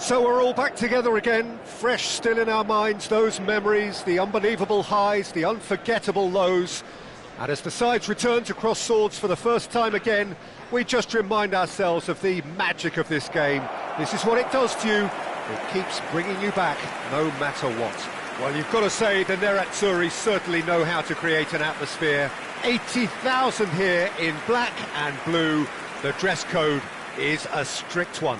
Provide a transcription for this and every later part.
So we're all back together again, fresh still in our minds, those memories, the unbelievable highs, the unforgettable lows. And as the sides return to cross swords for the first time again, we just remind ourselves of the magic of this game. This is what it does to you. It keeps bringing you back, no matter what. Well, you've got to say the Nerazzurri certainly know how to create an atmosphere. 80,000 here in black and blue. The dress code is a strict one.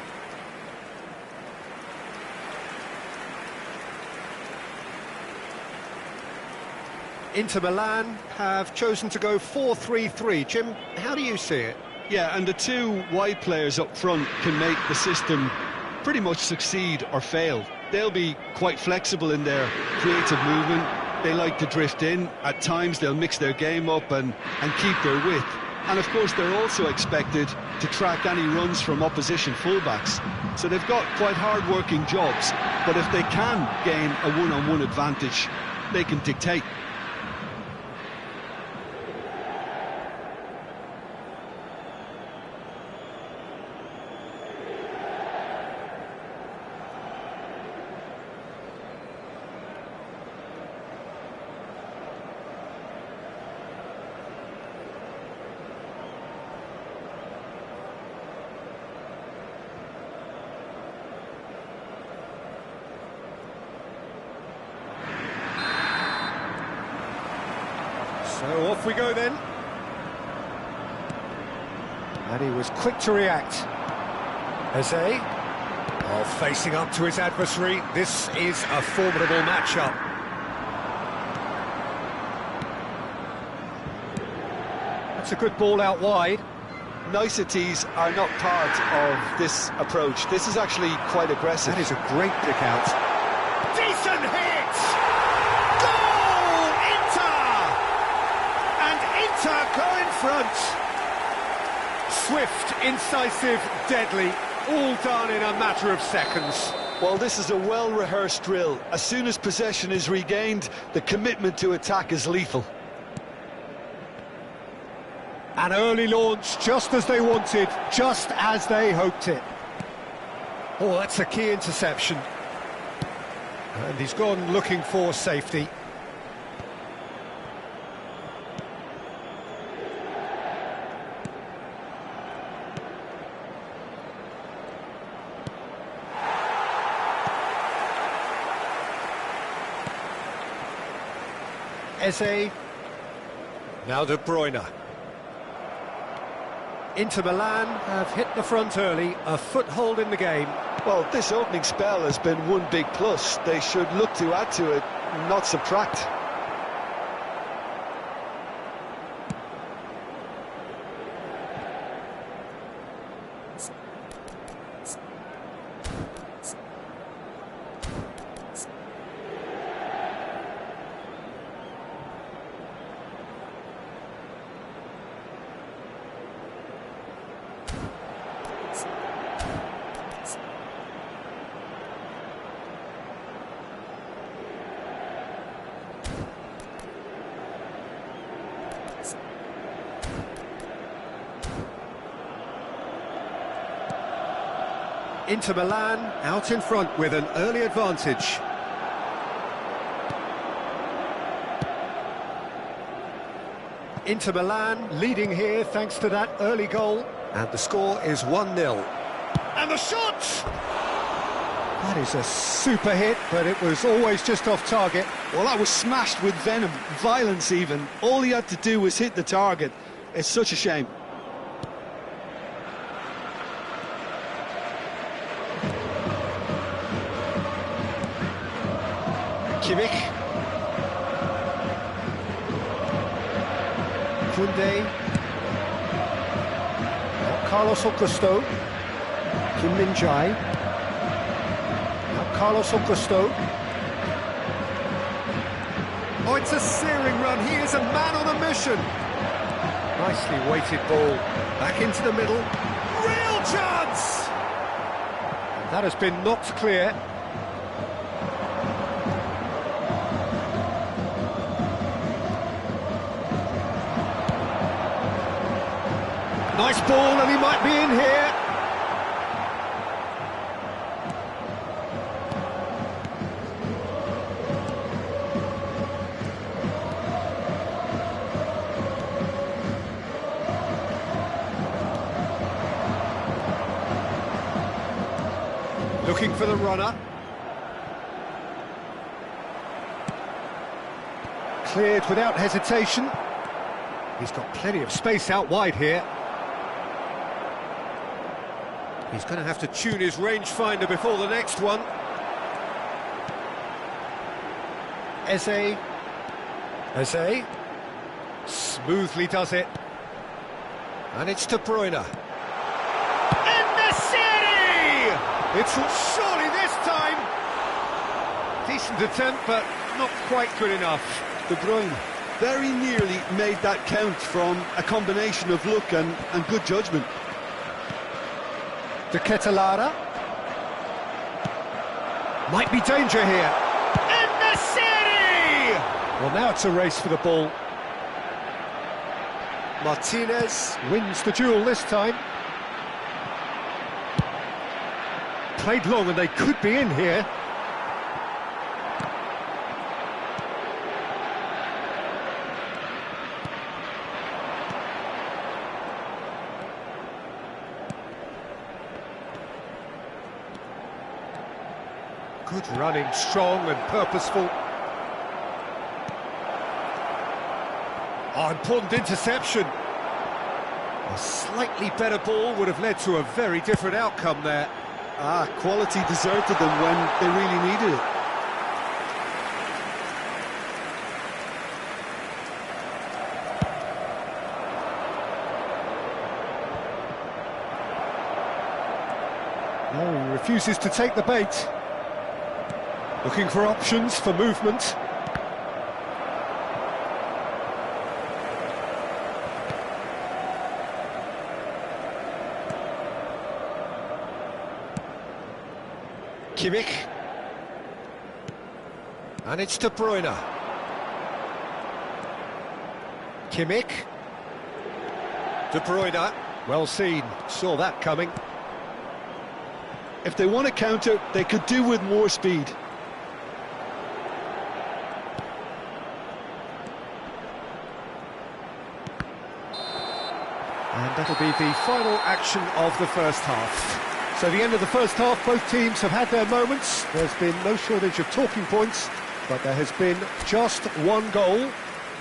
Inter Milan have chosen to go 4-3-3. Jim, how do you see it? Yeah, and the two wide players up front can make the system pretty much succeed or fail. They'll be quite flexible in their creative movement. They like to drift in. At times they'll mix their game up and keep their width. And of course they're also expected to track any runs from opposition fullbacks. So they've got quite hard-working jobs, but if they can gain a one-on-one advantage, they can dictate. So off we go then. And he was quick to react. Eze, while facing up to his adversary, this is a formidable matchup. That's a good ball out wide. Niceties are not part of this approach. This is actually quite aggressive. That is a great pick out. Decent hit! Goal! Inter! And Inter go in front. Swift, incisive, deadly, all done in a matter of seconds. Well, this is a well-rehearsed drill. As soon as possession is regained, the commitment to attack is lethal. An early launch, just as they wanted, just as they hoped it. Oh, that's a key interception. And he's gone looking for safety. Eze. Now De Bruyne. Inter Milan have hit the front early, a foothold in the game. Well, this opening spell has been one big plus. They should look to add to it, not subtract. Inter Milan out in front with an early advantage. Inter Milan leading here thanks to that early goal. And the score is 1-0. And the shot! That is a super hit, but it was always just off target. Well, that was smashed with venom, violence even. All he had to do was hit the target. It's such a shame. Kimmich. Koundé. Carlos Augusto. Kim Min-jae. Now Carlos Augusto. Oh, it's a searing run. He is a man on a mission. Nicely weighted ball. Back into the middle. Real chance! And that has been knocked clear. Nice ball, and he might be in here. Looking for the runner. Cleared without hesitation. He's got plenty of space out wide here. He's going to have to tune his rangefinder before the next one. Eze. Smoothly does it. And it's De Bruyne. In the city! It's surely this time. Decent attempt, but not quite good enough. De Bruyne very nearly made that count from a combination of luck and good judgment. De Ketelaere. Might be danger here. In the city! Well, now it's a race for the ball. Martinez wins the duel this time. Played long and they could be in here. Good running, strong and purposeful. Oh, important interception. A slightly better ball would have led to a very different outcome there. Quality deserted them when they really needed it. No, he refuses to take the bait. Looking for options for movement. Kimmich. And it's De Bruyne. Kimmich. De Bruyne. Well seen. Saw that coming. If they want to counter, they could do with more speed. And that'll be the final action of the first half. So the end of the first half, both teams have had their moments. There's been no shortage of talking points, but there has been just one goal,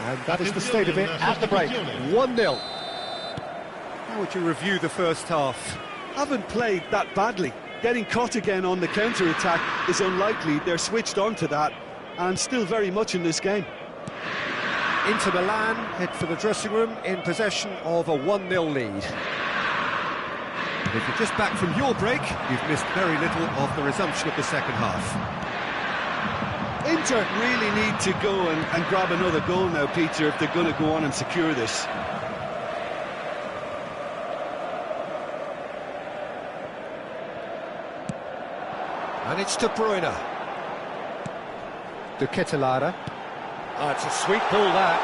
and that is the state of it at the break. 1-0. How would you review the first half? Haven't played that badly. Getting caught again on the counter-attack is unlikely. They're switched on to that, and still very much in this game. Inter Milan head for the dressing room in possession of a 1-0 lead. And if you're just back from your break, you've missed very little of the resumption of the second half. Inter really need to go and grab another goal now, Peter, if they're going to go on and secure this. And it's De Bruyne. De Ketelaere. Oh, it's a sweet ball, that.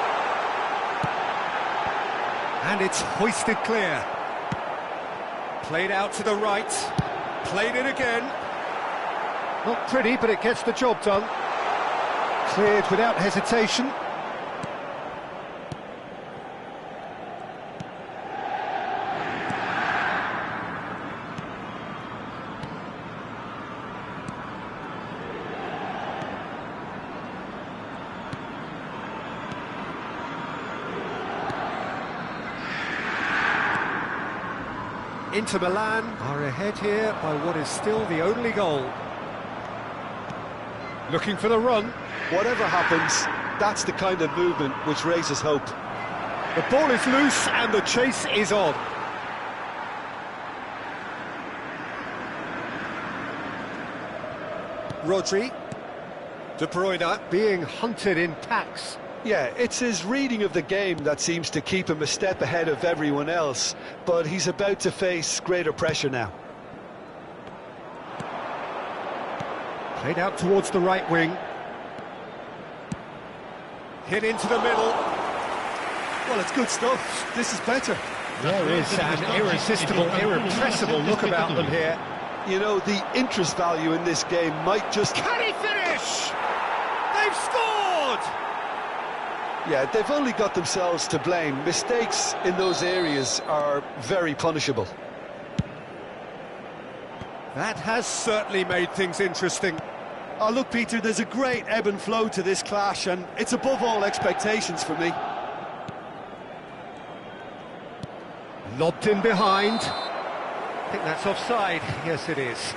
And it's hoisted clear. Played out to the right. Played it again. Not pretty, but it gets the job done. Cleared without hesitation. Inter Milan are ahead here by what is still the only goal. Looking for the run. Whatever happens, that's the kind of movement which raises hope. The ball is loose and the chase is on. Rodri. De Bruyne being hunted in packs. Yeah, it's his reading of the game that seems to keep him a step ahead of everyone else, but he's about to face greater pressure now. Played out towards the right wing. Hit into the middle. Well, it's good stuff. This is better. There is an irresistible, irrepressible look about them here. You know, the interest value in this game might just... Can he finish? They've scored! Yeah, they've only got themselves to blame. Mistakes in those areas are very punishable. That has certainly made things interesting. Oh, look, Peter, there's a great ebb and flow to this clash, and it's above all expectations for me. Lobbed in behind. I think that's offside. Yes, it is.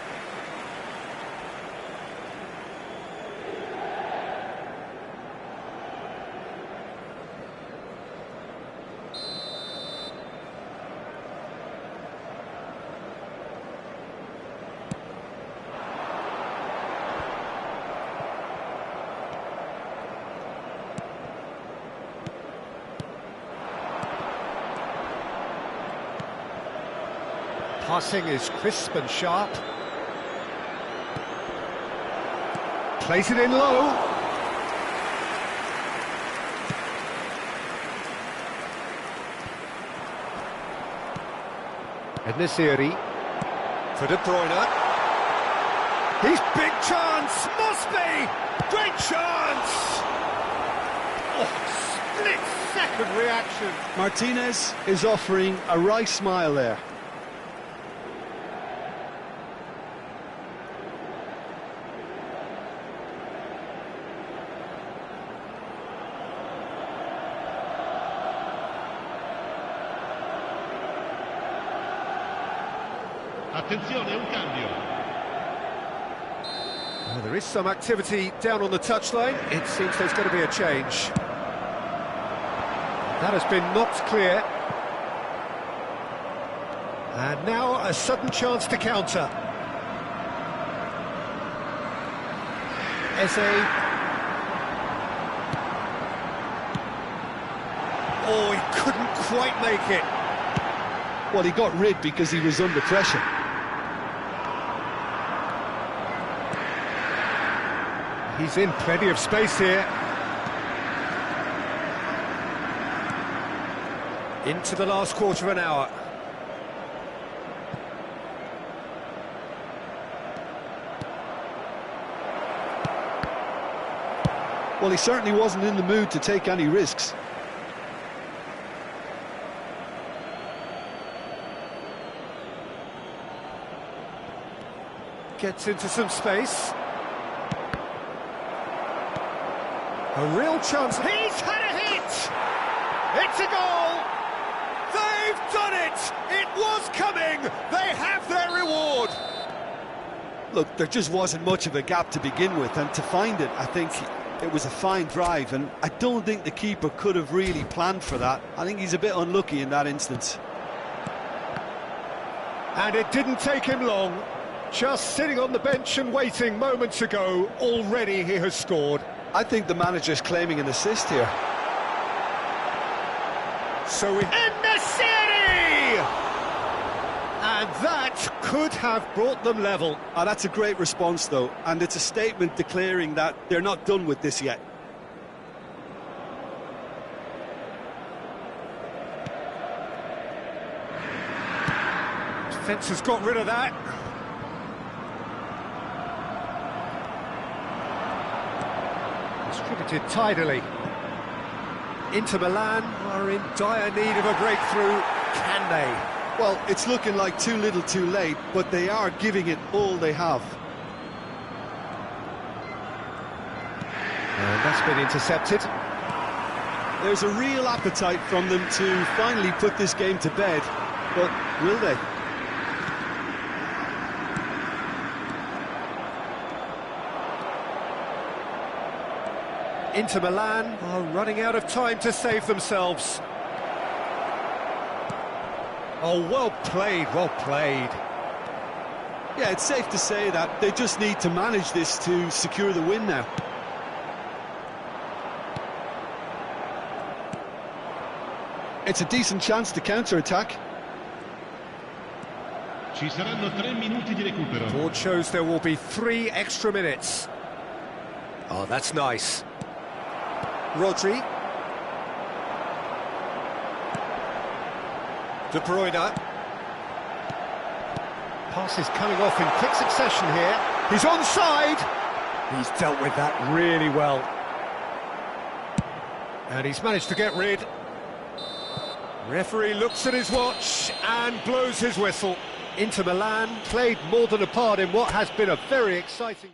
Passing is crisp and sharp. Plays it in low. Enesiri for De Bruyne. He's big chance, must be! Great chance! Oh, split-second reaction. Martinez is offering a wry smile there. Attenzione, un cambio. Well, there is some activity down on the touchline. It seems there's going to be a change. That has been knocked clear. And now a sudden chance to counter. Eze. Oh, he couldn't quite make it. Well, he got rid because he was under pressure. He's in plenty of space here. Into the last quarter of an hour. Well, he certainly wasn't in the mood to take any risks. Gets into some space. A real chance. He's had a hit! It's a goal! They've done it! It was coming! They have their reward! Look, there just wasn't much of a gap to begin with, and to find it, I think it was a fine drive, and I don't think the keeper could have really planned for that. I think he's a bit unlucky in that instance. And it didn't take him long. Just sitting on the bench and waiting moments ago, already he has scored. I think the manager's claiming an assist here. So we... Enesiri! And that could have brought them level. Oh, that's a great response, though, and it's a statement declaring that they're not done with this yet. Defence has got rid of that. Distributed tidily. Inter Milan are in dire need of a breakthrough. Can they? Well, it's looking like too little too late, but they are giving it all they have. And that's been intercepted. There's a real appetite from them to finally put this game to bed, but will they? Inter Milan are running out of time to save themselves. Oh, well played, well played. Yeah, it's safe to say that they just need to manage this to secure the win now. It's a decent chance to counter-attack. Ci saranno 3 minuti di recupero. Board shows there will be 3 extra minutes. Oh, that's nice. Rodri. De Bruyne. Pass is coming off in quick succession here. He's onside. He's dealt with that really well. And he's managed to get rid. Referee looks at his watch and blows his whistle. Inter Milan played more than a part in what has been a very exciting...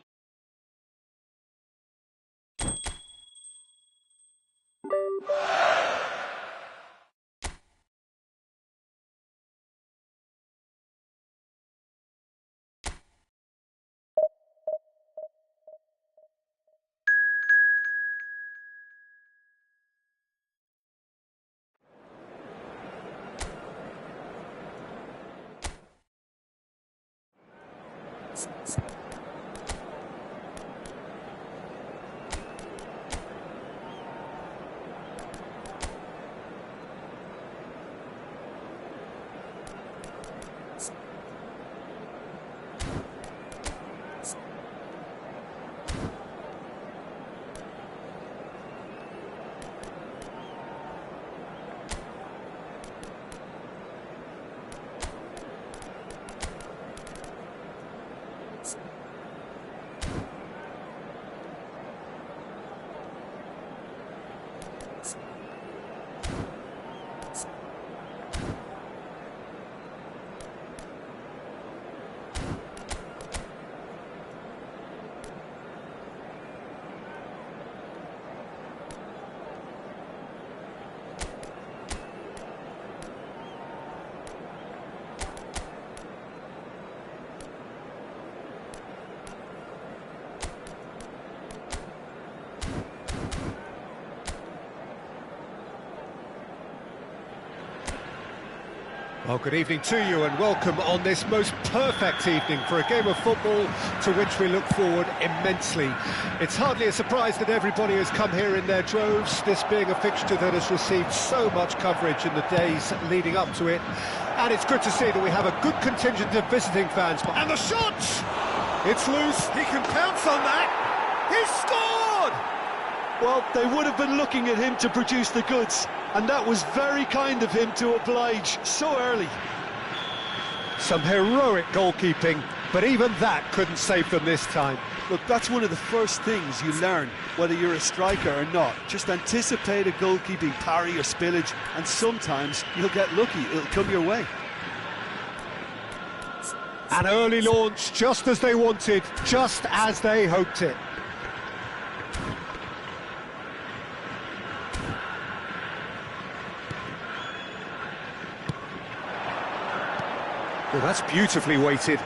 Well, good evening to you and welcome on this most perfect evening for a game of football to which we look forward immensely. It's hardly a surprise that everybody has come here in their droves, this being a fixture that has received so much coverage in the days leading up to it. And it's good to see that we have a good contingent of visiting fans. And the shot! It's loose, he can pounce on that! He's scored! Well, they would have been looking at him to produce the goods, and that was very kind of him to oblige so early. Some heroic goalkeeping, but even that couldn't save them this time. Look, that's one of the first things you learn, whether you're a striker or not. Just anticipate a goalkeeping parry or spillage, and sometimes you'll get lucky, it'll come your way. An early launch, just as they wanted, just as they hoped it. Well, that's beautifully weighted.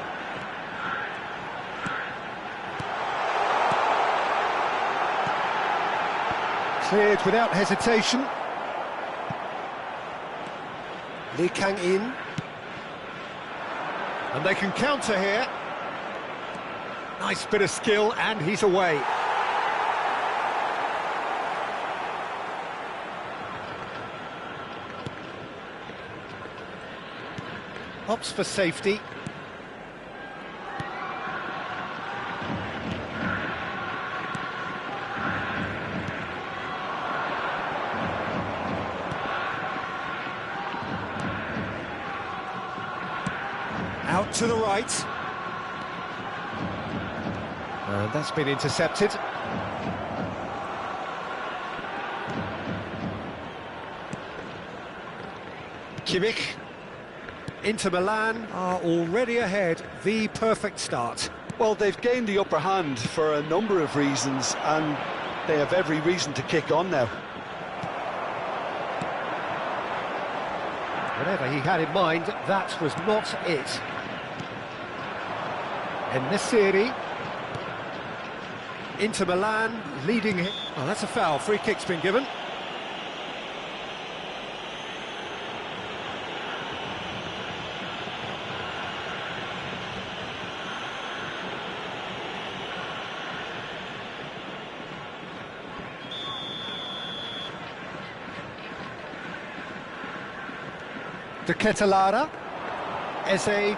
Cleared without hesitation. Lee Kang-in. And they can counter here. Nice bit of skill, and he's away. Opts for safety. Out to the right. And that's been intercepted. Kimmich. Inter Milan are already ahead, the perfect start. Well, they've gained the upper hand for a number of reasons, and they have every reason to kick on now. Whatever he had in mind, that was not it. En-Nesyri. Inter Milan leading him. Oh, that's a foul. Free kick's been given. De Ketelaere, Eze,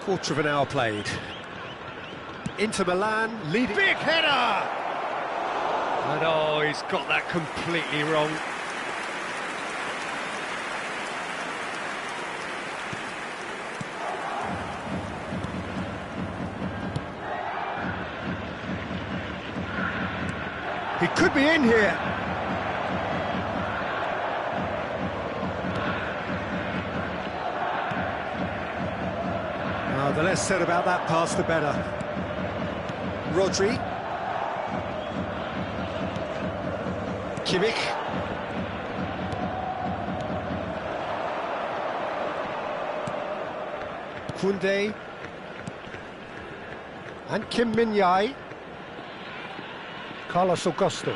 quarter of an hour played. Inter Milan leading. Big header! And oh, he's got that completely wrong. He could be in here. Oh, the less said about that pass, the better. Rodri. Kimmich. Koundé. And Kim Min-jae. Carlos Augusto.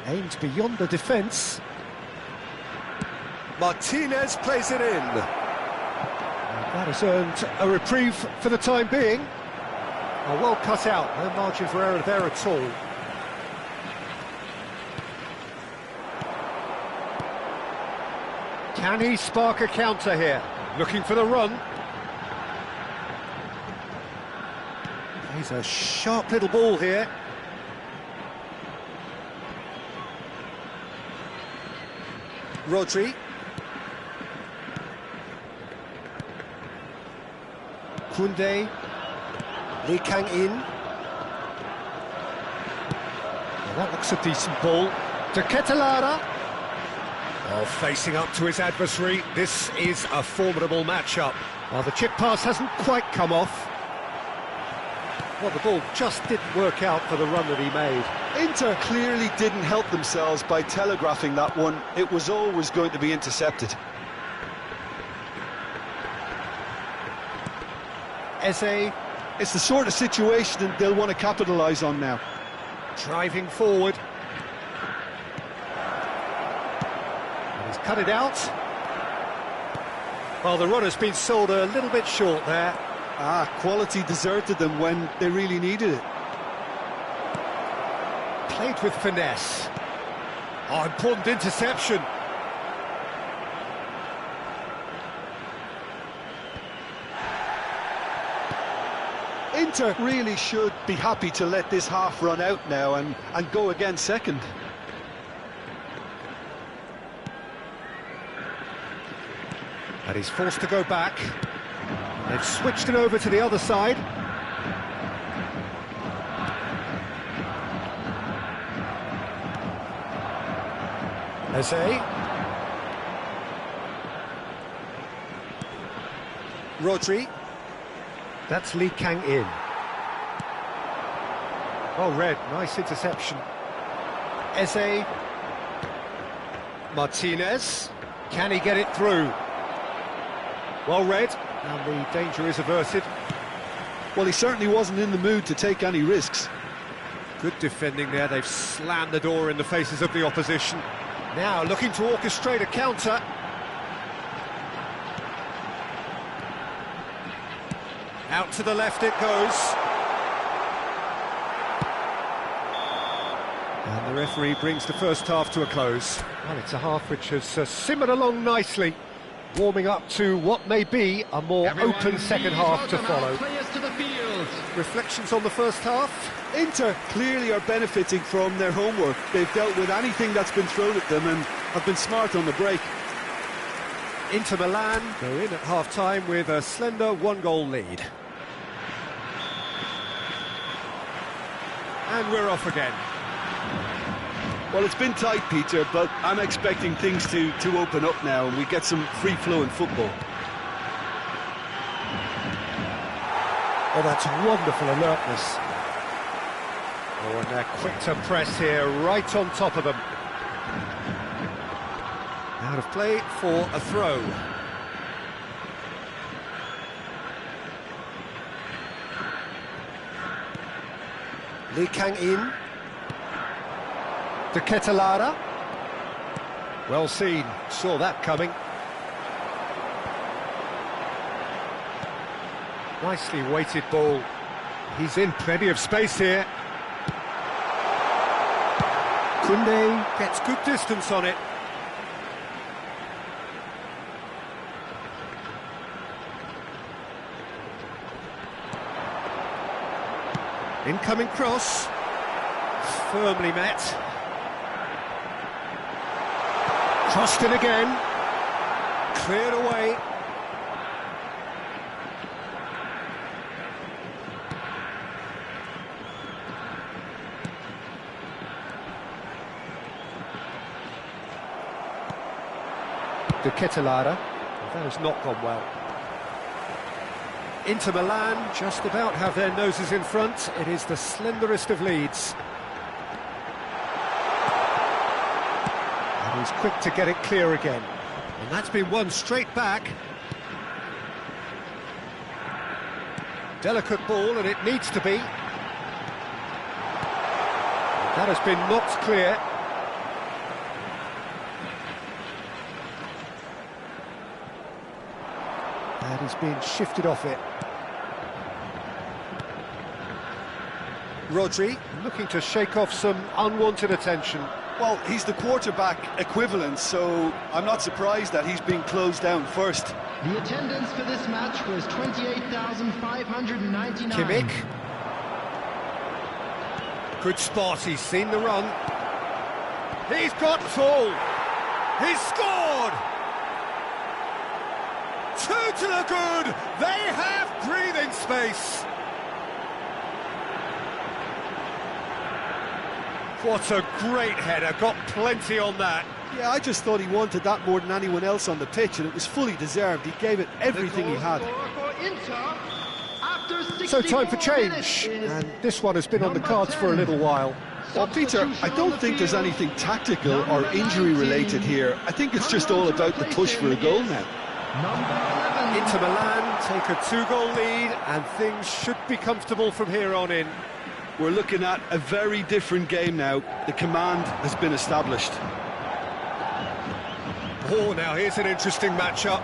Aims beyond the defence. Martinez plays it in. That has earned a reprieve for the time being. Oh, well cut out, no margin for error there at all. Can he spark a counter here? Looking for the run. He's a sharp little ball here. Rodri. Koundé. Lee Kang-in. That looks a decent ball. To Ketelada. Oh, facing up to his adversary. This is a formidable matchup. Well, the chip pass hasn't quite come off. Well, the ball just didn't work out for the run that he made. Inter clearly didn't help themselves by telegraphing that one. It was always going to be intercepted. Eze. It's the sort of situation that they'll want to capitalise on now. Driving forward. And he's cut it out. Well, the runner's been sold a little bit short there. Quality deserted them when they really needed it. Played with finesse. Oh, important interception. Inter really should be happy to let this half run out now and go again second. And he's forced to go back. They've switched it over to the other side. Eze. Rodri. That's Lee Kang-in. Oh, red, nice interception. Eze. Martinez. Can he get it through? Well read, and the danger is averted. Well, he certainly wasn't in the mood to take any risks. Good defending there, they've slammed the door in the faces of the opposition. Now looking to orchestrate a counter. Out to the left it goes. And the referee brings the first half to a close. Well, it's a half which has simmered along nicely, warming up to what may be a more open second half to follow. Reflections on the first half? Inter clearly are benefiting from their homework. They've dealt with anything that's been thrown at them and have been smart on the break. Inter Milan go in at half-time with a slender one-goal lead. And we're off again. Well, it's been tight, Peter, but I'm expecting things to open up now and we get some free-flowing football. Oh, that's wonderful alertness. Oh, and they're quick to press here, right on top of them. Out of play for a throw. Lee Kang-in. To Ketelada. Well seen, saw that coming. Nicely weighted ball. He's in plenty of space here. Koundé gets good distance on it. Incoming cross. Firmly met. Crossed in again. Cleared away. To Ketelada. That has not gone well. Inter Milan just about have their noses in front. It is the slenderest of leads. And he's quick to get it clear again. And that's been won straight back. Delicate ball, and it needs to be. That has been knocked clear. And he's been shifted off it. Rodri looking to shake off some unwanted attention. Well, he's the quarterback equivalent, so I'm not surprised that he's been closed down first. The attendance for this match was 28,599. Kimmich. Good spot, he's seen the run. He's got full. He's scored! 2 to the good. They have breathing space. What a great header, got plenty on that. Yeah, I just thought he wanted that more than anyone else on the pitch, and it was fully deserved. He gave it everything he had. So time for change, and this one has been on the cards for a little while. Well, Peter, I don't think there's anything tactical or injury-related here. I think it's just all about the push for a goal now. Inter Milan take a 2-goal lead, and things should be comfortable from here on in. We're looking at a very different game now. The command has been established. Oh, now here's an interesting matchup.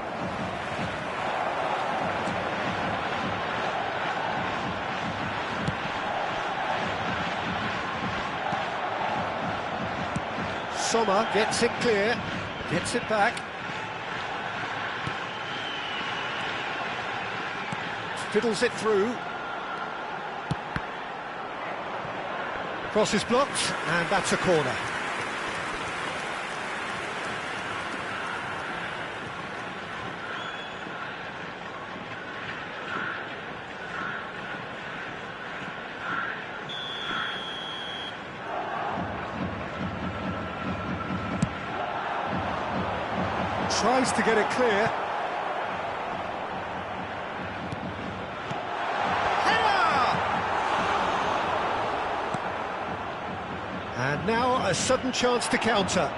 Sommer gets it clear, gets it back. Fiddles it through. Cross is blocked, and that's a corner. Tries to get it clear. And now a sudden chance to counter.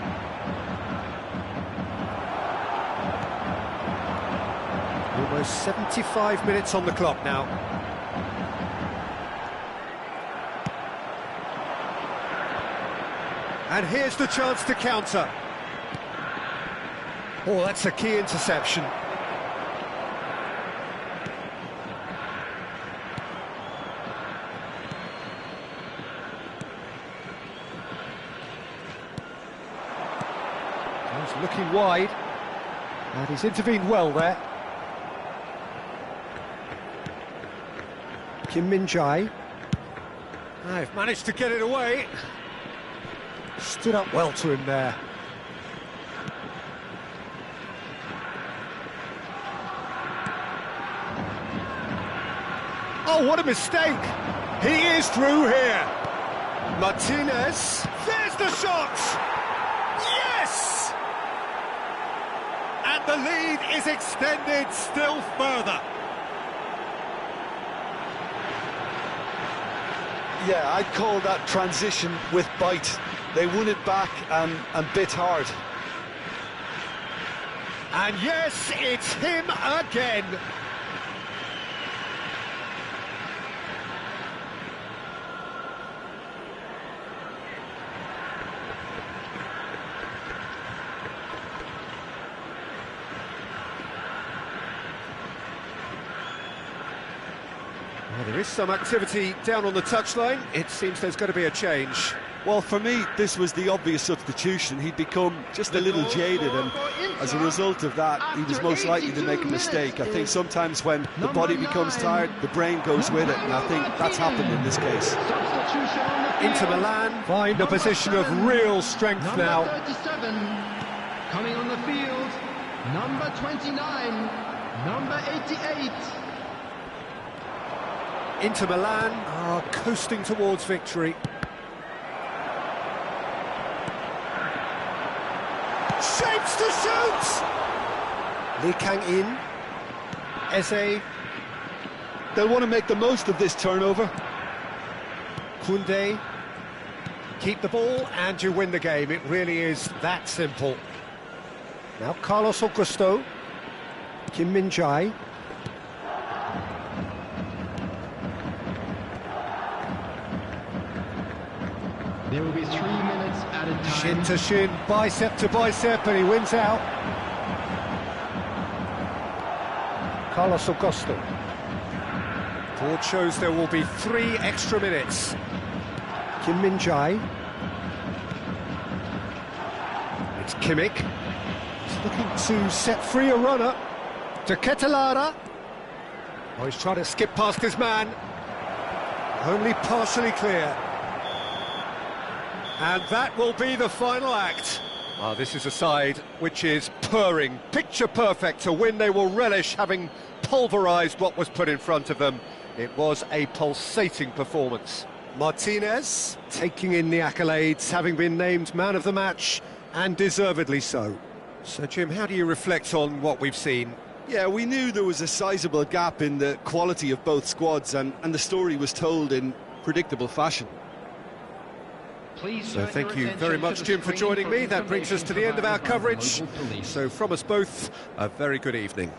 Almost 75 minutes on the clock now. And here's the chance to counter. Oh, that's a key interception. He's looking wide, and he's intervened well there. Kim Min-jae. They've managed to get it away. Stood up well to him there. Oh, what a mistake! He is through here. Martinez, there's the shot! Yes! And the lead is extended still further. Yeah, I'd call that transition with bite. They won it back and bit hard. And yes, it's him again. Well, there is some activity down on the touchline. It seems there's going to be a change. Well, for me, this was the obvious substitution. He'd become just a little jaded, and as a result of that, he was most likely to make a mistake. I think sometimes when the body becomes tired, the brain goes with it, and I think that's happened in this case. Inter Milan find a position of real strength now. 37, coming on the field, number 29, number 88. Inter Milan are coasting towards victory. Shapes to shoot! Lee Kang-in, Eze, They'll want to make the most of this turnover. Koundé, keep the ball and you win the game. It really is that simple. Now Carlos Augusto, Kim Min-jae. There will be 3 minutes added time. Shin to shin, bicep to bicep, and he wins out. Carlos Augusto. Board shows there will be 3 extra minutes. Kim Min-jae. It's Kimmich. He's looking to set free a runner. To Ketelara. Oh, he's trying to skip past his man. Only partially clear. And that will be the final act. This is a side which is purring, picture perfect, to win they will relish, having pulverised what was put in front of them. It was a pulsating performance. Martinez taking in the accolades, having been named man of the match, and deservedly so. So, Jim, how do you reflect on what we've seen? Yeah, we knew there was a sizable gap in the quality of both squads, and the story was told in predictable fashion. Please So thank you very much, Jim, for joining me. That brings us to the end of our coverage. So from us both, a very good evening.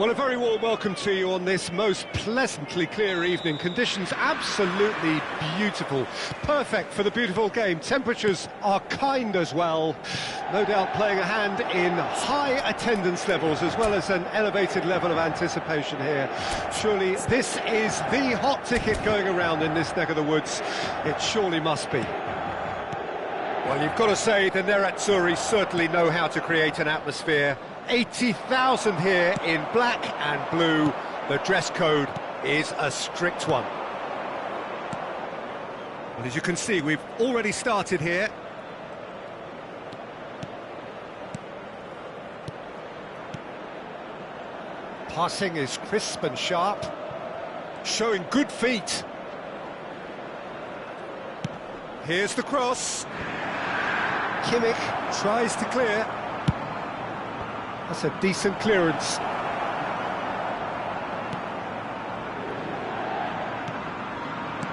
Well, a very warm welcome to you on this most pleasantly clear evening. Conditions absolutely beautiful. Perfect for the beautiful game. Temperatures are kind as well. No doubt playing a hand in high attendance levels as well as an elevated level of anticipation here. Surely this is the hot ticket going around in this neck of the woods. It surely must be. Well, you've got to say the Nerazzurri certainly know how to create an atmosphere. 80,000 here in black and blue. The dress code is a strict one. And as you can see, we've already started here. Passing is crisp and sharp, showing good feet. Here's the cross. Kimmich tries to clear. That's a decent clearance.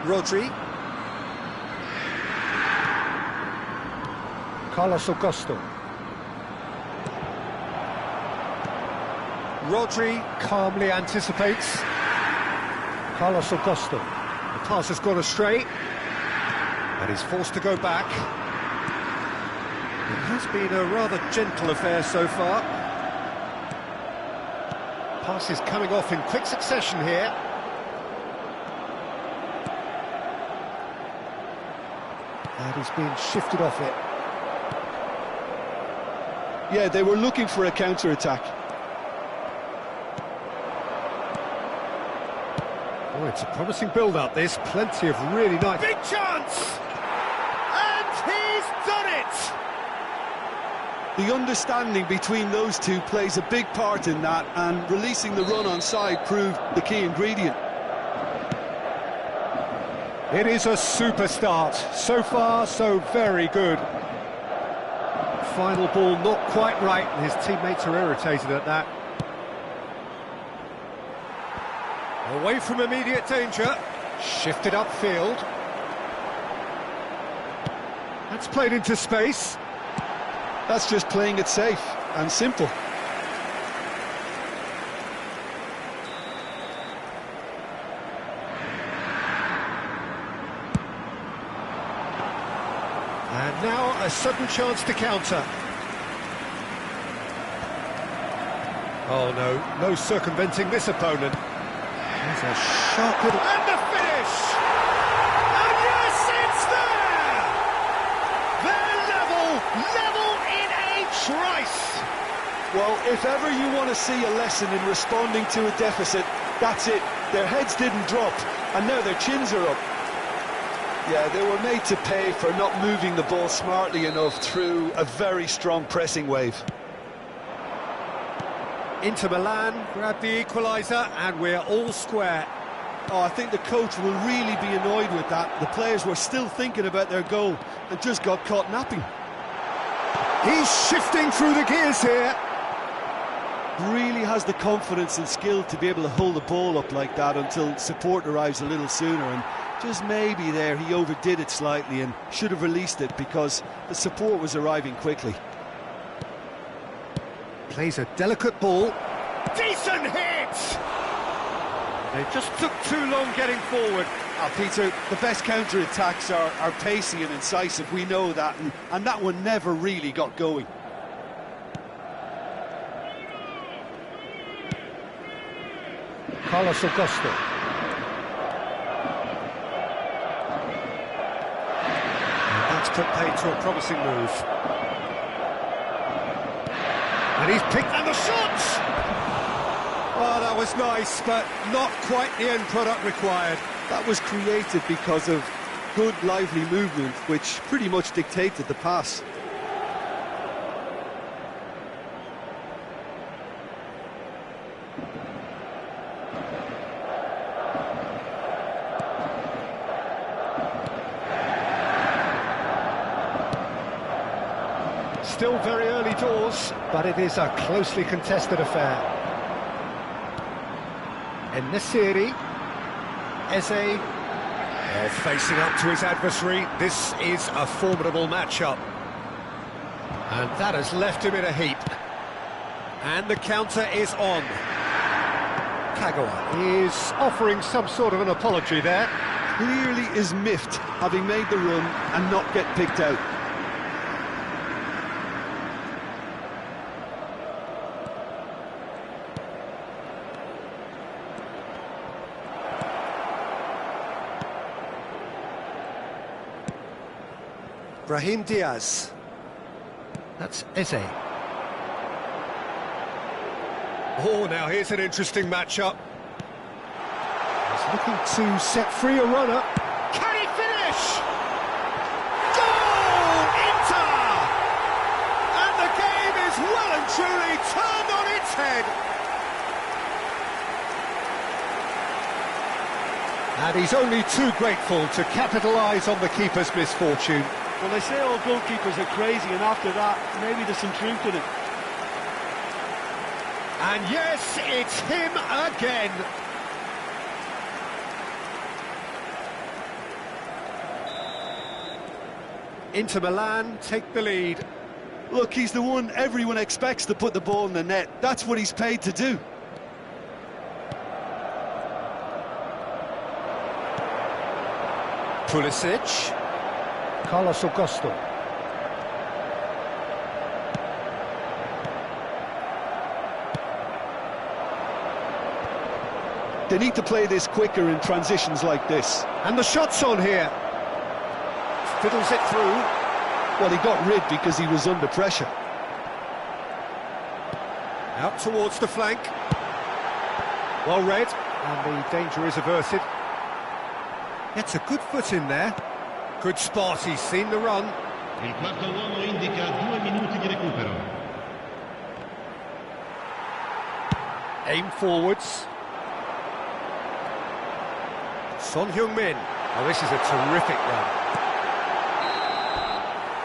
Rodri. Carlos Augusto. Rodri calmly anticipates. Carlos Augusto. The pass has gone astray. And he's forced to go back. It has been a rather gentle affair so far. Passes coming off in quick succession here. And he's been shifted off it. Yeah, they were looking for a counter-attack. Oh, it's a promising build-up, this. Plenty of really nice... Big chance! And he's done it! The understanding between those two plays a big part in that, and releasing the run on side proved the key ingredient. It is a super start. So far, so very good. Final ball not quite right, and his teammates are irritated at that. Away from immediate danger. Shifted upfield. That's played into space. That's just playing it safe and simple. And now a sudden chance to counter. Oh no, no circumventing this opponent. There's a sharp little... And the finish! And yes, it's there! They're level in a trice! Well, if ever you want to see a lesson in responding to a deficit, that's it. Their heads didn't drop, and now their chins are up. Yeah, they were made to pay for not moving the ball smartly enough through a very strong pressing wave. Inter Milan grab the equaliser, and we're all square. Oh, I think the coach will really be annoyed with that. The players were still thinking about their goal and just got caught napping. He's shifting through the gears here. Really has the confidence and skill to be able to hold the ball up like that until support arrives a little sooner, and just maybe there he overdid it slightly and should have released it because the support was arriving quickly. Plays a delicate ball. Decent hit! They just took too long getting forward. Peter, the best counter-attacks are pacey and incisive, we know that, and that one never really got going. Carlos Augusto. And that's put paid to a promising move. And he's picked... And the shots! Oh, that was nice, but not quite the end product required. That was created because of good, lively movement, which pretty much dictated the pass. Still very early doors, but it is a closely contested affair. En-Nesyri, Eze, facing up to his adversary. This is a formidable matchup. And that has left him in a heap. And the counter is on. Kagawa is offering some sort of an apology there. Clearly is miffed, having made the run and not get picked out. Brahim Diaz. That's Eze. Oh, now here's an interesting matchup. He's looking to set free a runner. Can he finish? Goal! Inter! And the game is well and truly turned on its head. And he's only too grateful to capitalise on the keeper's misfortune. Well, they say all goalkeepers are crazy, and after that, maybe there's some truth in it. And yes, it's him again. Inter Milan take the lead. Look, he's the one everyone expects to put the ball in the net. That's what he's paid to do. Pulisic. Carlos Augusto. They need to play this quicker in transitions like this. And the shot's on here. Fiddles it through. Well, he got rid because he was under pressure. Out towards the flank. Well read. And the danger is averted. Gets a good foot in there. Good spot, he's seen the run. Il quarto uomo indica 2 minuti di recupero. Aim forwards. Son Heung-min. Oh, this is a terrific run.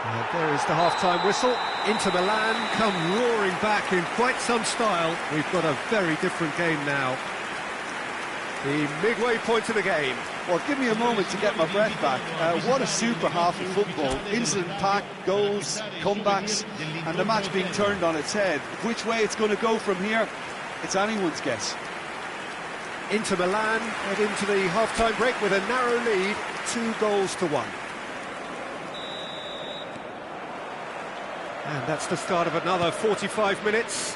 And there is the half-time whistle. Inter Milan come roaring back in quite some style. We've got a very different game now. The midway point of the game. Well, give me a moment to get my breath back. What a super half of football. Incident-packed, goals, comebacks, and the match being turned on its head. Which way it's going to go from here, it's anyone's guess. Inter Milan head into the half-time break with a narrow lead, 2-1. And that's the start of another 45 minutes.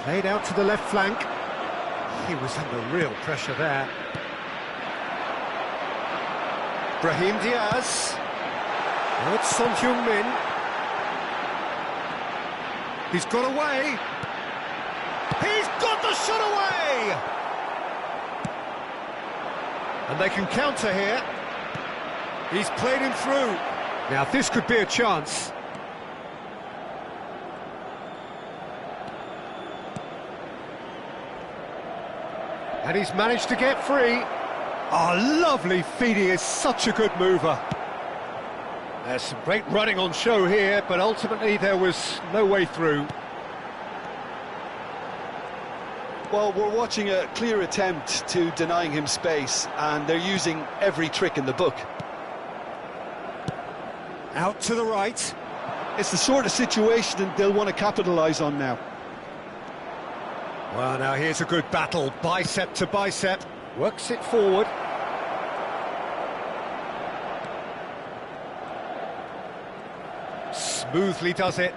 Played out to the left flank. He was under real pressure there. Brahim Diaz. Now it's Son Heung-min. He's got away. He's got the shot away! And they can counter here. He's played him through. Now this could be a chance. And he's managed to get free. Oh, lovely feed. He is such a good mover. There's some great running on show here, but ultimately there was no way through. Well, we're watching a clear attempt to denying him space, and they're using every trick in the book. Out to the right. It's the sort of situation that they'll want to capitalise on now. Well, now here's a good battle, bicep to bicep, works it forward. Smoothly does it.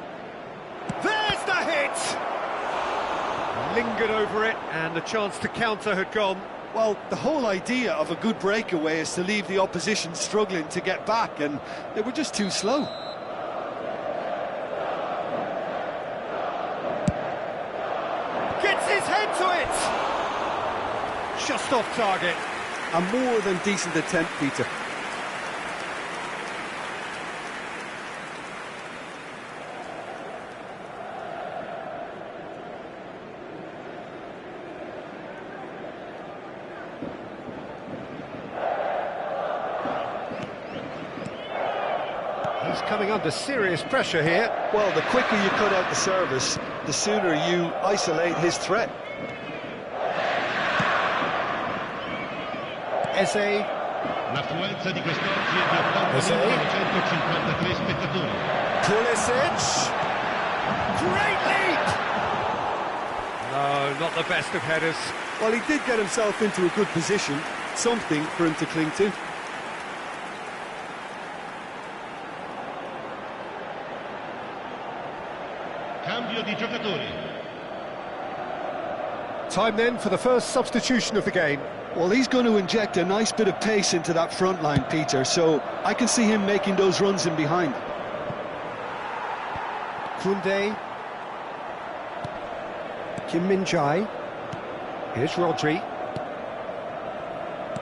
There's the hit! Lingered over it, and the chance to counter had gone. Well, the whole idea of a good breakaway is to leave the opposition struggling to get back, and they were just too slow. Gets his head to it! Just off target. A more than decent attempt, Peter. He's coming under serious pressure here. Well, the quicker you cut out the service, the sooner you isolate his threat. Eze. L'affluenza di quest'oggi è di 80.953 spettatori. Pulisic. Great leap! No, not the best of headers. Well, he did get himself into a good position, something for him to cling to. Cambio di giocatori. Time then for the first substitution of the game. Well, he's going to inject a nice bit of pace into that front line, Peter, so I can see him making those runs in behind. Koundé. Kim Min-jae. Here's Rodri.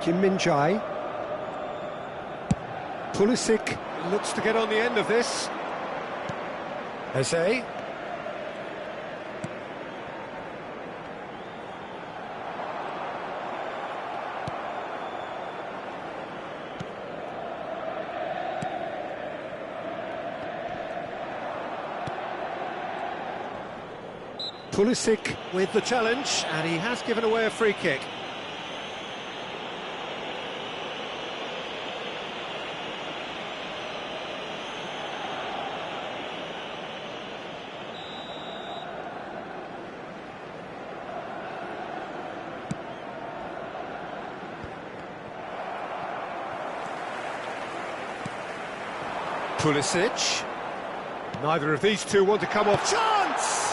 Kim Min-jae. Pulisic looks to get on the end of this. Eze. Pulisic with the challenge, and he has given away a free kick. Pulisic. Neither of these two want to come off. Chance!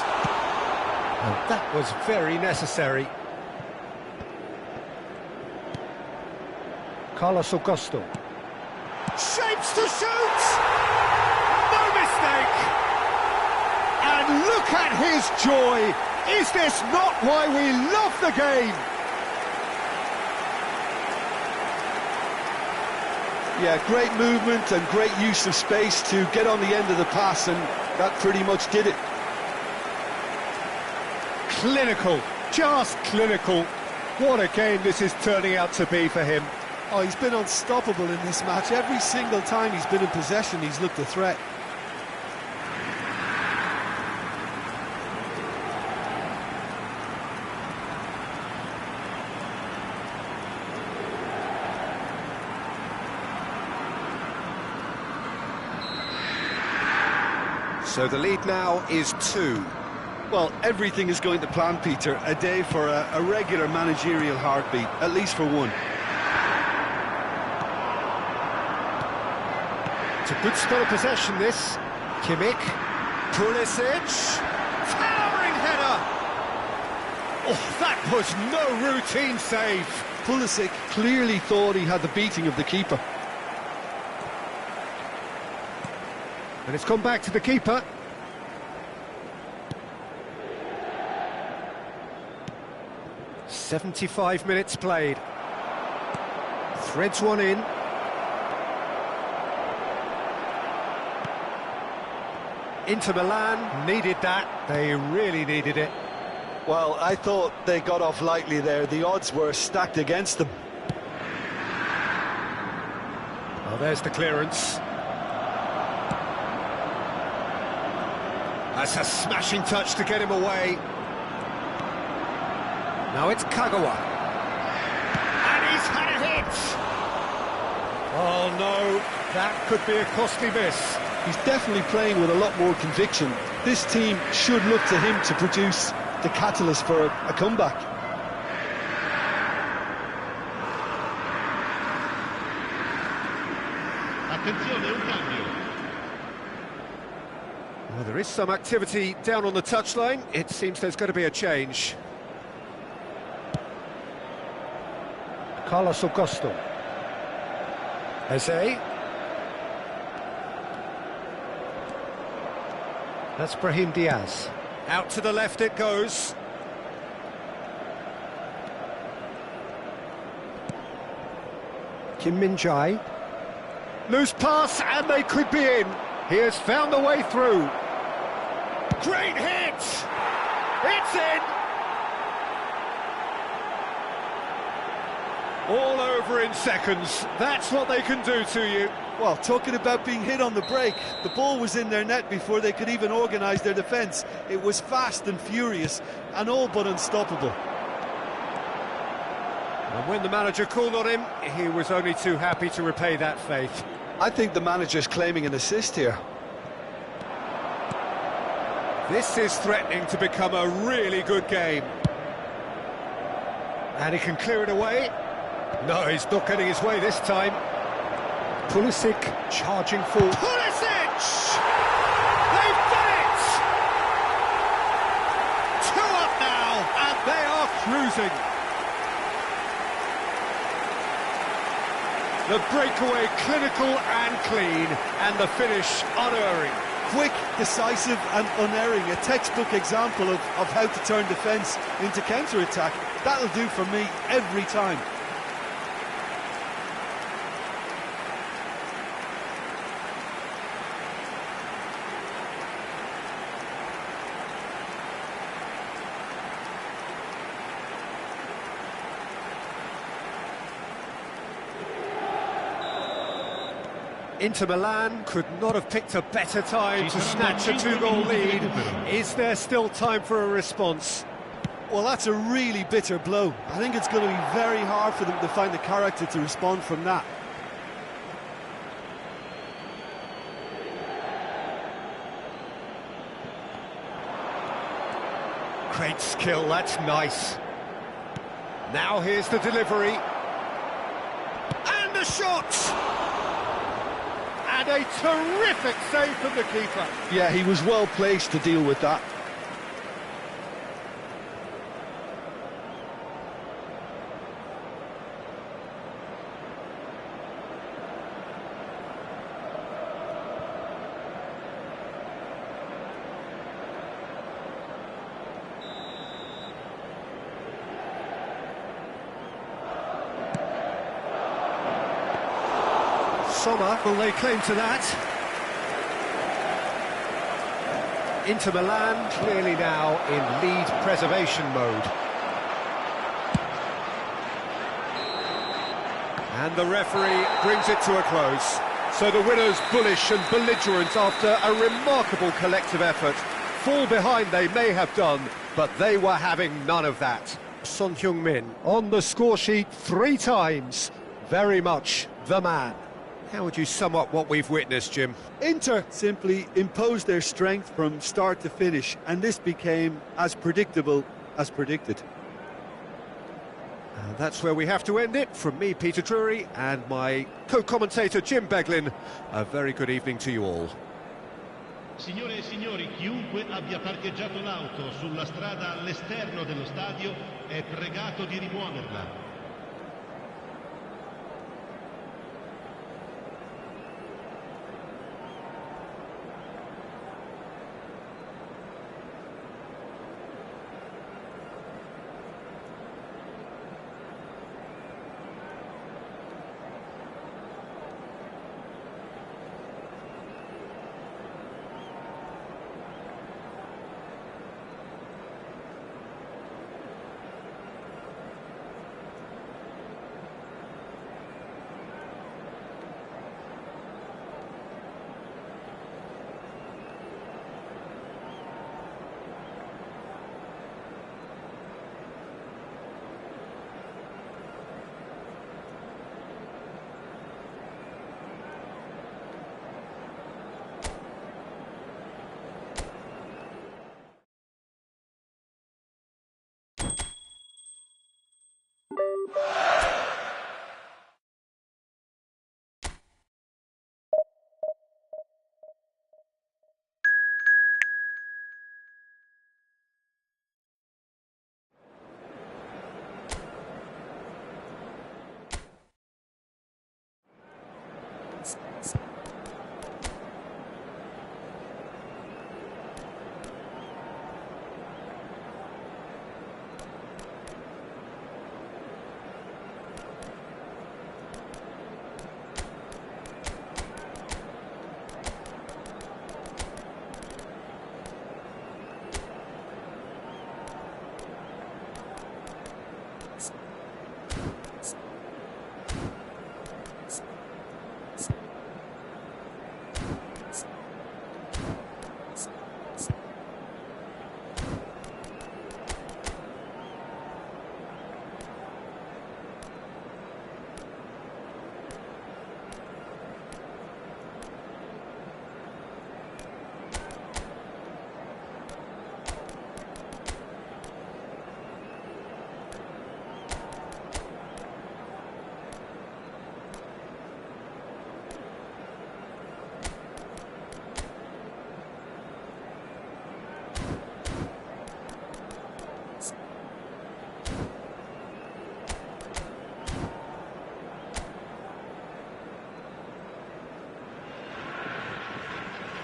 And that was very necessary. Carlos Augusto. Shapes to shoot! No mistake! And look at his joy! Is this not why we love the game? Yeah, great movement and great use of space to get on the end of the pass, and that pretty much did it. Clinical, just clinical. What a game this is turning out to be for him. Oh, he's been unstoppable in this match. Every single time he's been in possession, he's looked a threat. So the lead now is 2. Well, everything is going to plan, Peter. A day for a regular managerial heartbeat, at least for one. It's a good spell of possession, this. Kimmich. Pulisic. Towering header! Oh, that was no routine save. Pulisic clearly thought he had the beating of the keeper. And it's gone back to the keeper. "75 minutes played. Threads one in. Inter Milan needed that. They really needed it. Well, I thought they got off lightly there. The odds were stacked against them. Oh, there's the clearance. That's a smashing touch to get him away. Now it's Kagawa. And he's had a hit! Oh no, that could be a costly miss. He's definitely playing with a lot more conviction. This team should look to him to produce the catalyst for a comeback. Attenzione, un cambio. Well, there is some activity down on the touchline. It seems there's going to be a change. Carlos Augusto. Eze. That's Brahim Diaz. Out to the left it goes. Kim Min-jae. Loose pass, and they could be in. He has found the way through. Great hit! It's in! All over in seconds. That's what they can do to you. Well, talking about being hit on the break, the ball was in their net before they could even organise their defence. It was fast and furious, and all but unstoppable. And when the manager called on him, he was only too happy to repay that faith. I think the manager's claiming an assist here. This is threatening to become a really good game. And he can clear it away. No, he's not getting his way this time. Pulisic charging forward. Pulisic! They've done it! 2 up now, and they are cruising. The breakaway clinical and clean, and the finish unerring. Quick, decisive and unerring, a textbook example of how to turn defence into counter-attack. That'll do for me every time. Inter Milan could not have picked a better time to snatch a 2-goal lead. Is there still time for a response? Well, that's a really bitter blow. I think it's going to be very hard for them to find the character to respond from that. Great skill, that's nice. Now here's the delivery. And the shot! And a terrific save from the keeper. Yeah, he was well placed to deal with that. Sommer will lay claim to that. Inter Milan clearly now in lead preservation mode. And the referee brings it to a close. So the winners bullish and belligerent after a remarkable collective effort. Fall behind they may have done, but they were having none of that. Son Heung-min on the score sheet 3 times. Very much the man. How would you sum up what we've witnessed, Jim? Inter simply imposed their strength from start to finish, and this became as predictable as predicted. And that's where we have to end it. From me, Peter Drury, and my co-commentator, Jim Beglin. A very good evening to you all. Signore e signori, chiunque abbia parcheggiato l'auto sulla strada all'esterno dello stadio è pregato di rimuoverla.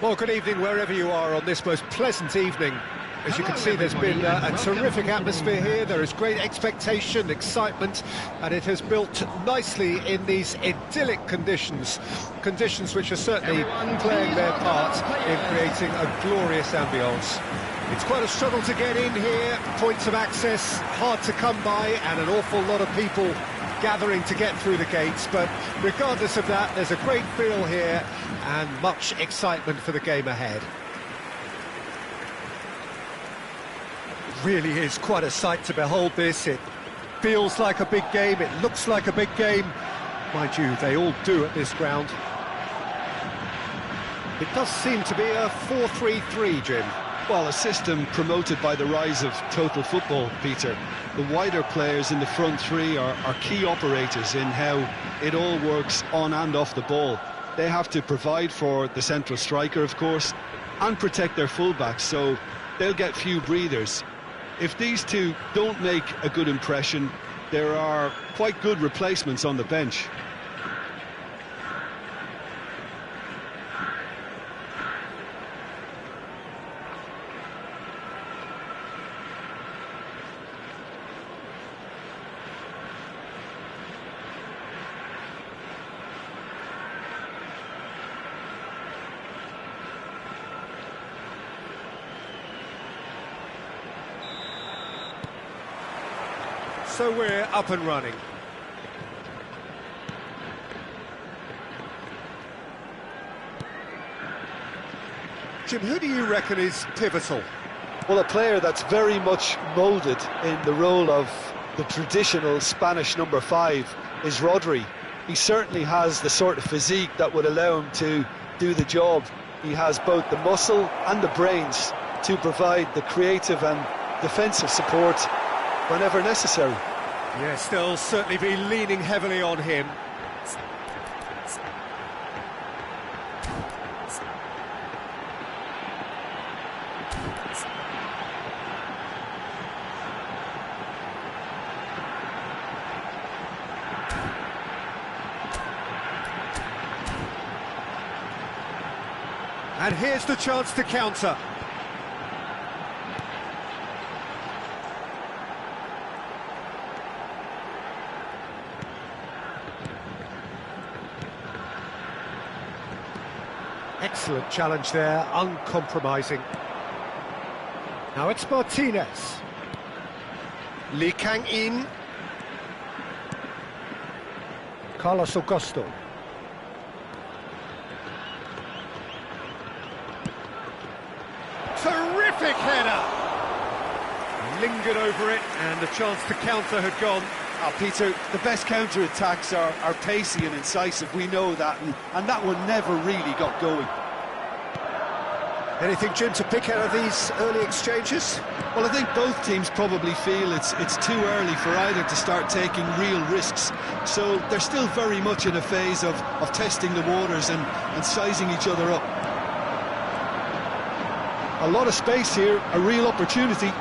Well, good evening wherever you are on this most pleasant evening. As you can see, there's been a terrific atmosphere here. There is great expectation, excitement, and it has built nicely in these idyllic conditions. Conditions which are certainly playing their part in creating a glorious ambience. It's quite a struggle to get in here, points of access hard to come by, and an awful lot of people gathering to get through the gates, but regardless of that, there's a great feel here and much excitement for the game ahead. It really is quite a sight to behold this. It feels like a big game, it looks like a big game. Mind you, they all do at this ground. It does seem to be a 4-3-3, Jim. Well, a system promoted by the rise of total football, Peter. The wider players in the front three are key operators in how it all works on and off the ball. They have to provide for the central striker, of course, and protect their fullbacks, so they'll get few breathers. If these two don't make a good impression, there are quite good replacements on the bench. So we're up and running. Jim, who do you reckon is pivotal? Well, a player that's very much moulded in the role of the traditional Spanish number 5 is Rodri. He certainly has the sort of physique that would allow him to do the job. He has both the muscle and the brains to provide the creative and defensive support whenever necessary. Yes, they'll certainly be leaning heavily on him. And here's the chance to counter. Excellent challenge there, uncompromising. Now it's Martinez. Lee Kang-in. Carlos Augusto. Terrific header! Lingered over it, and the chance to counter had gone. Peter, the best counter-attacks are pacey and incisive, we know that, and that one never really got going. Anything, Jim, to pick out of these early exchanges? Well, I think both teams probably feel it's too early for either to start taking real risks. So they're still very much in a phase of testing the waters and sizing each other up. A lot of space here, a real opportunity.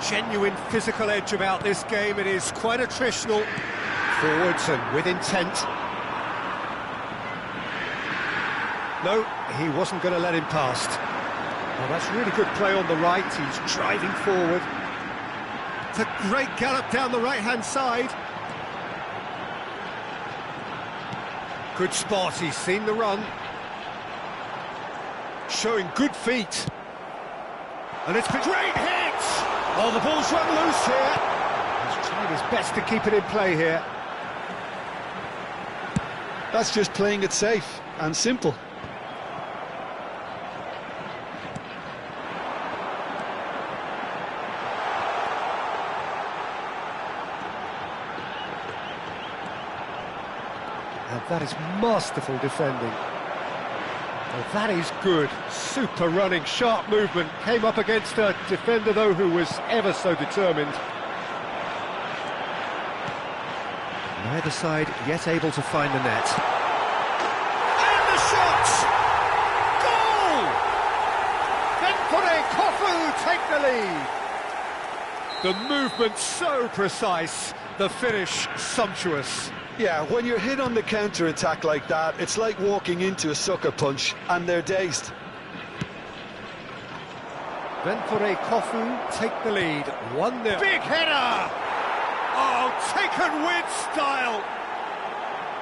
Genuine physical edge about this game. It is quite attritional. Forwards and with intent. No, he wasn't going to let him past. Oh, that's really good play on the right. He's driving forward. It's a great gallop down the right-hand side. Good spot, he's seen the run. Showing good feet. And it's been great hit! Oh, the ball's run loose here. He's trying his best to keep it in play here. That's just playing it safe and simple. And that is masterful defending. Well, that is good. Super running, sharp movement. Came up against a defender, though, who was ever so determined. Neither side yet able to find the net. And the shot! Goal! Benfore Kofu take the lead. The movement so precise, the finish sumptuous. Yeah, when you're hit on the counter-attack like that, it's like walking into a sucker punch, and they're dazed. Ventore Kofu take the lead, 1-0. Big header! Oh, taken with style!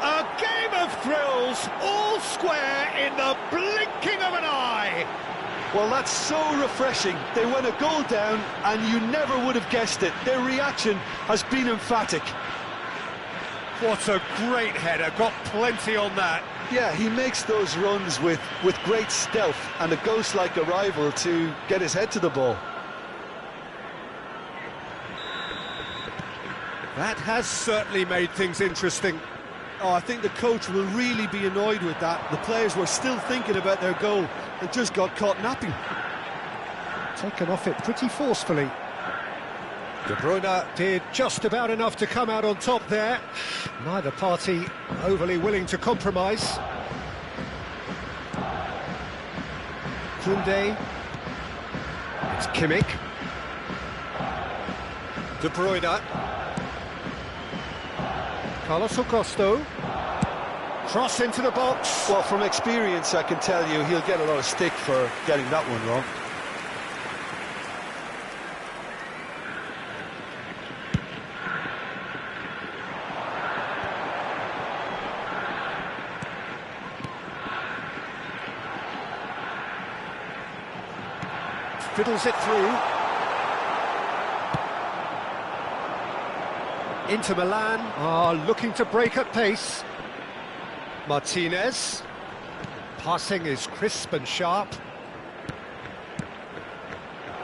A game of thrills, all square in the blinking of an eye! Well, that's so refreshing. They went a goal down, and you never would have guessed it. Their reaction has been emphatic. What a great header, got plenty on that. Yeah, he makes those runs with great stealth and a ghost-like arrival to get his head to the ball. That has certainly made things interesting. Oh, I think the coach will really be annoyed with that. The players were still thinking about their goal and just got caught napping. Taken off it pretty forcefully. De Bruyne did just about enough to come out on top there. Neither party overly willing to compromise. Koundé. It's Kimmich. De Bruyne. Carlos Augusto. Cross into the box. Well, from experience, I can tell you he'll get a lot of stick for getting that one wrong. Fiddles it through. Inter Milan are looking to break at pace. Martinez. Passing is crisp and sharp.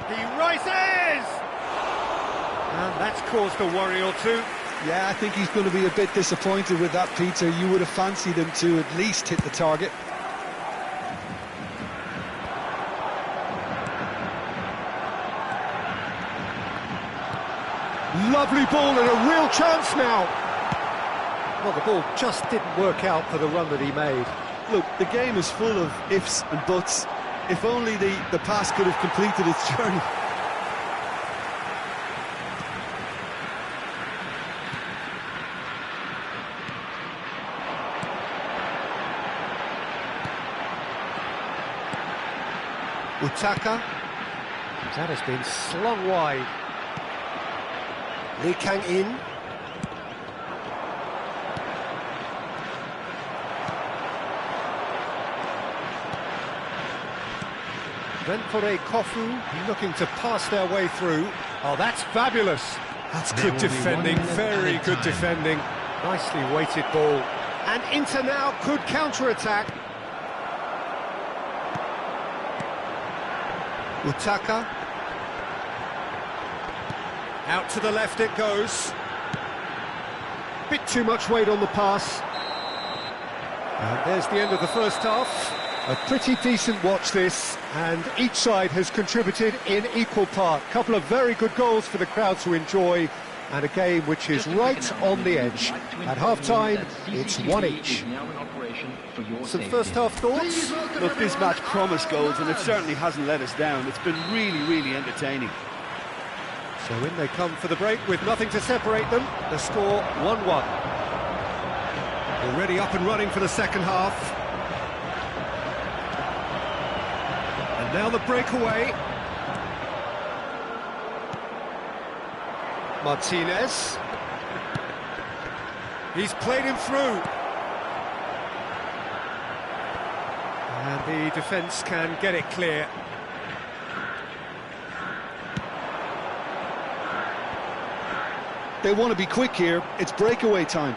He rises! And that's caused a worry or two. Yeah, I think he's going to be a bit disappointed with that, Peter. You would have fancied him to at least hit the target. Lovely ball and a real chance now. Well, the ball just didn't work out for the run that he made. Look, the game is full of ifs and buts. If only the pass could have completed its journey. Utaka. That has been slung wide. Lee Kang-in. Ventore Kofu looking to pass their way through. Oh, that's fabulous. That's good defending, very good defending. Nicely weighted ball. And Inter now could counter-attack. Utaka. Out to the left it goes. Bit too much weight on the pass. And there's the end of the first half. A pretty decent watch this, and each side has contributed in equal part. Couple of very good goals for the crowd to enjoy, and a game which is right on the edge. At half-time, it's one each. Some first-half thoughts? Look, this match promised goals, and it certainly hasn't let us down. It's been really, really entertaining. So in they come for the break with nothing to separate them. The score 1-1. Already up and running for the second half. And now the breakaway. Martinez. He's played him through. And the defence can get it clear. They want to be quick here. It's breakaway time.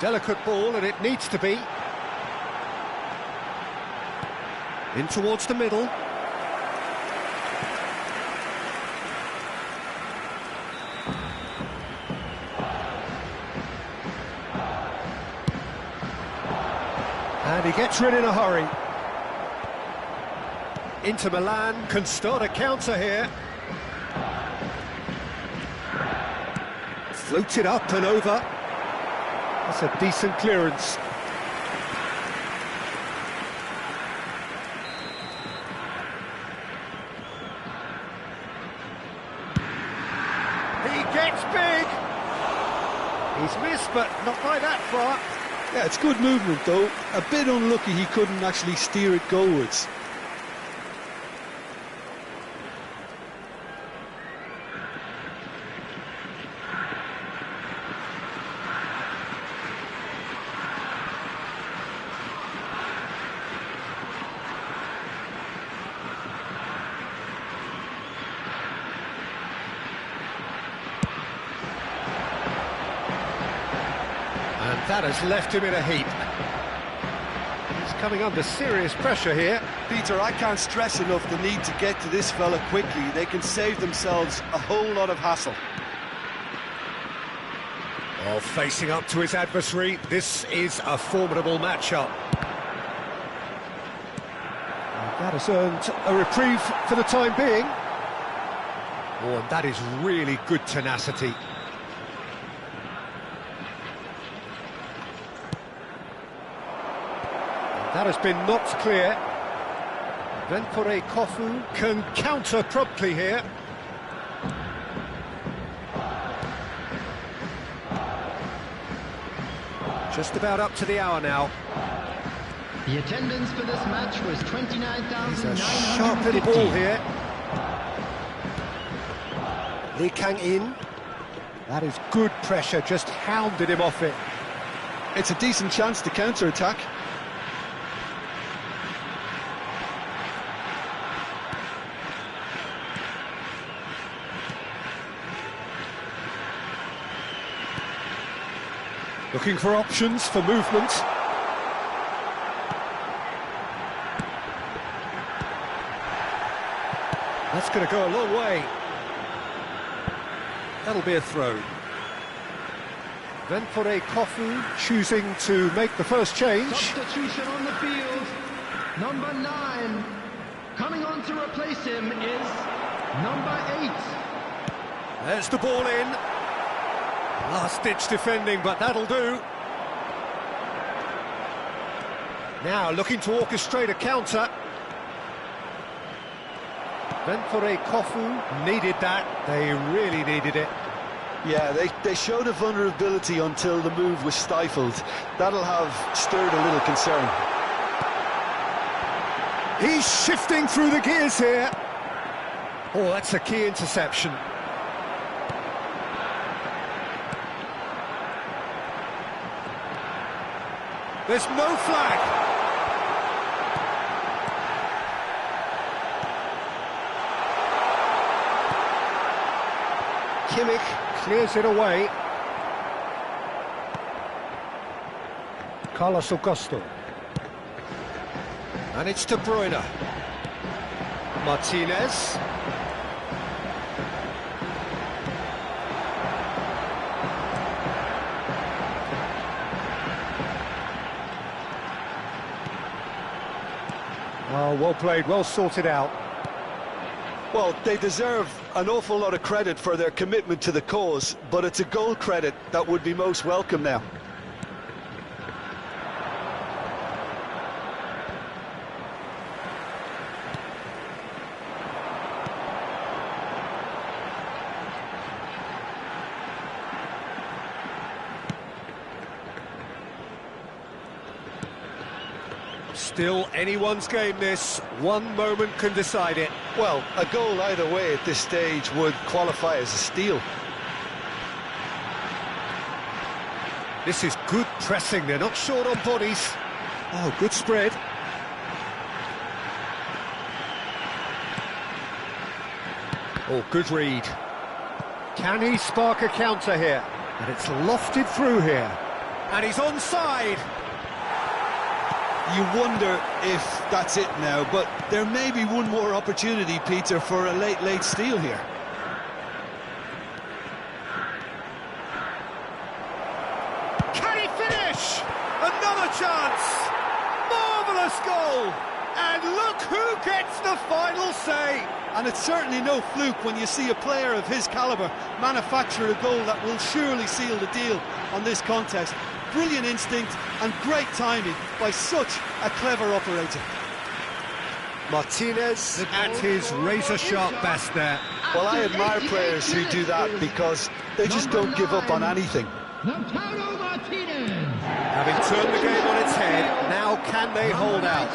Delicate ball, and it needs to be. In towards the middle. And he gets rid in a hurry. Inter Milan can start a counter here. Floated up and over. That's a decent clearance. He gets big! He's missed, but not by that far. Yeah, it's good movement though. A bit unlucky he couldn't actually steer it goalwards. And that has left him in a heap. He's coming under serious pressure here. Peter, I can't stress enough the need to get to this fella quickly. They can save themselves a whole lot of hassle. Oh, facing up to his adversary, this is a formidable matchup. And that has earned a reprieve for the time being. Oh, and that is really good tenacity. That has been knocked clear. Ventore Kofu can counter promptly here. Just about up to the hour now. The attendance for this match was 29,950. It's a sharp little ball here. Lee Kang-in. That is good pressure, just hounded him off it. It's a decent chance to counter-attack. Looking for options for movement. That's going to go a long way. That'll be a throw. Ventore Kofu choosing to make the first change. Substitution on the field. Number 9. Coming on to replace him is number 8. There's the ball in. Last-ditch defending, but that'll do. Now looking to orchestrate a counter. Ventore Kofu needed that. They really needed it. Yeah, they showed a vulnerability until the move was stifled. That'll have stirred a little concern. He's shifting through the gears here. Oh, that's a key interception. There's no flag. Kimmich clears it away. Carlos Augusto. And it's De Bruyne. Martinez. Oh, well played, well sorted out. Well, they deserve an awful lot of credit for their commitment to the cause, but it's a goal credit that would be most welcome now. Still anyone's game this. One moment can decide it. Well, a goal either way at this stage would qualify as a steal. This is good pressing, they're not short on bodies. Oh, good spread. Oh, good read. Can he spark a counter here? And it's lofted through here. And he's onside. You wonder if that's it now, but there may be one more opportunity, Peter, for a late steal here. Can he finish? Another chance! Marvellous goal! And look who gets the final say! And it's certainly no fluke when you see a player of his calibre manufacture a goal that will surely seal the deal on this contest. Brilliant instinct and great timing by such a clever operator. Martinez at his razor-sharp best there. Well, I admire players who do that because they just don't give up on anything. Having turned the game on its head, now can they hold out?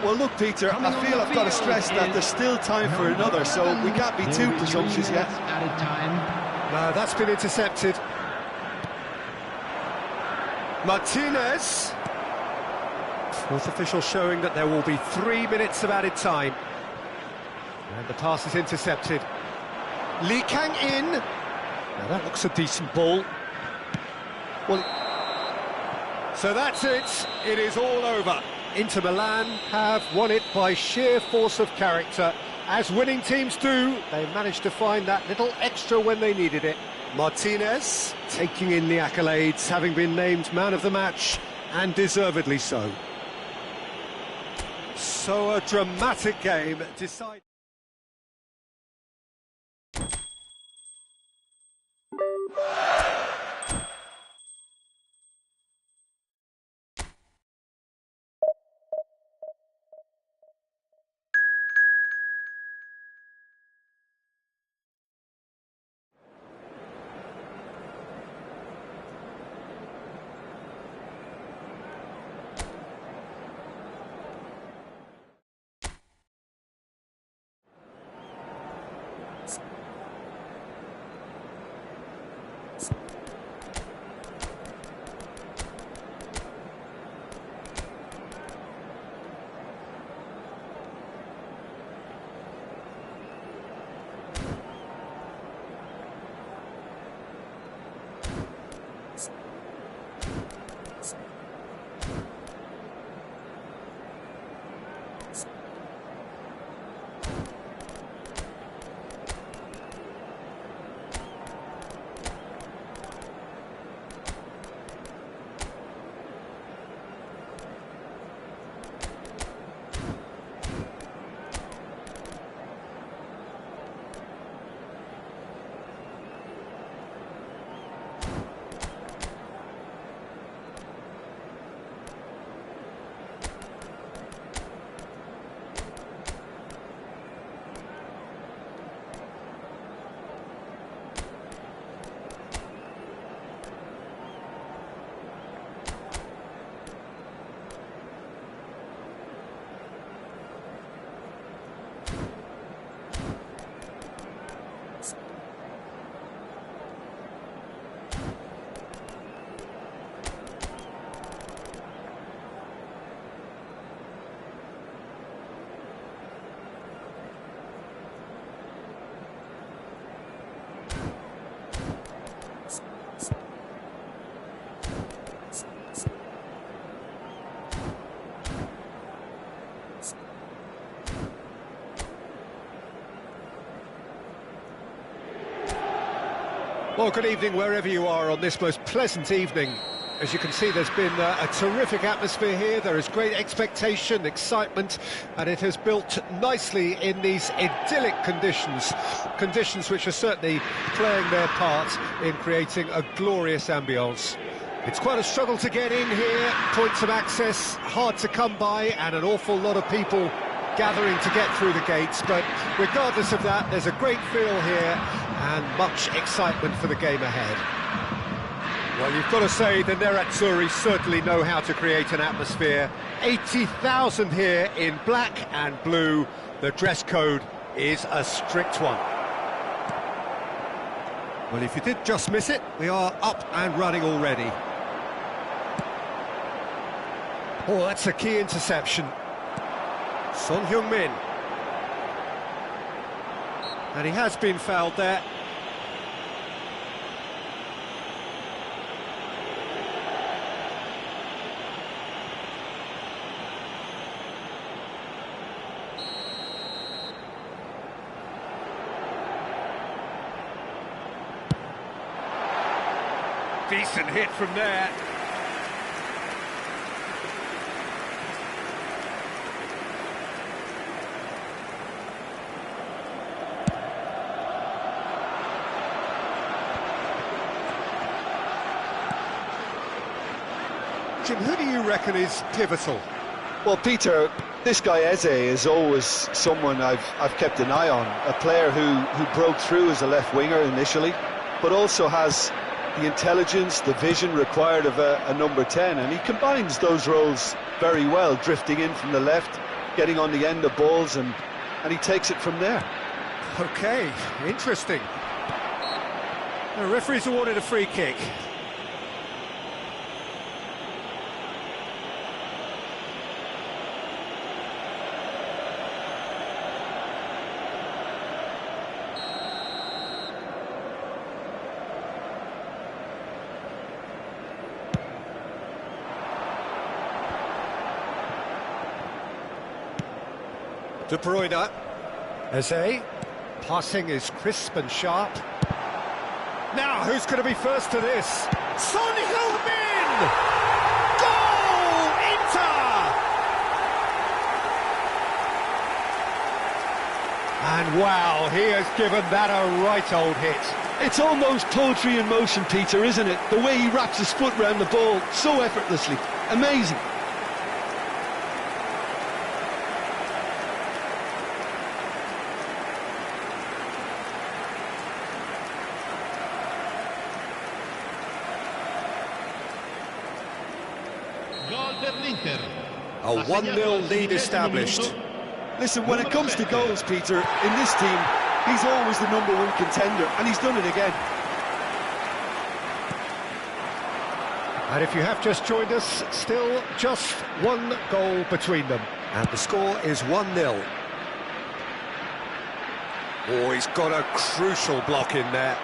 Well, look, Peter, I feel I've got to stress that there's still time for another, so we can't be too presumptuous yet. No, that's been intercepted. Martinez. Fourth official showing that there will be 3 minutes of added time. And the pass is intercepted. Lee Kang-in. Now that looks a decent ball. Well, so that's it. It is all over. Inter Milan have won it by sheer force of character. As winning teams do, they managed to find that little extra when they needed it. Martinez taking in the accolades, having been named man of the match, and deservedly so. So a dramatic game. Well, good evening wherever you are on this most pleasant evening. As you can see, there's been a terrific atmosphere here. There is great expectation, excitement, and it has built nicely in these idyllic conditions which are certainly playing their part in creating a glorious ambience. It's quite a struggle to get in here, points of access hard to come by, and an awful lot of people gathering to get through the gates, but regardless of that, there's a great feel here and much excitement for the game ahead. Well, you've got to say the Nerazzurri certainly know how to create an atmosphere. 80,000 here in black and blue. The dress code is a strict one. Well, if you did just miss it, we are up and running already. Oh, that's a key interception. Son Heung-min. And he has been fouled there. Decent hit from there. Jim, who do you reckon is pivotal? Well, Peter, this guy Eze is always someone I've kept an eye on. A player who broke through as a left winger initially, but also has the intelligence, the vision required of a number 10, and he combines those roles very well, drifting in from the left, getting on the end of balls, and he takes it from there. OK, interesting. The referee's awarded a free kick. De Bruyne. Eze. Passing is crisp and sharp. Now, who's going to be first to this? Son Heung-min! Goal! Inter! And wow, he has given that a right old hit. It's almost poetry in motion, Peter, isn't it? The way he wraps his foot round the ball so effortlessly. Amazing. A 1-0 lead established. Listen, when it comes to goals, Peter, in this team, he's always the #1 contender, and he's done it again. And if you have just joined us, still just one goal between them. And the score is 1-0. Oh, he's got a crucial block in there.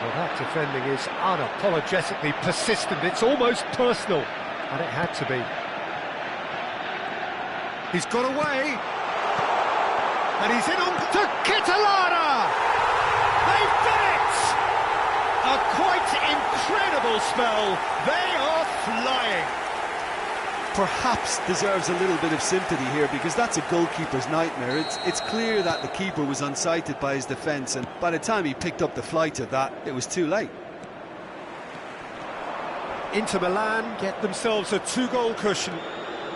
Well, that defending is unapologetically persistent. It's almost personal. And it had to be. He's got away. And he's in on to Ketelada! They've done it! A quite incredible spell. They are flying. Perhaps deserves a little bit of sympathy here, because that's a goalkeeper's nightmare. It's clear that the keeper was unsighted by his defence, and by the time he picked up the flight of that, it was too late. Inter Milan get themselves a 2-goal cushion.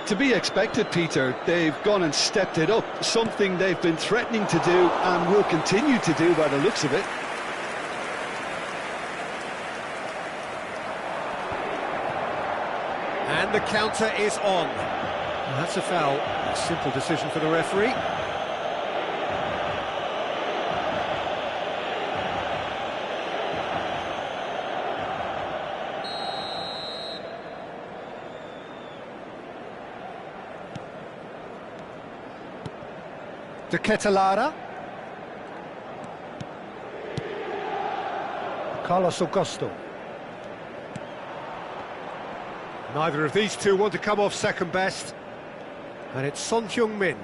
To be expected, Peter. They've gone and stepped it up, something they've been threatening to do and will continue to do by the looks of it. And the counter is on. Well, that's a foul. A simple decision for the referee. De Ketelada. Carlos Augusto. Neither of these two want to come off second best. And it's Son Heung-min.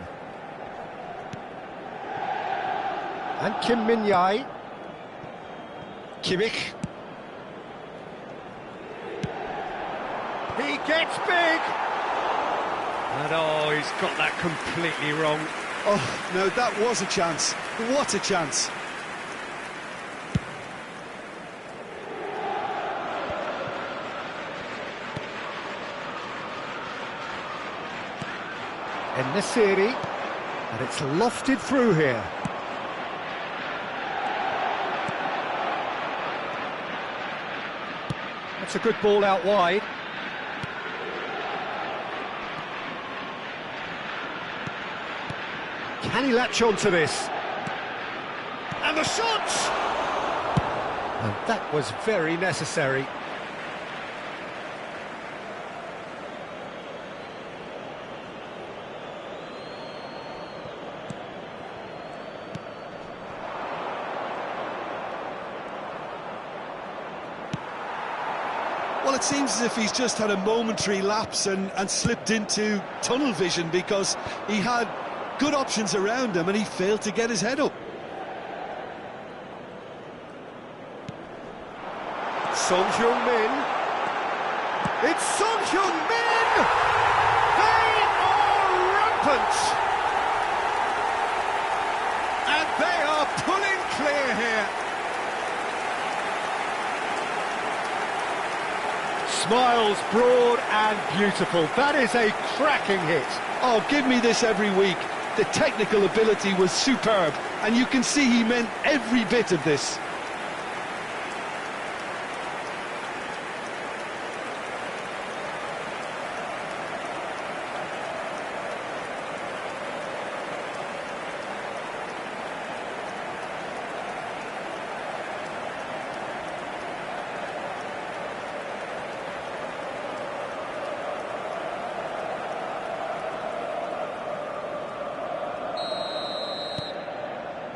And Kim Min-jae. Kimmich. He gets big! And oh, he's got that completely wrong. Oh, no, that was a chance. What a chance. En-Nesyri, and it's lofted through here. That's a good ball out wide. Can he latch on to this? And the shot! And that was very necessary. Well, it seems as if he's just had a momentary lapse and slipped into tunnel vision, because he had good options around him and he failed to get his head up. Son Heung-min. It's Son Heung-min! They are rampant! And they are pulling clear here. Smiles broad and beautiful. That is a cracking hit. Oh, give me this every week. The technical ability was superb, and you can see he meant every bit of this.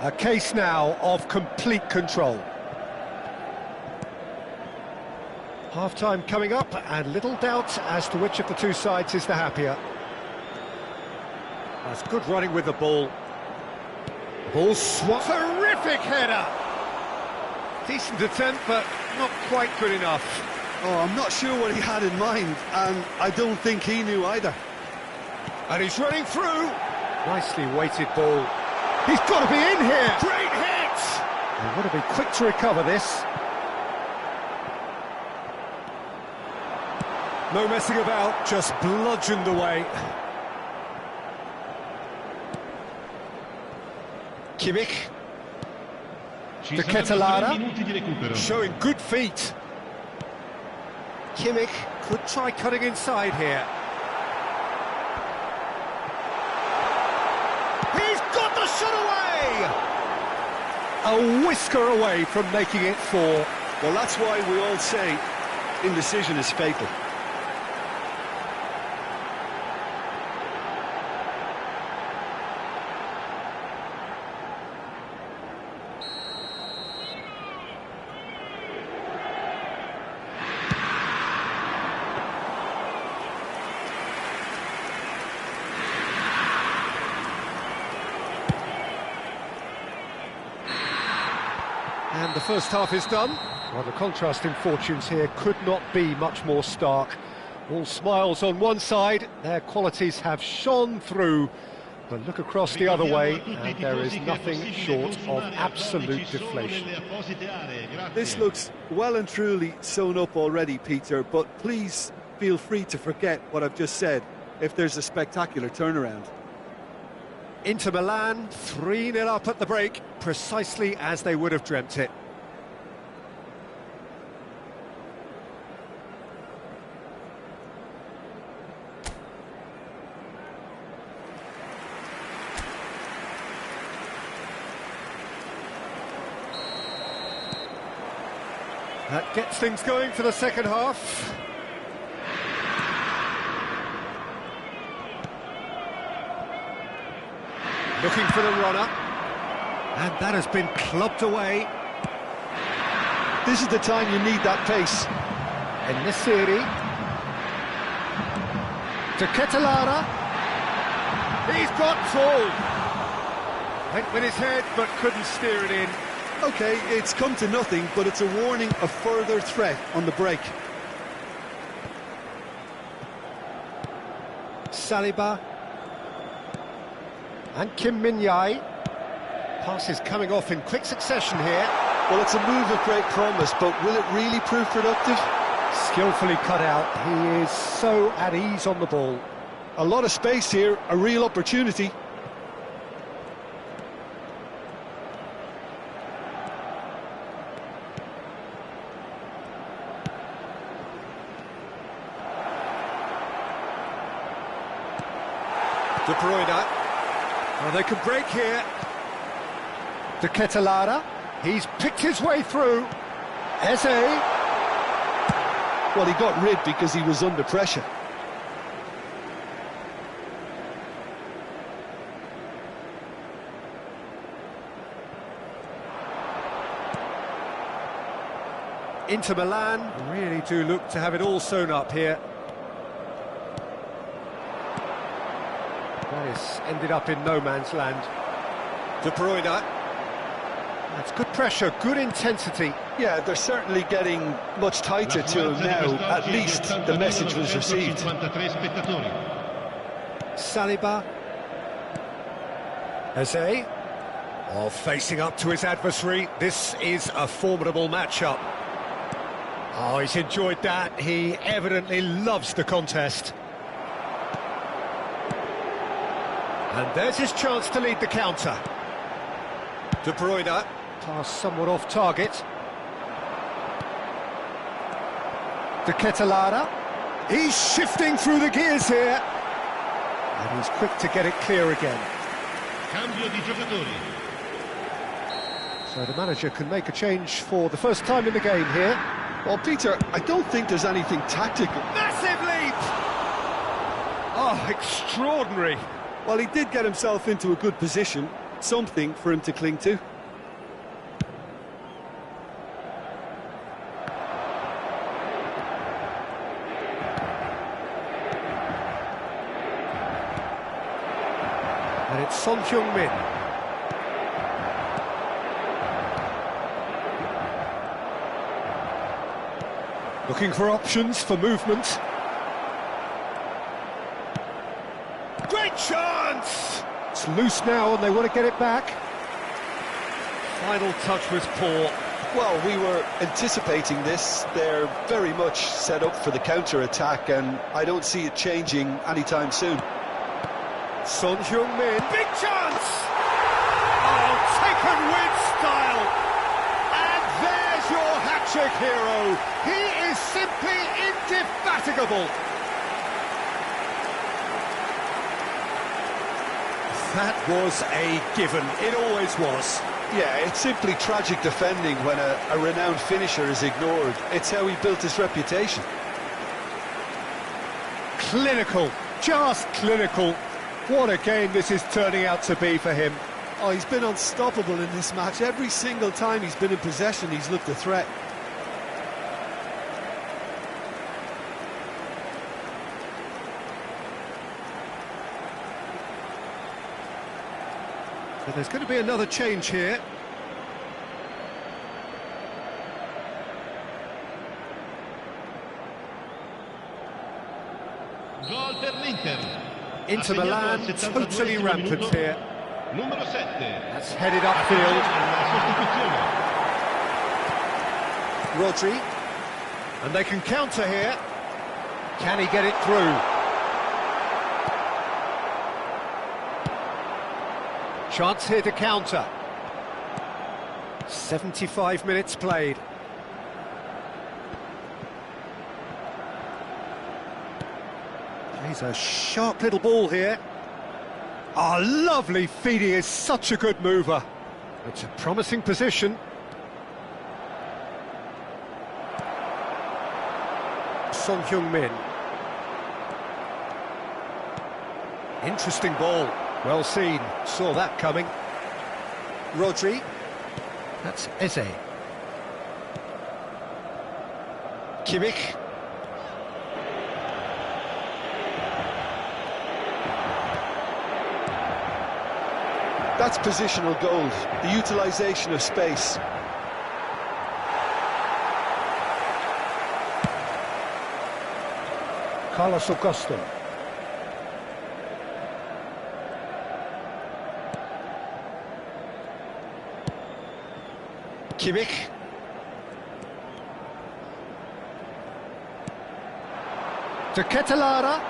A case now of complete control. Half-time coming up, and little doubt as to which of the two sides is the happier. That's good running with the ball. Ball swat. Terrific header! Decent attempt, but not quite good enough. Oh, I'm not sure what he had in mind, and I don't think he knew either. And he's running through. Nicely weighted ball. He's got to be in here! Great hit! They've got to be quick to recover this. No messing about, just bludgeoned away. Kimmich. De Ketelaere. Showing good feet. Kimmich could try cutting inside here. He's got the shot away! A whisker away from making it 4. Well, that's why we all say indecision is fatal. And the first half is done. Well, the contrast in fortunes here could not be much more stark. All smiles on one side, their qualities have shone through. But look across the other way, and there is nothing short of absolute deflation. This looks well and truly sewn up already, Peter, but please feel free to forget what I've just said if there's a spectacular turnaround. Inter Milan, 3-0 up at the break, precisely as they would have dreamt it. That gets things going for the second half. Looking for the runner, and that has been clubbed away. This is the time you need that pace. En-Nesyri. De Ketelaere. He's got full. Went with his head, but couldn't steer it in. OK, it's come to nothing, but it's a warning of further threat on the break. Saliba. And Kim Min-jae. Passes coming off in quick succession here. Well, it's a move of great promise, but will it really prove productive? Skillfully cut out. He is so at ease on the ball. A lot of space here, a real opportunity. De Bruyne. Well, they can break here. De Ketelaere. He's picked his way through. Eze. Well, he got rid because he was under pressure. Inter Milan really do look to have it all sewn up here. That is ended up in no man's land. De Bruyne. That's good pressure, good intensity. Yeah, they're certainly getting much tighter to him now. At least the message was received. Saliba. Eze. Oh, facing up to his adversary. This is a formidable matchup. Oh, he's enjoyed that. He evidently loves the contest. And there's his chance to lead the counter. De Bruyne, pass somewhat off target. De Ketelaere. He's shifting through the gears here. And he's quick to get it clear again. Cambio di giocatori. So the manager can make a change for the first time in the game here. Well, Peter, I don't think there's anything tactical. Massive leap! Oh, extraordinary. Well, he did get himself into a good position, something for him to cling to. And it's Son Heung-min. Looking for options for movement. Great chance! It's loose now and they want to get it back. Final touch was poor. Well, we were anticipating this. They're very much set up for the counter-attack, and I don't see it changing anytime soon. Son Heung-min, big chance! Oh, taken with style! And there's your hat-trick hero. He is simply indefatigable. That was a given, it always was. Yeah, it's simply tragic defending when a renowned finisher is ignored. It's how he built his reputation. Clinical, just clinical. What a game this is turning out to be for him. Oh, he's been unstoppable in this match. Every single time he's been in possession, he's looked a threat. But there's going to be another change here. Gol per l'Inter. Inter Milan totally rampant here. Numero 7. That's headed upfield. Rodri. And they can counter here. Can he get it through? Chance here to counter. 75 minutes played. Plays a sharp little ball here. Ah, lovely feed. He is such a good mover. It's a promising position. Son Heung-min. Interesting ball. Well seen. Saw that coming. Rodri. That's Eze. Kimmich. That's positional gold, the utilisation of space. Carlos Augusto. Kimmich. De Ketelaere.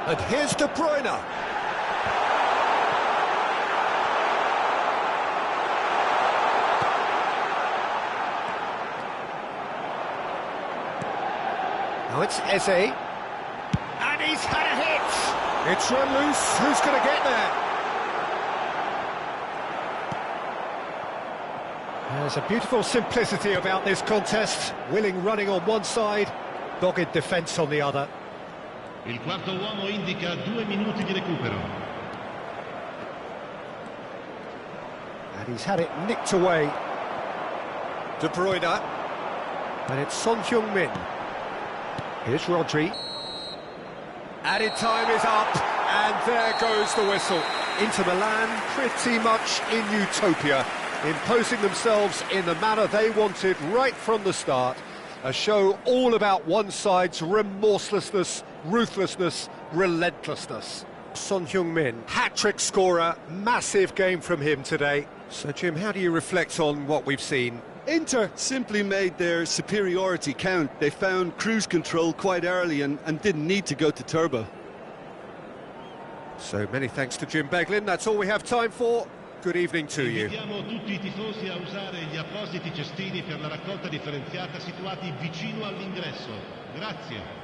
And here's De Bruyne. Now it's Eze. And he's had a hit. It's run loose. Who's going to get there? There's a beautiful simplicity about this contest. Willing running on one side, dogged defence on the other. Il quarto uomo indica 2 minuti di recupero. And he's had it nicked away. De Bruyne. And it's Son Heung-min. Here's Rodri. Added time is up, and there goes the whistle. Inter Milan pretty much in utopia, imposing themselves in the manner they wanted right from the start. A show all about one side's remorselessness, ruthlessness, relentlessness. Son Heung-min, hat-trick scorer, massive game from him today. So Jim, how do you reflect on what we've seen? Inter simply made their superiority count. They found cruise control quite early and didn't need to go to turbo. So many thanks to Jim Beglin. That's all we have time for. Good evening to you. Invitiamo tutti I tifosi a usare gli appositi cestini per la raccolta differenziata situati vicino all'ingresso. Grazie.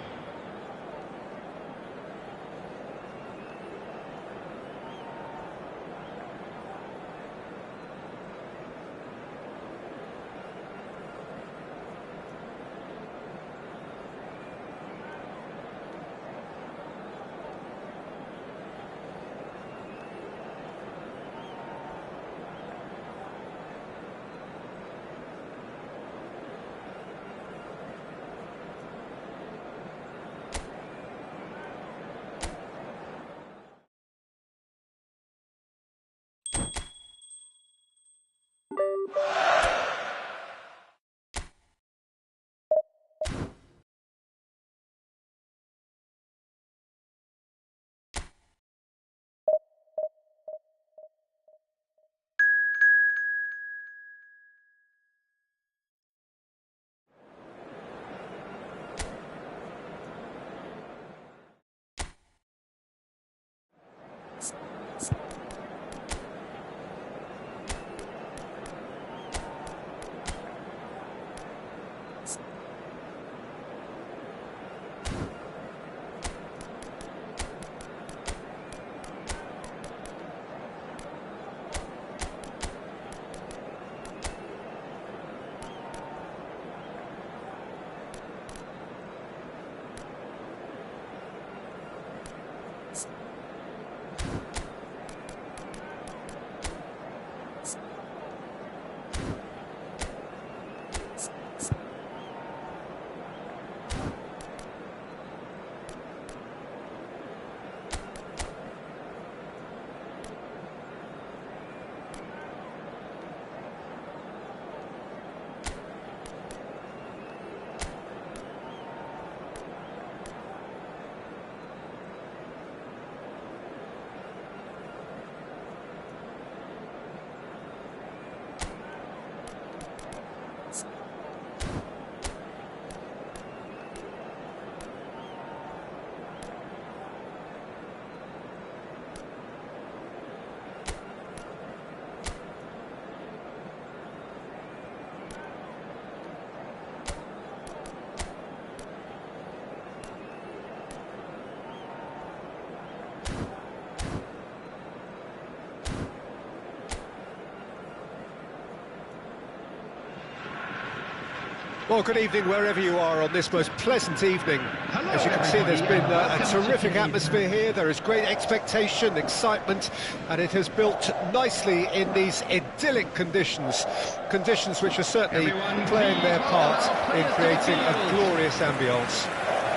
Well, good evening wherever you are on this most pleasant evening. As you can see, there's been a terrific atmosphere here. There is great expectation, excitement, and it has built nicely in these idyllic conditions. Conditions which are certainly playing their part in creating a glorious ambience.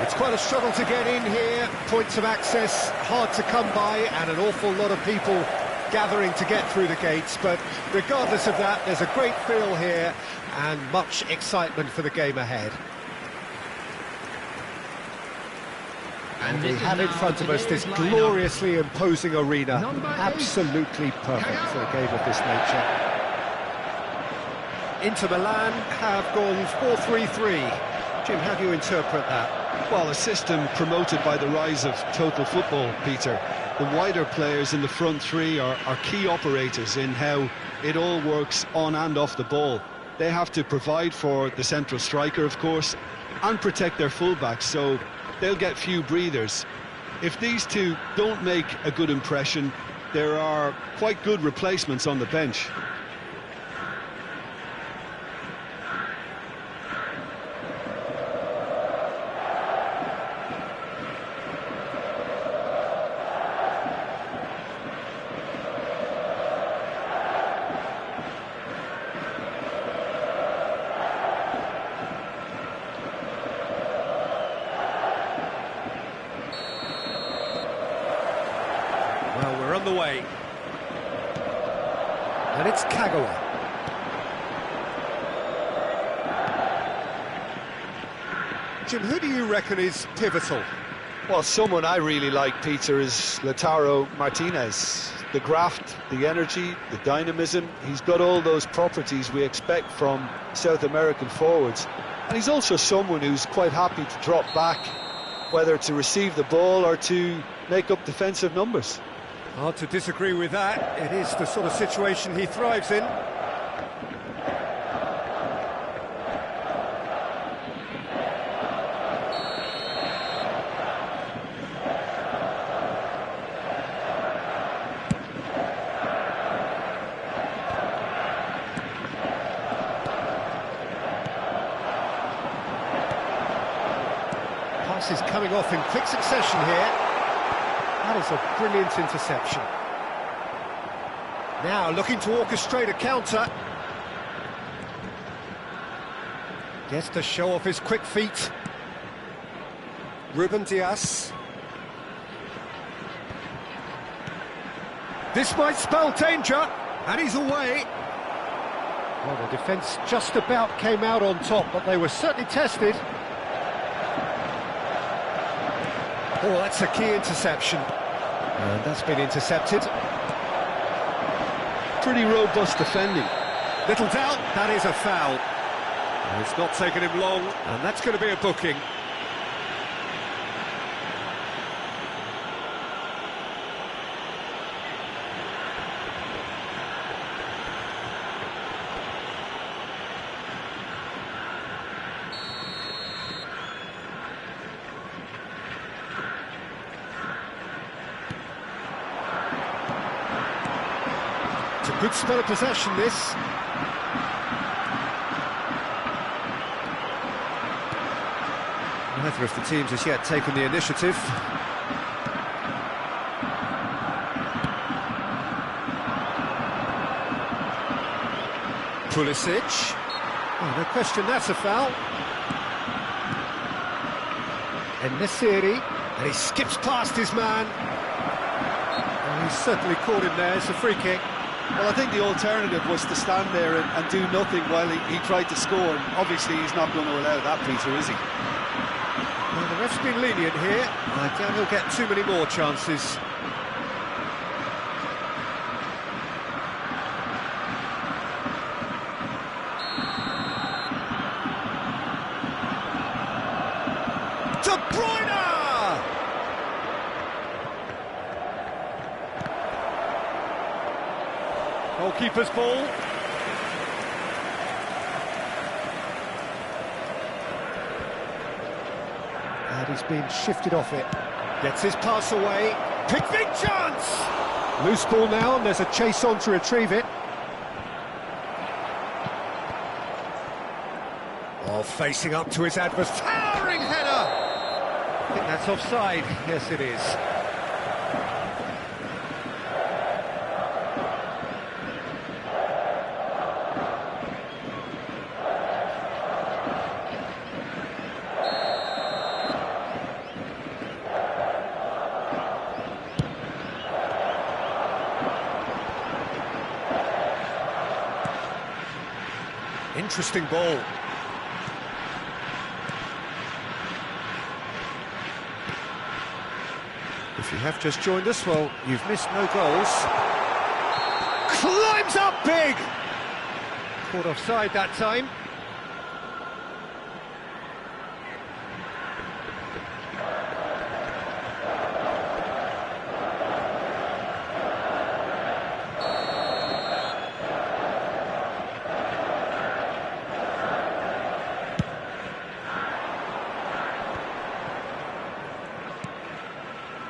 It's quite a struggle to get in here, points of access hard to come by, and an awful lot of people gathering to get through the gates, but regardless of that, there's a great feel here and much excitement for the game ahead. And we have in front of us this gloriously imposing arena, absolutely perfect for a game of this nature. Inter Milan have gone 4-3-3. Jim, how do you interpret that? Well, a system promoted by the rise of total football, Peter. The wider players in the front three are key operators in how it all works on and off the ball. They have to provide for the central striker, of course, and protect their fullbacks, so they'll get few breathers. If these two don't make a good impression, there are quite good replacements on the bench. Well, we're on the way. And it's Kagawa. Jim, who do you reckon is pivotal? Well, someone I really like, Peter, is Lautaro Martinez. the graft, the energy, the dynamism. He's got all those properties we expect from South American forwards. And he's also someone who's quite happy to drop back, whether to receive the ball or to make up defensive numbers. Hard to disagree with that. It is the sort of situation he thrives in. Passes coming off in quick succession here. That is a brilliant interception. Now looking to orchestrate a counter. Gets to show off his quick feet. Ruben Dias. This might spell danger, and he's away. Well, the defence just about came out on top, but they were certainly tested. Oh, that's a key interception. And that's been intercepted. Pretty robust defending. Little doubt, that is a foul. And it's not taken him long, and that's going to be a booking. It's a good spell of possession, this. Neither of the teams has yet taken the initiative. Pulisic. Oh, no question, that's a foul. En-Nesyri, and he skips past his man. Oh, he's certainly caught him there. It's a free kick. Well, I think the alternative was to stand there and do nothing while he tried to score. And obviously, he's not going to allow that, Peter, is he? Well, the ref's been lenient here. I doubt he'll get too many more chances. De Bruyne! Goalkeeper's ball. And he's been shifted off it. Gets his pass away. Big chance! Loose ball now, and there's a chase on to retrieve it. Oh, facing up to his adversary. Towering header! I think that's offside. Yes, it is. Interesting ball. If you have just joined us, well, you've missed no goals. Climbs up big! Caught offside that time.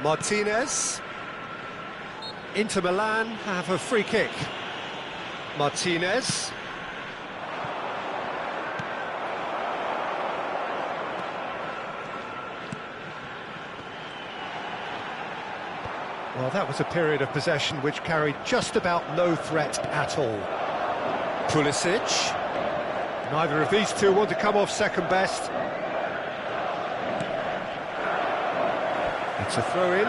Martinez. Inter Milan have a free kick. Martinez. Well, that was a period of possession which carried just about no threat at all. Pulisic. Neither of these two want to come off second best. It's a throw-in.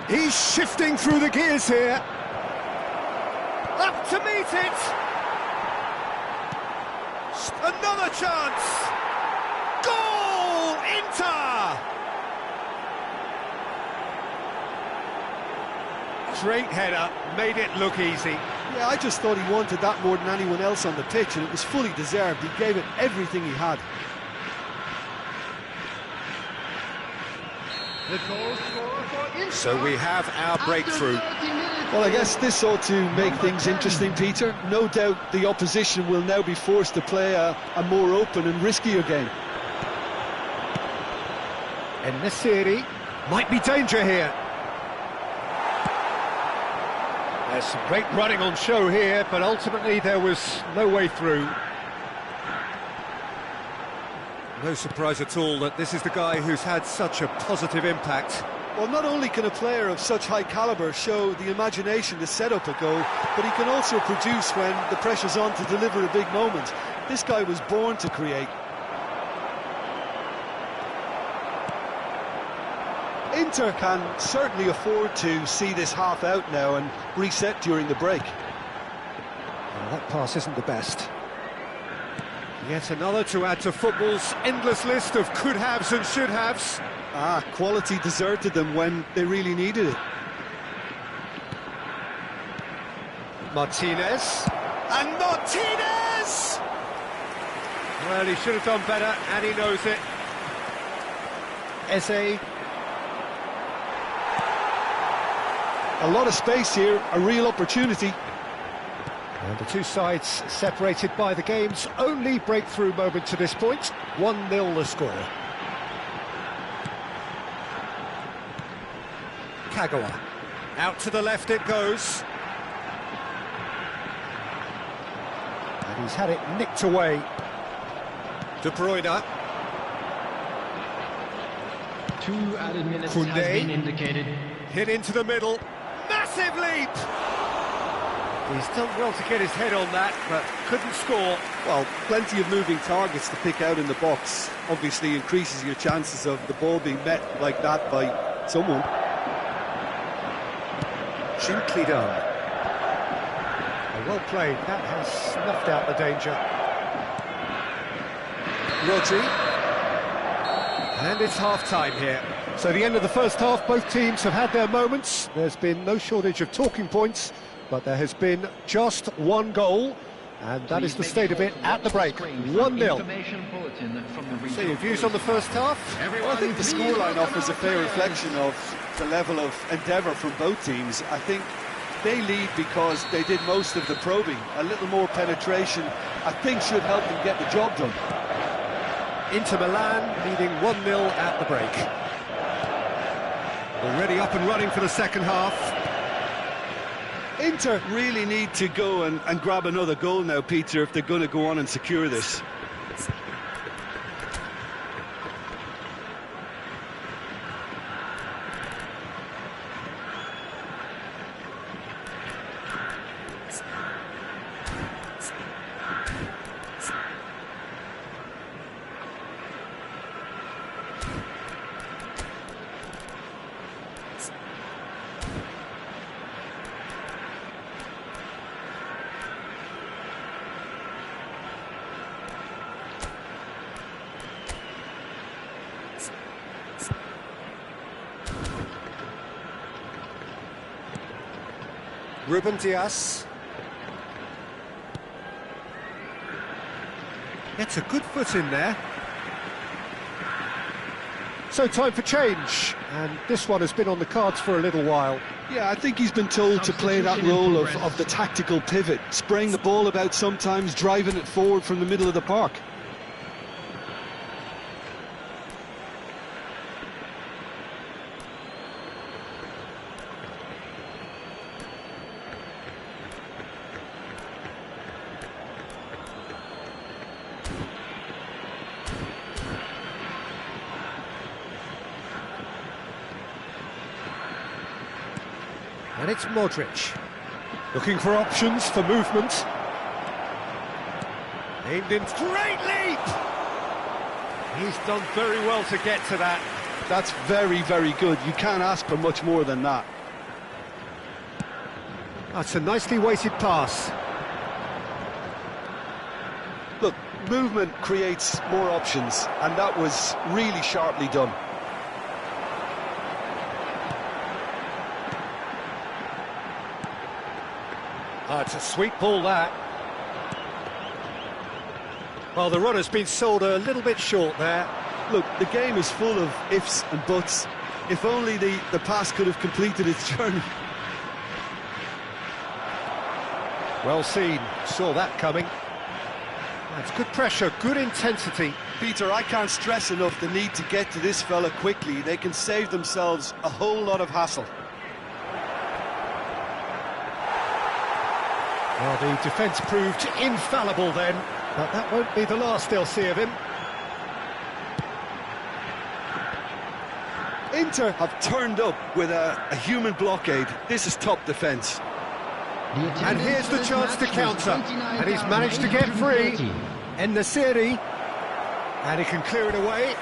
He's shifting through the gears here. Up to meet it. Another chance. Goal! Mata! Straight header, made it look easy. Yeah, I just thought he wanted that more than anyone else on the pitch, and it was fully deserved. He gave it everything he had. The goal scorer for Inter. So we have our breakthrough. Well, I guess this ought to make things interesting, Peter. No doubt the opposition will now be forced to play a more open and riskier game. En-Nesyri might be danger here. There's some great running on show here, but ultimately there was no way through. No surprise at all that this is the guy who's had such a positive impact. Well, not only can a player of such high calibre show the imagination to set up a goal, but he can also produce when the pressure's on to deliver a big moment. This guy was born to create. Inter can certainly afford to see this half out now and reset during the break. Well, that pass isn't the best. Yet another to add to football's endless list of could-haves and should-haves. Quality deserted them when they really needed it. Martinez. And Martinez! Well, he should have done better, and he knows it. Eze. A lot of space here, a real opportunity. And the two sides separated by the game's only breakthrough moment to this point. 1-0 the score. Kagawa. Out to the left it goes. And he's had it nicked away. De Bruyne. 2 added minutes Koundé. has been indicated. Hit into the middle. Massive leap! He's done well to get his head on that, but couldn't score. Well, plenty of moving targets to pick out in the box. Obviously increases your chances of the ball being met like that by someone. Gently done. Well played. That has snuffed out the danger. Rodri. And it's half-time here. So the end of the first half, both teams have had their moments. There's been no shortage of talking points, but there has been just one goal, and that is the state of it at the break. 1-0. So your views on the first half? Well, I think the scoreline offers a fair reflection of the level of endeavour from both teams. I think they lead because they did most of the probing. A little more penetration, I think, should help them get the job done. Inter Milan leading 1-0 at the break. Already up and running for the second half. Inter really need to go and grab another goal now, Peter, if they're going to go on and secure this. Ruben Dias. Gets a good foot in there. So time for change, and this one has been on the cards for a little while. Yeah, I think he's been told to play that role of the tactical pivot, spraying the ball about sometimes, driving it forward from the middle of the park. And it's Modric, looking for options for movement. Aimed in, great leap! He's done very well to get to that. That's very, very good. You can't ask for much more than that. That's a nicely weighted pass. Look, movement creates more options, and that was really sharply done. It's a sweet ball, that. Well, the run has been sold a little bit short there. Look, the game is full of ifs and buts. If only the pass could have completed its journey. Well seen, saw that coming. That's good pressure, good intensity. Peter, I can't stress enough the need to get to this fella quickly. They can save themselves a whole lot of hassle. Well, the defence proved infallible then, but that won't be the last they'll see of him. Inter have turned up with a human blockade. This is top defence. And here's the chance to counter, and he's managed to get free. In the series, and he can clear it away.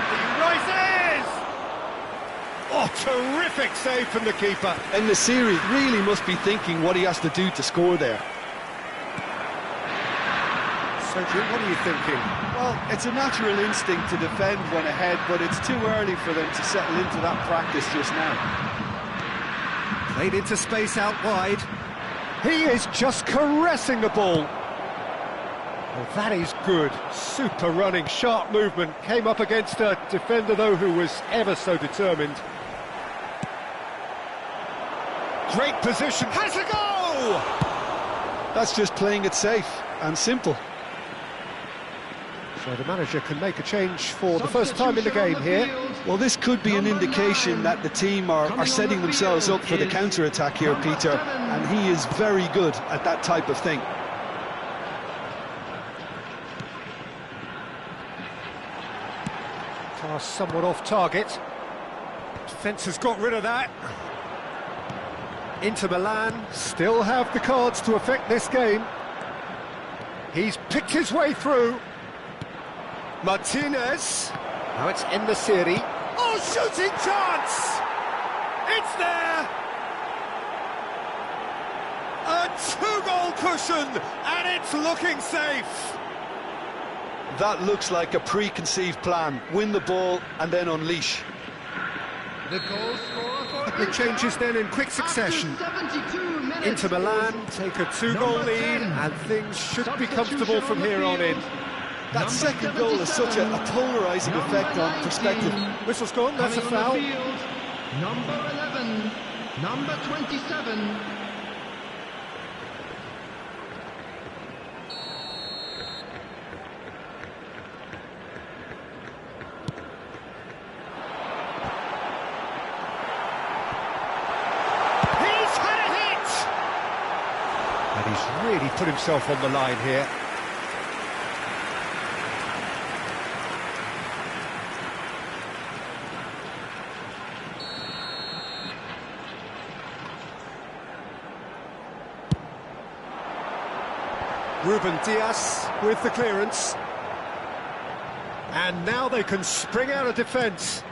He rises! Oh, terrific save from the keeper. And the series really must be thinking what he has to do to score there. So, Jim, what are you thinking? Well, it's a natural instinct to defend when ahead, but it's too early for them to settle into that practice just now. Played into space out wide. He is just caressing the ball. Well, that is good. Super running, sharp movement. Came up against a defender, though, who was ever so determined. Great position. Has a go! That's just playing it safe and simple. So the manager can make a change for the first time in the game here. Well, this could be an indication that the team are setting themselves up for the counter-attack here, Peter, and he is very good at that type of thing. Pass somewhat off target. Defence has got rid of that. Inter Milan still have the cards to affect this game. He's picked his way through. Martinez. Now it's in the series. Oh, shooting chance! It's there! A two-goal cushion, and it's looking safe. That looks like a preconceived plan. Win the ball and then unleash. The goal scorer for The changes then in quick succession. Inter Milan take a two-goal lead, and things should be comfortable from here on in. That second goal has such a polarising effect on perspective. Whistle's gone, that's a foul. Number 11, number 27. He's had a hit! And he's really put himself on the line here. Ruben Dias with the clearance. And now they can spring out of defence.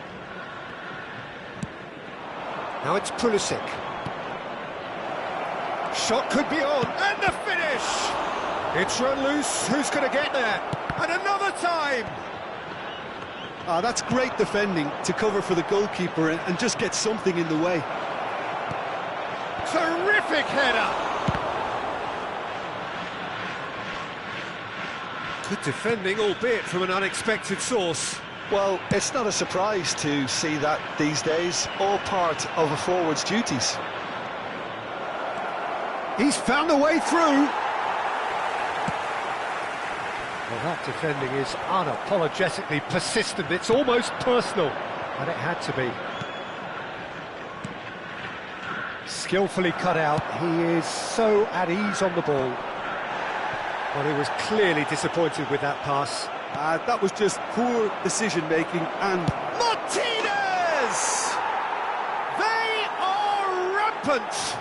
Now it's Pulisic. Shot could be on, and the finish! It's run loose, who's going to get there? And another time! That's great defending to cover for the goalkeeper and just get something in the way. Terrific header! Good defending, albeit from an unexpected source. Well, it's not a surprise to see that these days, all part of a forward's duties. He's found a way through. Well, that defending is unapologetically persistent. It's almost personal, and it had to be. Skillfully cut out. He is so at ease on the ball. Well, he was clearly disappointed with that pass. That was just poor decision-making and... Martinez! They are rampant!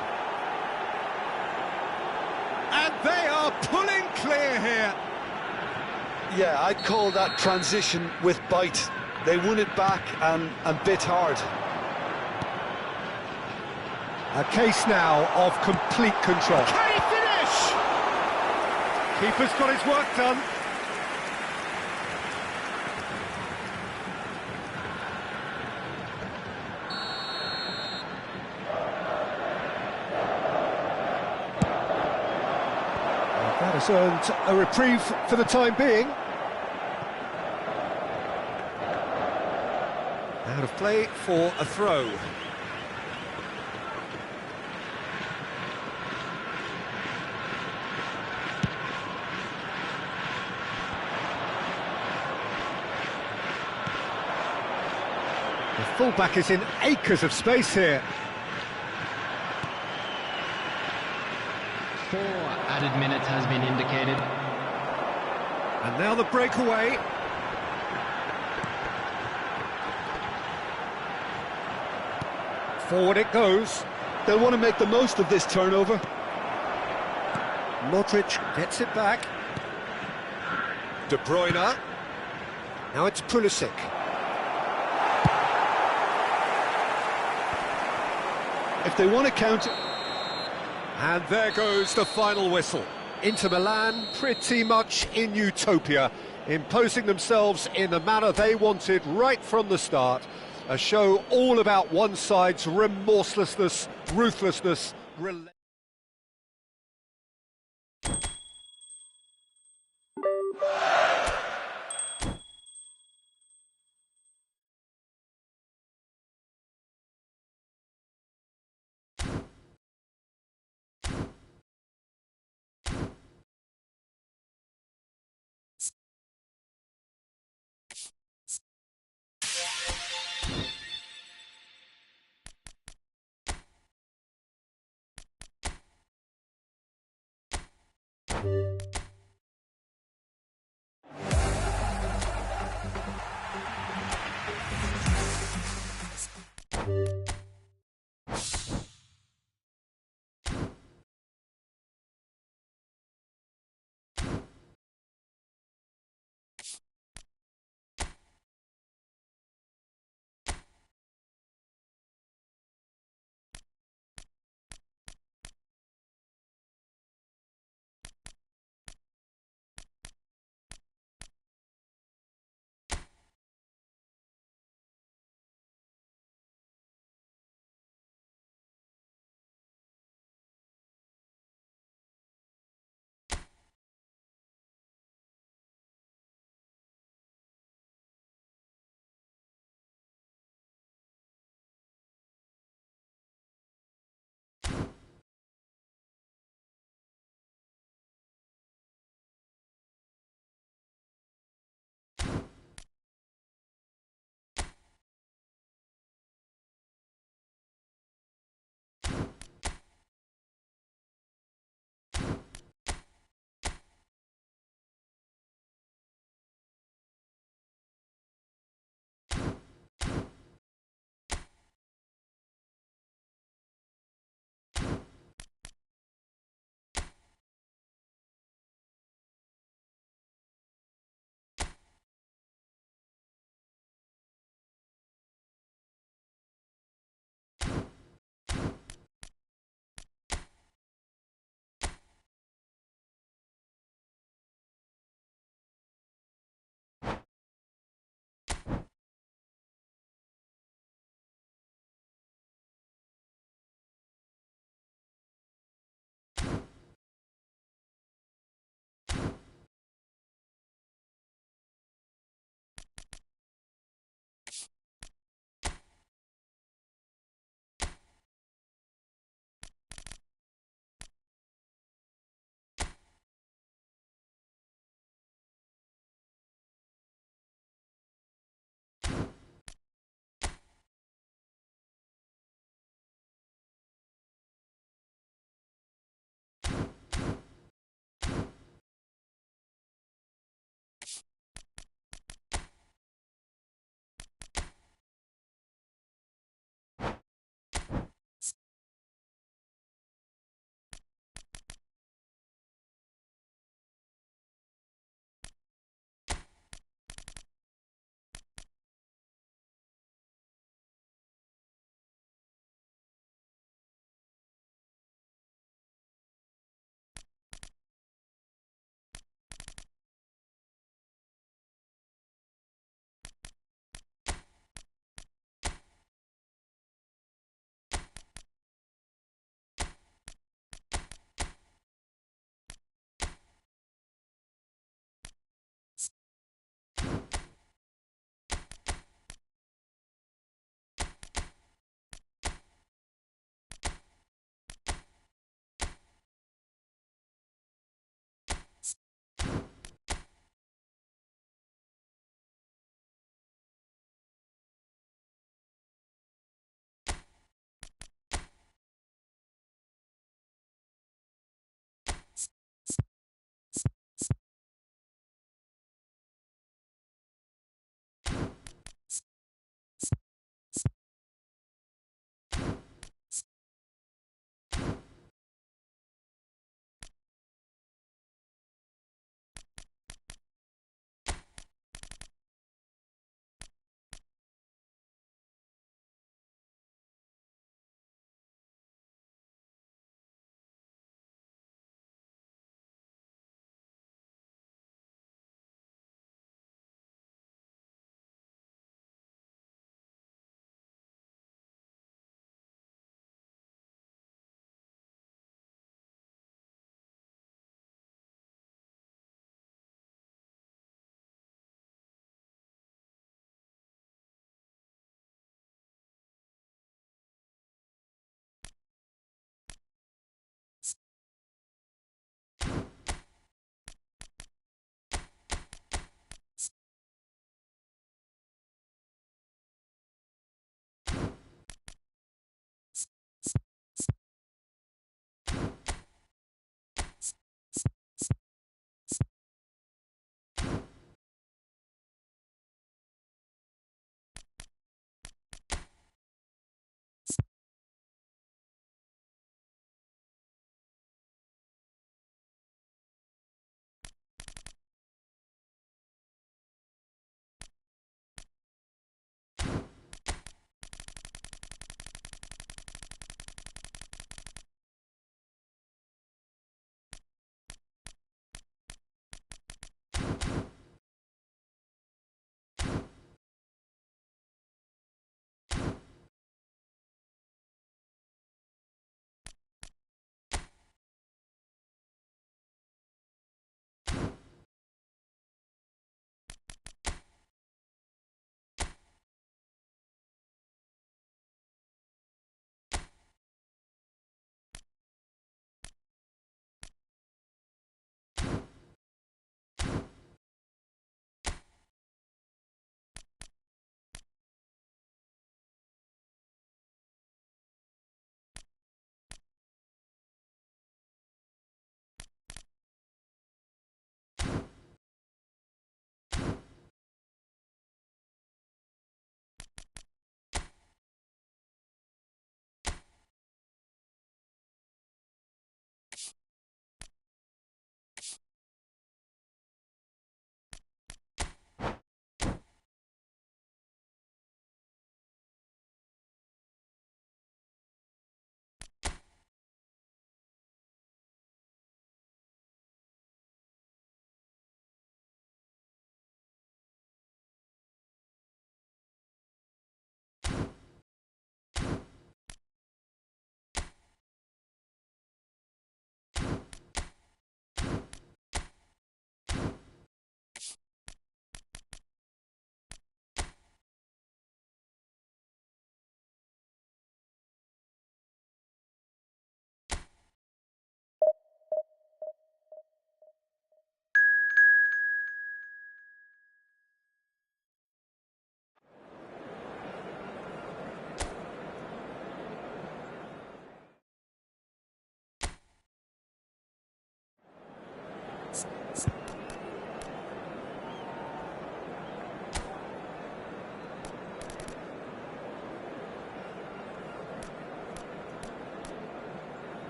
And they are pulling clear here. Yeah, I'd call that transition with bite. They won it back and bit hard. A case now of complete control. Can he finish? Keeper's got his work done. That has earned a reprieve for the time being. Out of play for a throw. The fullback is in acres of space here. 4 added minutes has been indicated. And now the breakaway. Forward it goes. They'll want to make the most of this turnover. Modric gets it back. De Bruyne. Now it's Pulisic. If they want to counter... And there goes the final whistle. Inter Milan pretty much in utopia, imposing themselves in the manner they wanted right from the start. A show all about one side's remorselessness, ruthlessness,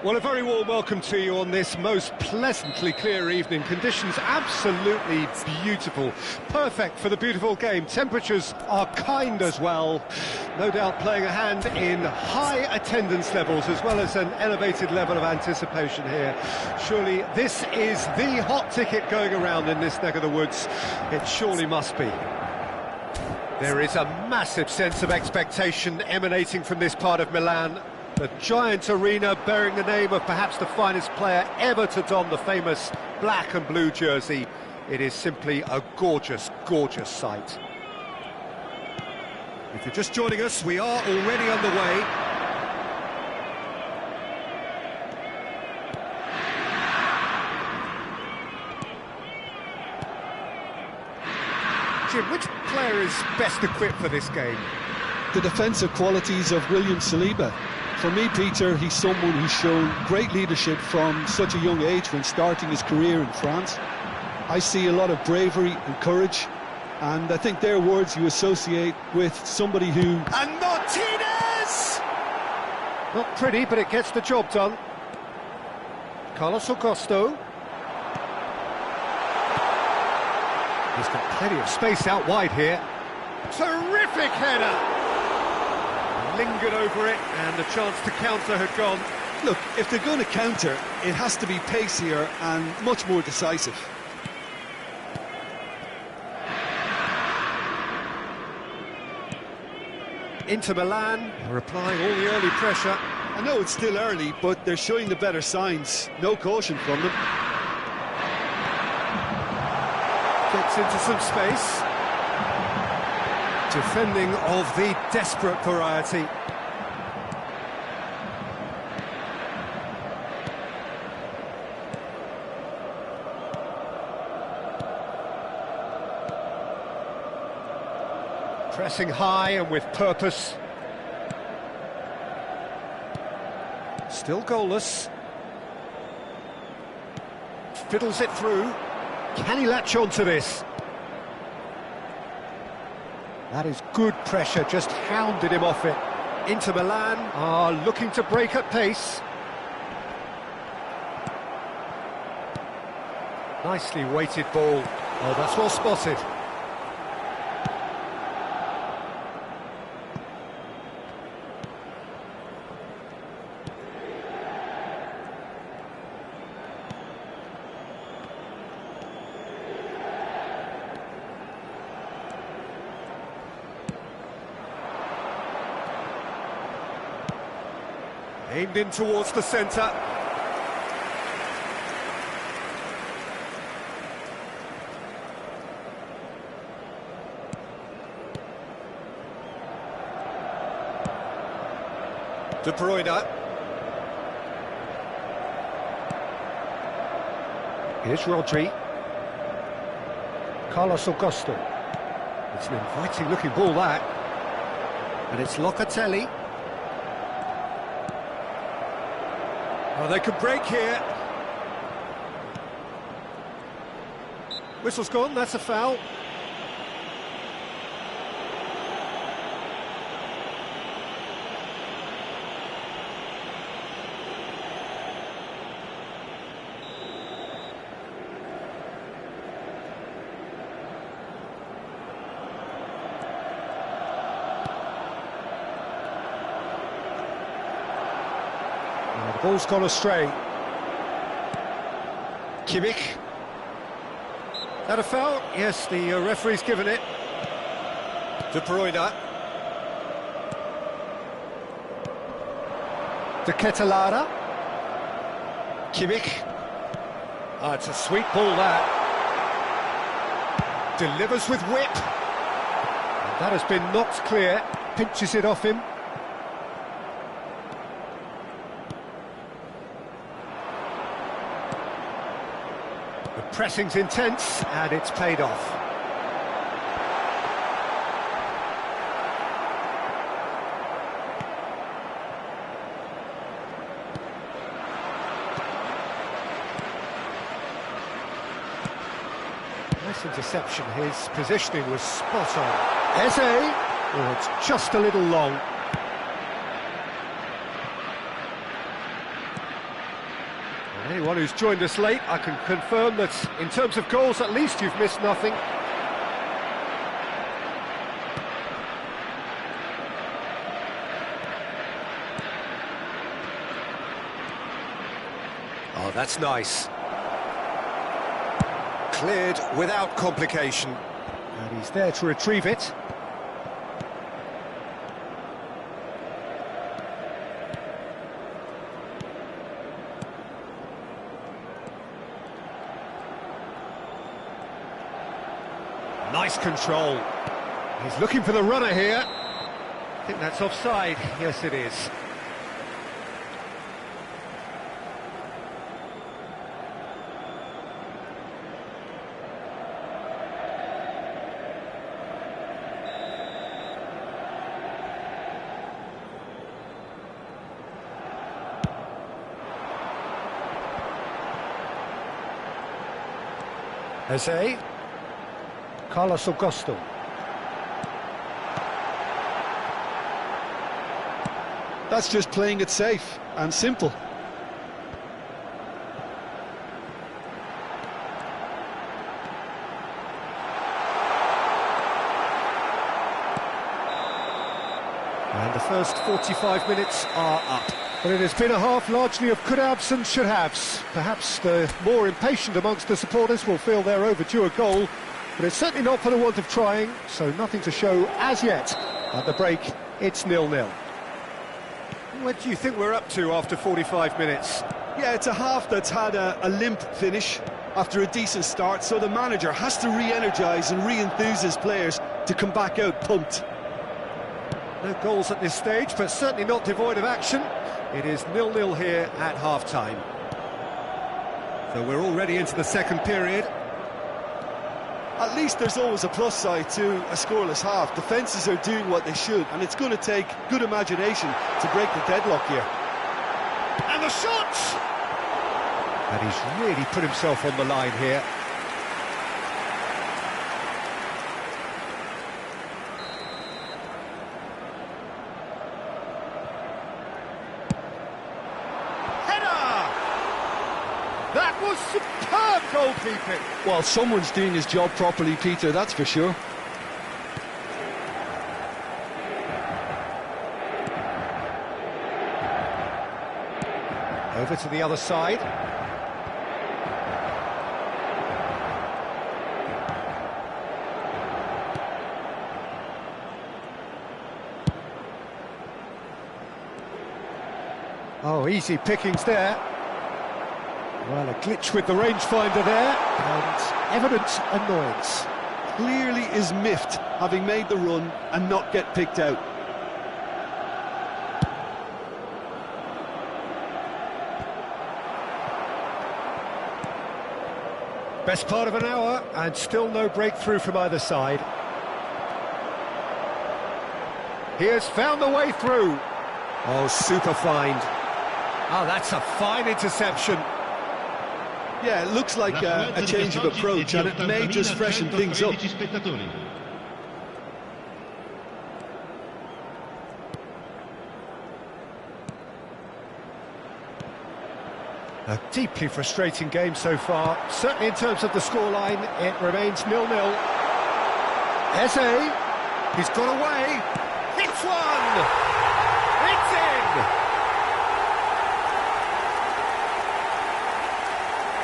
Well, a very warm welcome to you on this most pleasantly clear evening. Conditions absolutely beautiful, perfect for the beautiful game. Temperatures are kind as well, no doubt playing a hand in high attendance levels as well as an elevated level of anticipation here. Surely this is the hot ticket going around in this neck of the woods. It surely must be. There is a massive sense of expectation emanating from this part of Milan. The giant arena bearing the name of perhaps the finest player ever to don the famous black and blue jersey. It is simply a gorgeous, gorgeous sight. If you're just joining us, we are already underway. Jim, which player is best equipped for this game? The defensive qualities of William Saliba. For me, Peter, he's someone who's shown great leadership from such a young age when starting his career in France. I see a lot of bravery and courage, and I think they're words you associate with somebody who... And Martinez! Not pretty, but it gets the job done. Carlos Augusto. He's got plenty of space out wide here. Terrific header! Lingered over it, and the chance to counter had gone. Look, if they're going to counter, it has to be pacier and much more decisive. Inter Milan are applying all the early pressure. I know it's still early, but they're showing the better signs. No caution from them. Gets into some space. Defending of the desperate variety. Pressing high and with purpose. Still goalless. Fiddles it through. Can he latch on to this? That is good pressure, just hounded him off it. Inter Milan are looking to break at pace. Nicely weighted ball. Oh, that's well spotted. Aimed in towards the centre. De Bruyne. Here's Rodri. Carlos Augusto. It's an inviting looking ball, that. And it's Locatelli. Oh, they could break here. Whistle's gone, that's a foul. The ball's gone astray. Kimmich. That a foul? Yes, the referee's given it. De Bruyne. De Ketelara. Kimmich. Ah, it's a sweet ball, that. Delivers with whip. And that has been knocked clear. Pinches it off him. The pressing's intense, and it's paid off. Nice interception, his positioning was spot on. Eze, oh, it's just a little long. Anyone who's joined us late, I can confirm that in terms of goals, at least you've missed nothing. Oh, that's nice. Cleared without complication. And he's there to retrieve it. Nice control. He's looking for the runner here. I think that's offside. Yes, it is. Jose. Carlos Augusto. That's just playing it safe and simple. And the first 45 minutes are up. But it has been a half largely of could-haves and should-haves. Perhaps the more impatient amongst the supporters will feel they're overdue a goal, but it's certainly not for the want of trying, so nothing to show as yet. At the break, it's 0-0. What do you think we're up to after 45 minutes? Yeah, it's a half that's had a limp finish after a decent start, so the manager has to re-energise and re-enthuse his players to come back out pumped. No goals at this stage, but certainly not devoid of action. It is 0-0 here at half-time. So we're already into the second period. At least there's always a plus side to a scoreless half. Defences are doing what they should, and it's going to take good imagination to break the deadlock here. And the shot! And he's really put himself on the line here. That was superb goalkeeping. Well, someone's doing his job properly, Peter, that's for sure. Over to the other side. Oh, easy pickings there. Well, a glitch with the rangefinder there, and evident annoyance. Clearly is miffed, having made the run and not get picked out. Best part of an hour, and still no breakthrough from either side. He has found the way through. Oh, super find. Oh, that's a fine interception. Yeah, it looks like a change of approach, and it may just freshen things up. A deeply frustrating game so far. Certainly in terms of the scoreline, it remains 0-0. Eze, he's got away. Hits one! It's in!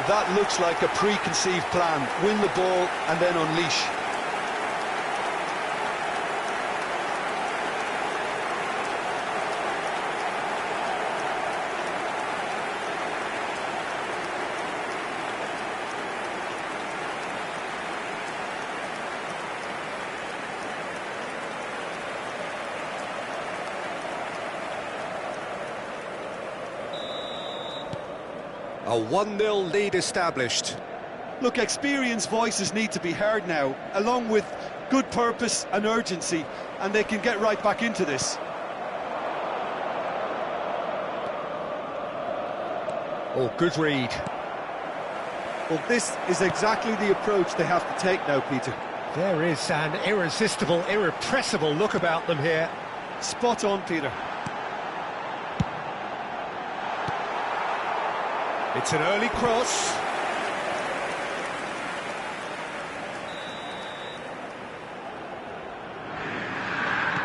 That looks like a preconceived plan. Win the ball and then unleash. A 1-0 lead established. Look, experienced voices need to be heard now, along with good purpose and urgency, and they can get right back into this. Oh, good read. Well, this is exactly the approach they have to take now, Peter. There is an irresistible, irrepressible look about them here. Spot on, Peter. It's an early cross.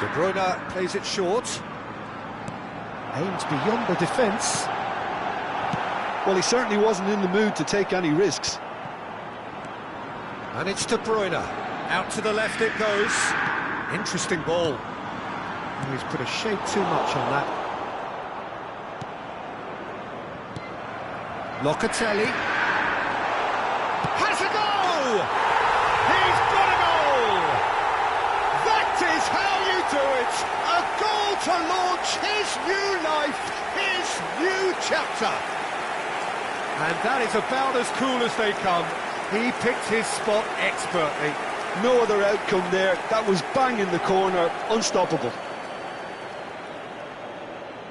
De Bruyne plays it short. Aims beyond the defence. Well, he certainly wasn't in the mood to take any risks. And it's De Bruyne. Out to the left it goes. Interesting ball. Oh, he's put a shade too much on that. Locatelli. Has a goal! He's got a goal! That is how you do it! A goal to launch his new life, his new chapter. And that is about as cool as they come. He picked his spot expertly. No other outcome there. That was bang in the corner, unstoppable.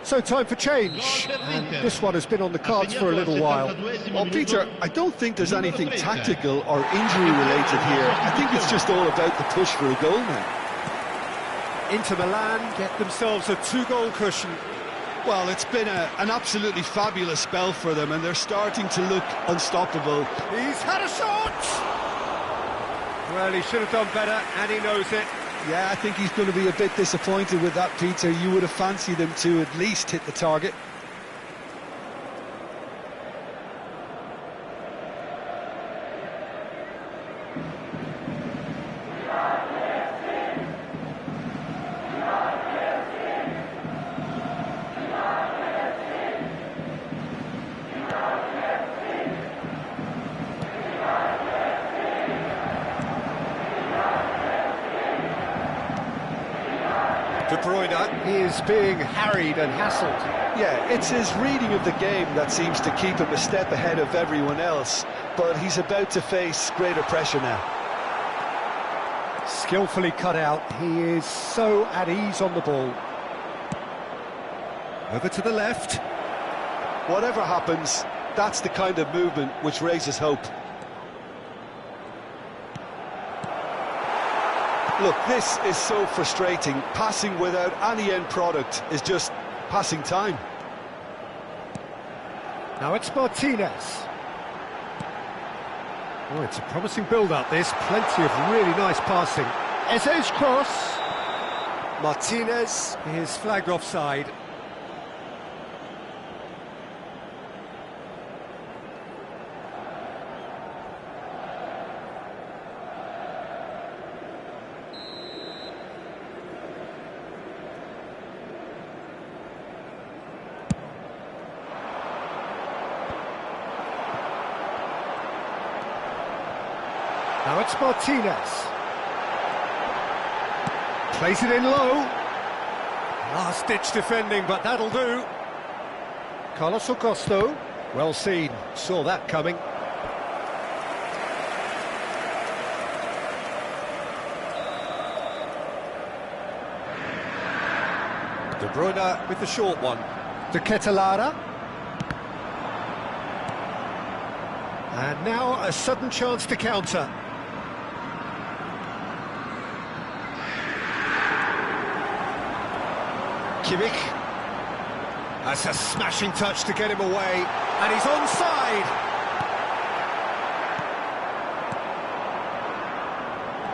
So time for change, and this one has been on the cards for a little while. Well, Peter, I don't think there's anything tactical or injury related here. I think it's just all about the push for a goal now. Inter Milan get themselves a 2-goal cushion. Well, it's been an absolutely fabulous spell for them, and they're starting to look unstoppable. He's had a shot! Well, he should have done better, and he knows it. Yeah, I think he's going to be a bit disappointed with that, Peter. You would have fancied him to at least hit the target. De Bruyne is being harried and hassled. Yeah, it's his reading of the game that seems to keep him a step ahead of everyone else, but he's about to face greater pressure now. Skillfully cut out, he is so at ease on the ball. Over to the left. Whatever happens, that's the kind of movement which raises hope. Look, this is so frustrating. Passing without any end product is just passing time. Now it's Martinez. Oh, it's a promising build-up, this. Plenty of really nice passing. Eze's cross. Martinez is flagged offside. Now it's Martinez. Plays it in low. Last-ditch defending, but that'll do. Carlos Augusto. Well seen. Saw that coming. De Bruyne with the short one. De Ketelaere. And now a sudden chance to counter. Kimmich. That's a smashing touch to get him away, and he's onside.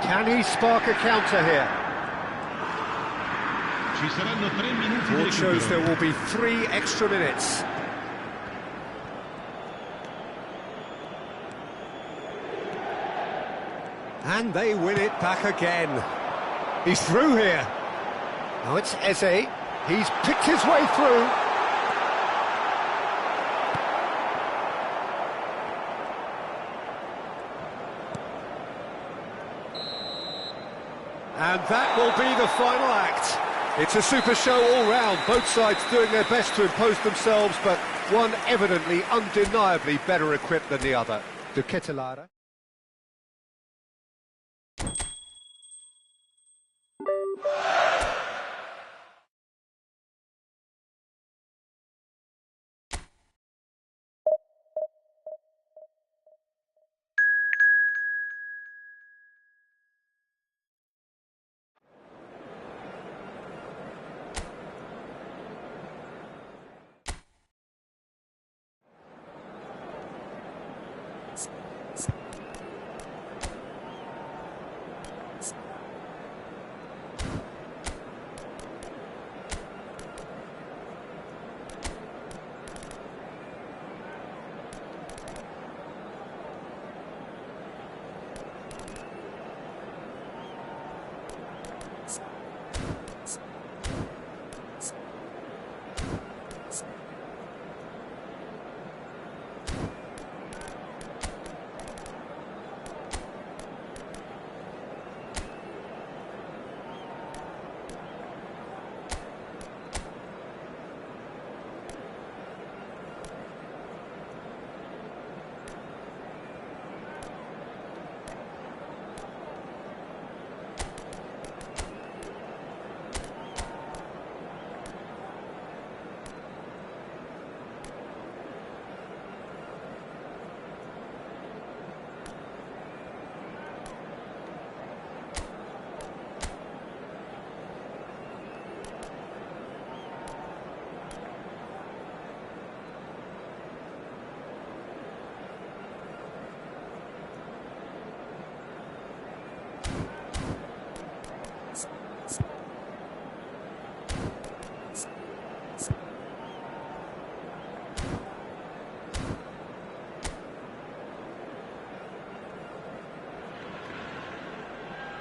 Can he spark a counter here? Ci saranno 3 minuti di Board shows recupero. there will be 3 extra minutes. And they win it back again. He's through here. Now it's Eze. He's picked his way through. And that will be the final act. It's a super show all round, both sides doing their best to impose themselves, but one evidently, undeniably better equipped than the other. De Ketelaere.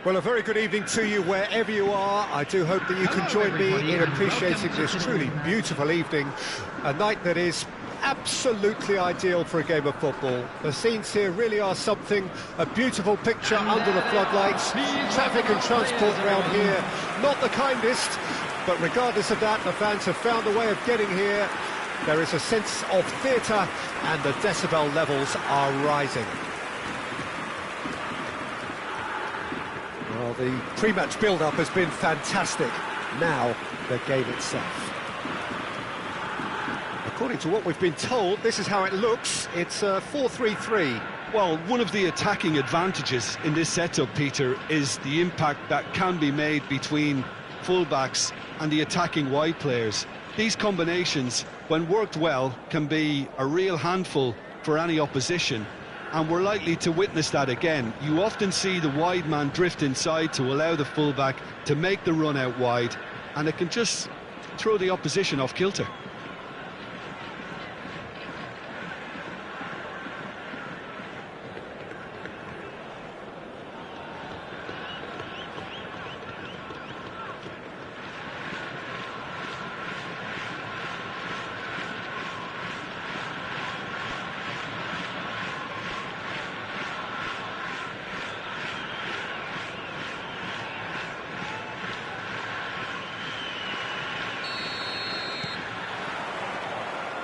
Well, a very good evening to you wherever you are. I do hope that you can join me in appreciating this truly beautiful evening, a night that is absolutely ideal for a game of football. The scenes here really are something, a beautiful picture under the floodlights. Traffic and transport around here, not the kindest, but regardless of that, the fans have found a way of getting here. There is a sense of theatre and the decibel levels are rising. Well, the pre-match build-up has been fantastic. Now, the game itself. According to what we've been told, this is how it looks. It's 4-3-3. Well, one of the attacking advantages in this setup, Peter, is the impact that can be made between fullbacks and the attacking wide players. These combinations, when worked well, can be a real handful for any opposition. And we're likely to witness that again. You often see the wide man drift inside to allow the fullback to make the run out wide, and it can just throw the opposition off kilter.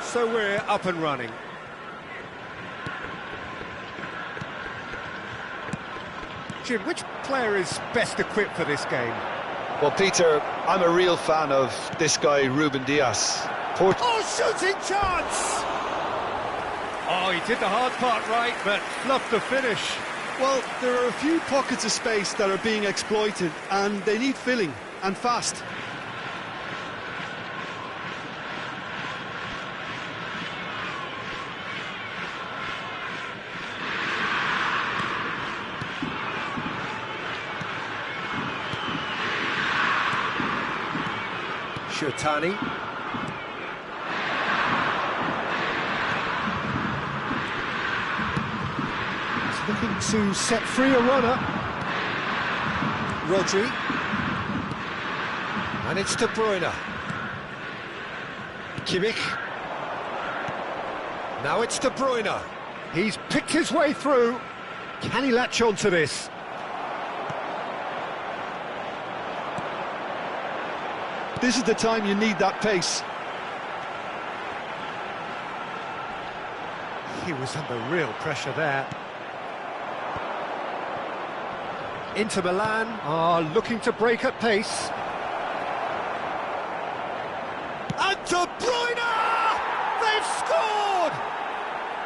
So we're up and running. Jim, which player is best equipped for this game? Well, Peter, I'm a real fan of this guy, Ruben Dias. Shooting chance! Oh, he did the hard part right, but fluffed the finish. Well, there are a few pockets of space that are being exploited, and they need filling, and fast. Shotani. He's looking to set free a runner. Rodri. And it's De Bruyne. Kimmich. Now it's De Bruyne. He's picked his way through. Can he latch on to this? This is the time you need that pace. He was under real pressure there. Inter Milan are looking to break at pace. And De Bruyne! They've scored!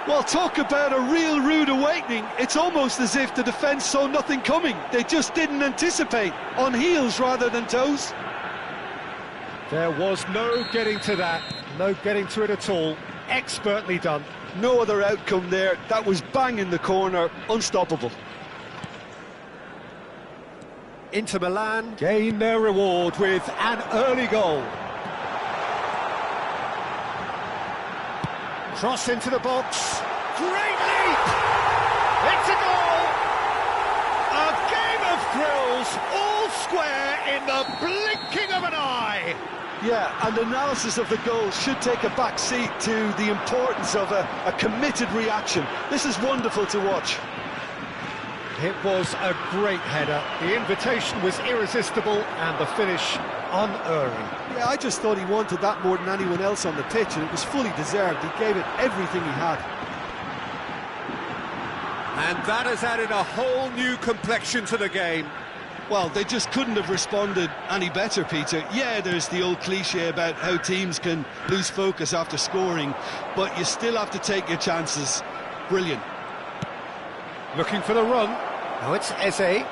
Well, talk about a real rude awakening. It's almost as if the defence saw nothing coming. They just didn't anticipate. On heels rather than toes. There was no getting to that, no getting to it at all. Expertly done. No other outcome there. That was bang in the corner, unstoppable. Inter Milan gain their reward with an early goal. Cross into the box. Great leap! It's a goal! A game of thrills, all square in the blinking of an eye. Yeah, and analysis of the goal should take a back seat to the importance of a committed reaction. This is wonderful to watch. It was a great header. The invitation was irresistible and the finish unerring. Yeah, I just thought he wanted that more than anyone else on the pitch, and it was fully deserved. He gave it everything he had. And that has added a whole new complexion to the game. Well, they just couldn't have responded any better, Peter. Yeah, there's the old cliche about how teams can lose focus after scoring, but you still have to take your chances. Brilliant. Looking for the run. Now it's Eze.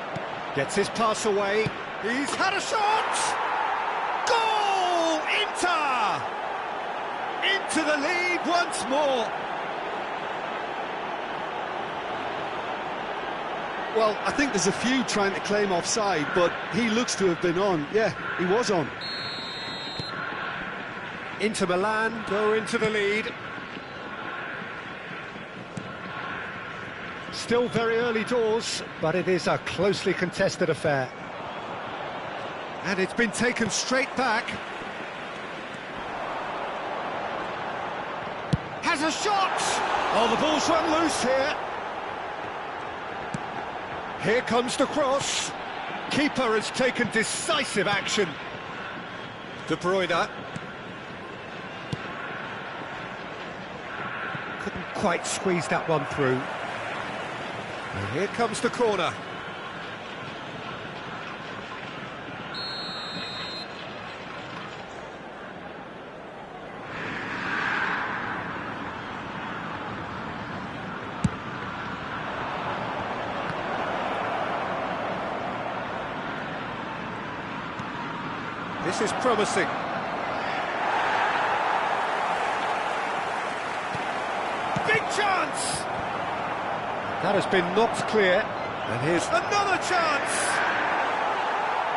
Gets his pass away. He's had a shot! Goal! Inter! Into the lead once more. Well, I think there's a few trying to claim offside, but he looks to have been on. Yeah, he was on. Inter Milan go into the lead. still very early doors, but it is a closely contested affair. And it's been taken straight back. Has a shot! Oh, the ball's run loose here. Here comes the cross. Keeper has taken decisive action. De Bruyne. Couldn't quite squeeze that one through. And here comes the corner. This is promising. Big chance! That has been knocked clear. And here's another chance!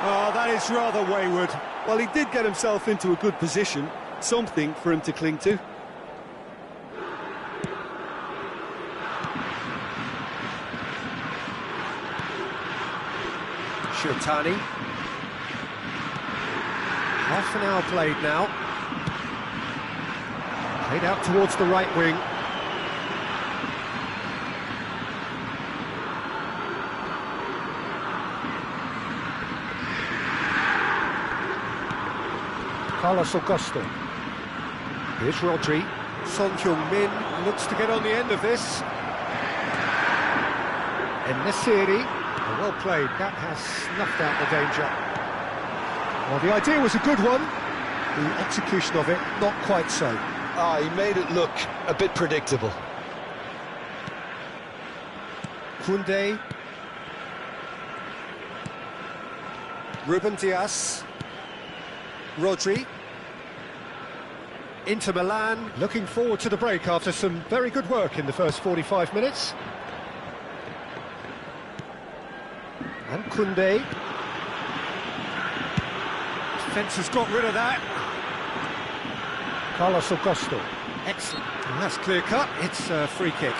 Oh, that is rather wayward. Well, he did get himself into a good position. Something for him to cling to. Shirtani. Half an hour played now. Played out towards the right wing. Carlos Augusto. Here's Rodri. Son Heung-min looks to get on the end of this. En-Nesyri. Well played. That has snuffed out the danger. Well, the idea was a good one. The execution of it, not quite so. He made it look a bit predictable. Koundé. Ruben Dias. Rodri. Inter Milan looking forward to the break after some very good work in the first 45 minutes. And Koundé. Defence has got rid of that. Carlos Augusto. Excellent. And that's clear cut. It's a free kick.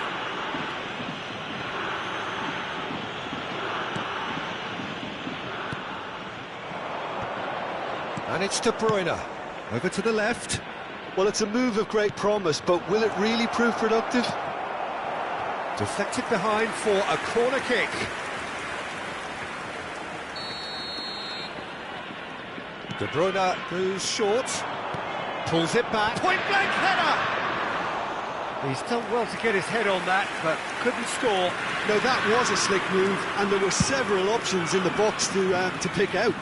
And it's De Bruyne. Over to the left. Well, it's a move of great promise, but will it really prove productive? Deflected behind for a corner kick. De Bruyne goes short, pulls it back, point-blank header! He's done well to get his head on that, but couldn't score. No, that was a slick move, and there were several options in the box to pick out.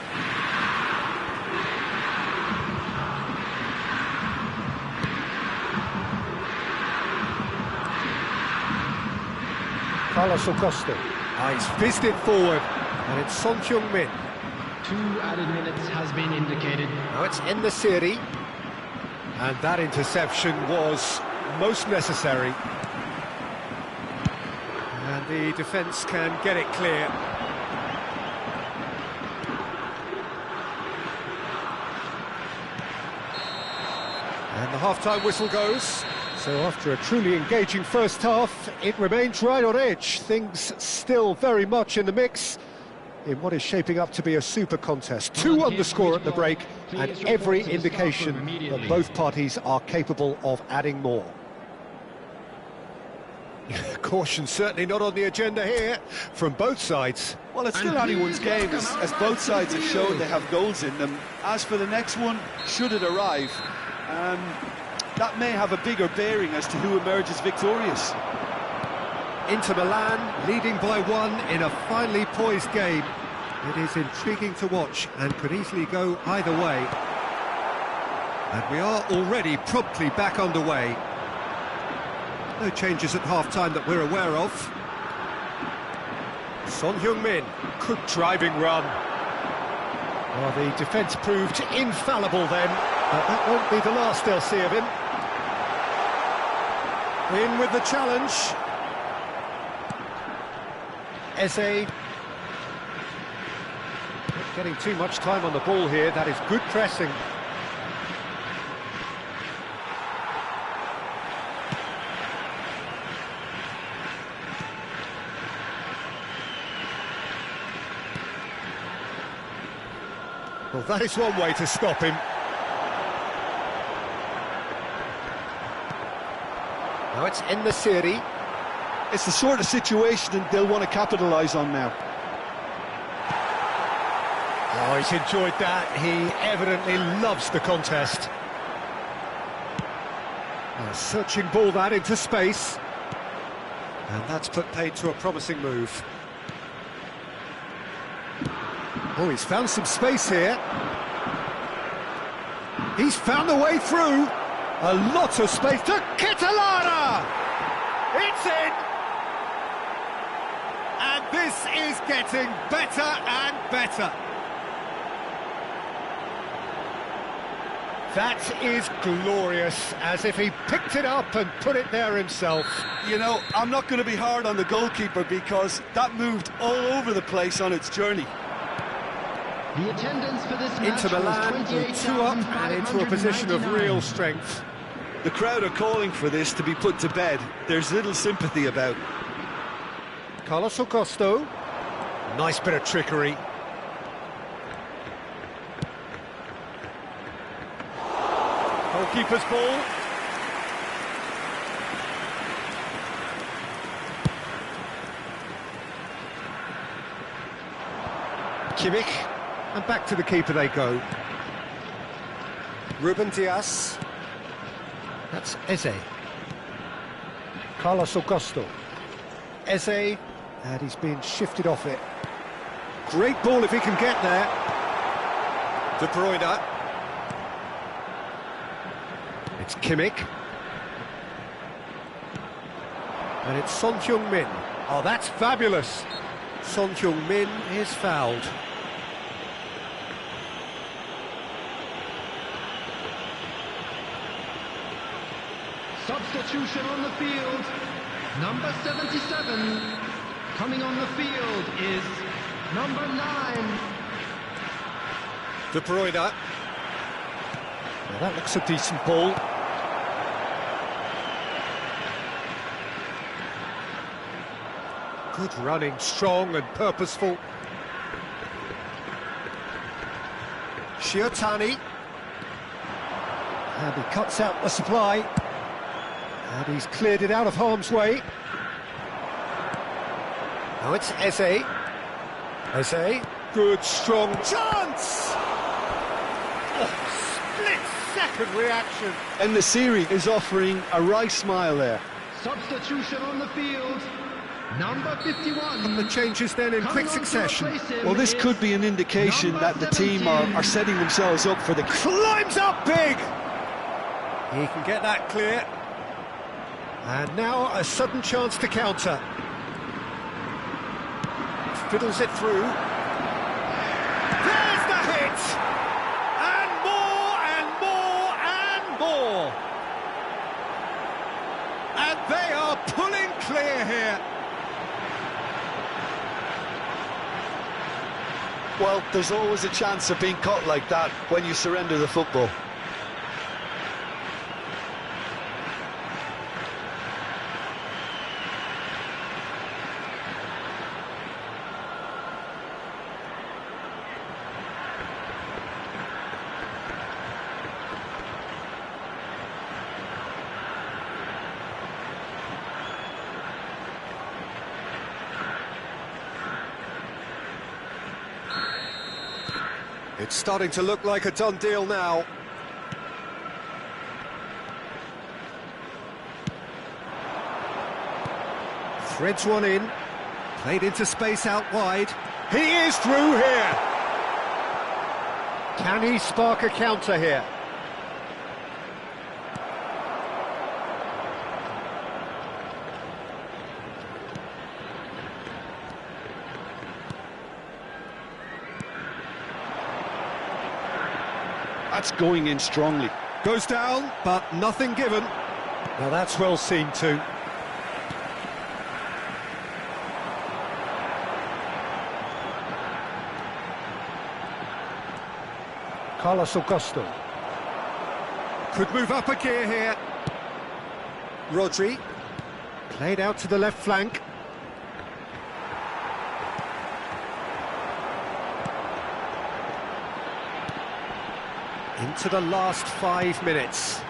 Carlos Augusto. He's fizzed it forward, and it's Son Heung-min. 2 added minutes has been indicated. Now it's En-Nesyri. And that interception was most necessary. And the defence can get it clear. And the half-time whistle goes. So after a truly engaging first half, it remains right on edge. Things still very much in the mix in what is shaping up to be a super contest. 2 on the score at the break, and every indication that both parties are capable of adding more. Caution certainly not on the agenda here from both sides. Well, it's still anyone's game, as both sides have shown they have goals in them. As for the next one, should it arrive, that may have a bigger bearing as to who emerges victorious. Inter Milan leading by 1 in a finely poised game. It is intriguing to watch and could easily go either way. And we are already promptly back underway. No changes at half-time that we're aware of. Son Heung-min, good driving run. Well, the defence proved infallible then, but that won't be the last they'll see of him. In with the challenge. Eze. Not getting too much time on the ball here, that is good pressing. Well, that is one way to stop him. Now it's in the Siri. It's the sort of situation they'll want to capitalise on now. Oh, he's enjoyed that. He evidently loves the contest. A searching ball that into space. And that's put paid to a promising move. Oh, he's found some space here. He's found a way through. A lot of space to Kitalana! It's in! And this is getting better and better. That is glorious, as if he picked it up and put it there himself. You know, I'm not going to be hard on the goalkeeper because that moved all over the place on its journey. The attendance for this match Into Milan, was 2 up and into a position of real strength. The crowd are calling for this to be put to bed. There's little sympathy about. Carlos Augusto. Nice bit of trickery. Goalkeeper's ball. Kimmich. And back to the keeper they go. Ruben Diaz. That's Eze. Carlos Augusto. Eze. And he's being shifted off it. Great ball if he can get there. De Bruyne. It's Kimmich. And it's Son Heung-min. Oh, that's fabulous. Son Heung-min is fouled. Substitution on the field. Number 77. Coming on the field is number 9. De Bruyne. Now that looks a decent ball. Good running, strong and purposeful. Shiotani. And he cuts out the supply. And he's cleared it out of harm's way. Now it's Eze. Eze. Good, strong chance! Oh, split-second reaction. And the Siri is offering a wry smile there. Substitution on the field. Number 51. The changes then in quick succession. Well, this could be an indication that the team are setting themselves up for the... Climbs up big! He can get that clear. And now a sudden chance to counter. Fiddles it through. There's the hit! And more and more and more! And they are pulling clear here. Well, there's always a chance of being caught like that when you surrender the football. It's starting to look like a done deal now. Threads one in, played into space out wide. He is through here! Can he spark a counter here? That's going in strongly. Goes down, but nothing given. Now that's well seen too. Carlos Augusto. Could move up a gear here. Rodri. Played out to the left flank. Into the last 5 minutes.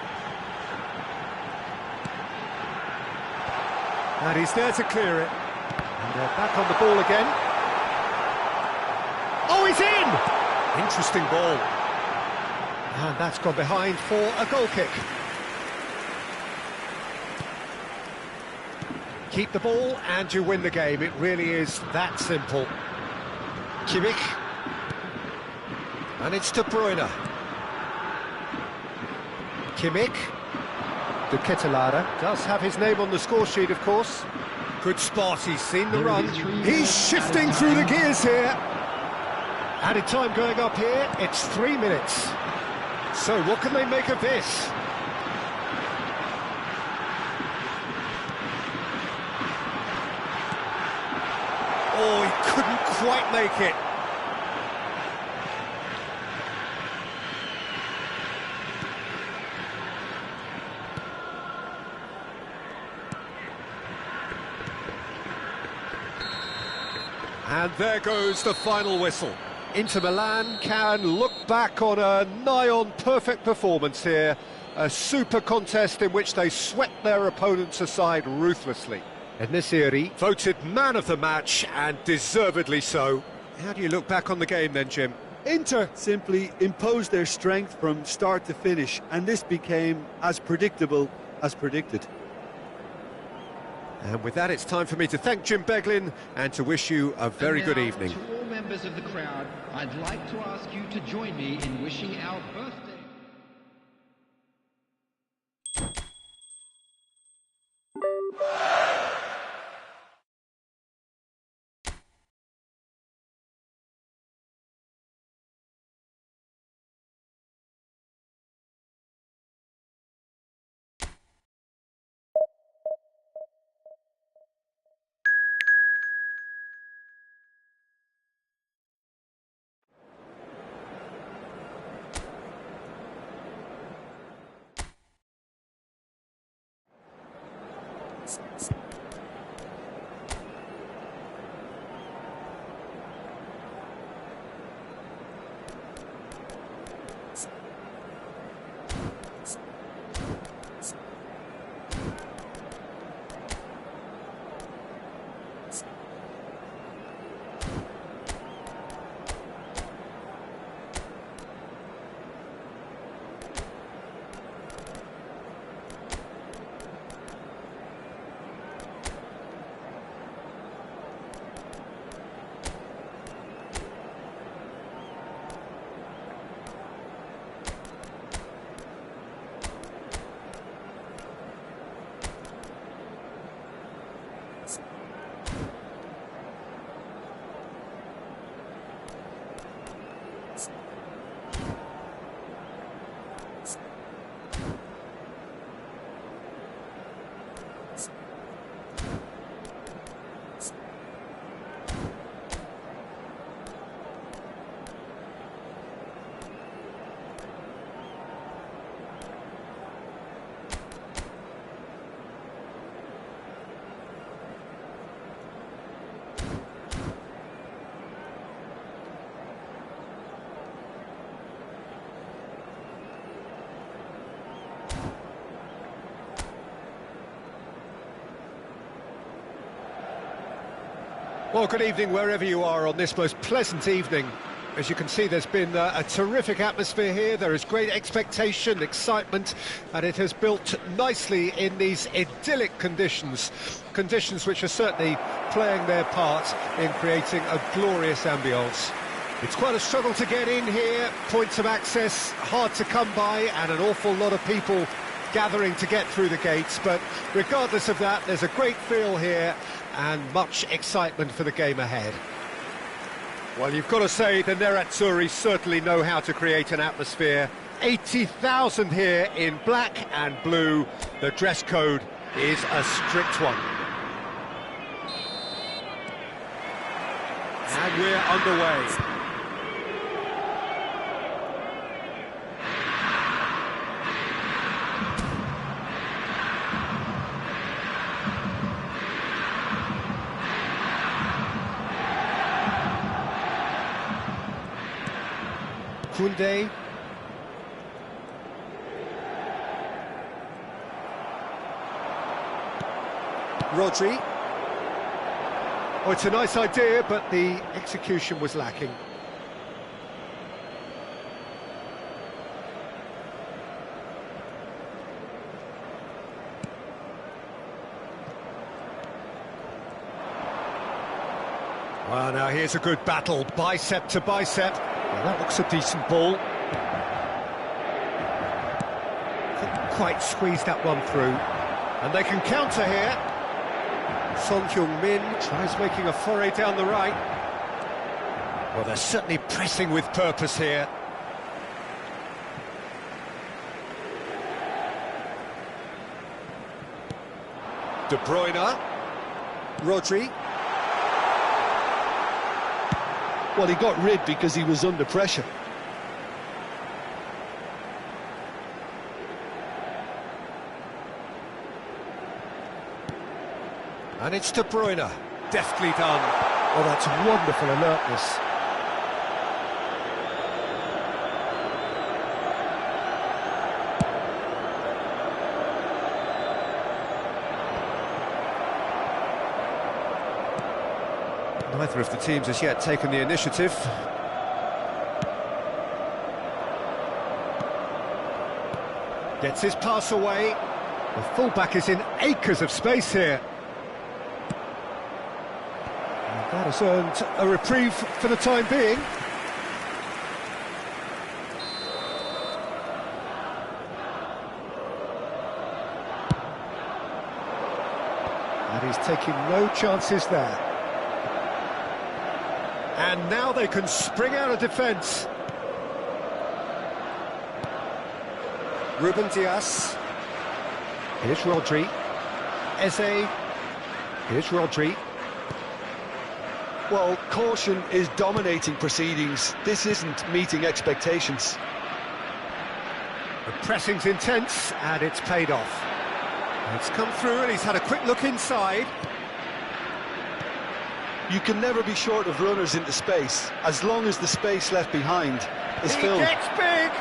And he's there to clear it. And they're back on the ball again. Oh, he's in! Interesting ball. And that's gone behind for a goal kick. Keep the ball and you win the game. It really is that simple. Kimmich. And it's De Bruyne. Kimmich. De Ketelaere does have his name on the score sheet, of course. Good spot, he's seen the run. He's shifting through the gears here. Added time going up here, it's 3 minutes. So what can they make of this? Oh, he couldn't quite make it. And there goes the final whistle. Inter Milan can look back on a nigh-on perfect performance here. A super contest in which they swept their opponents aside ruthlessly. Enesiri voted man of the match, and deservedly so. How do you look back on the game then, Jim? Inter simply imposed their strength from start to finish, and this became as predictable as predicted. And with that, it's time for me to thank Jim Beglin and to wish you a very good evening. To all members of the crowd, I'd like to ask you to join me in wishing our birthday. Well, good evening wherever you are on this most pleasant evening. As you can see, there's been a terrific atmosphere here. There is great expectation, excitement, and it has built nicely in these idyllic conditions. Conditions which are certainly playing their part in creating a glorious ambience. It's quite a struggle to get in here, points of access hard to come by, and an awful lot of people gathering to get through the gates. But regardless of that, there's a great feel here and much excitement for the game ahead. Well, you've got to say the Nerazzurri certainly know how to create an atmosphere. 80,000 here in black and blue. The dress code is a strict one. And we're underway. Koundé. Rodri. Oh, it's a nice idea, but the execution was lacking. Well, now here's a good battle, bicep to bicep. Well, that looks a decent ball. Couldn't quite squeeze that one through. And they can counter here. Son Heung-min tries making a foray down the right. Well, they're certainly pressing with purpose here. De Bruyne. Rodri. Well, he got rid because he was under pressure. And it's De Bruyne. Deftly done. Oh, that's wonderful alertness. Neither of the teams has yet taken the initiative. Gets his pass away. The fullback is in acres of space here. And that has earned a reprieve for the time being. And he's taking no chances there. And now they can spring out of defence. Ruben Dias. Here's Rodri. Eze. Here's Rodri. Well, caution is dominating proceedings. This isn't meeting expectations. The pressing's intense, and it's paid off. It's come through, and he's had a quick look inside. You can never be short of runners into space, as long as the space left behind is filled. He gets big!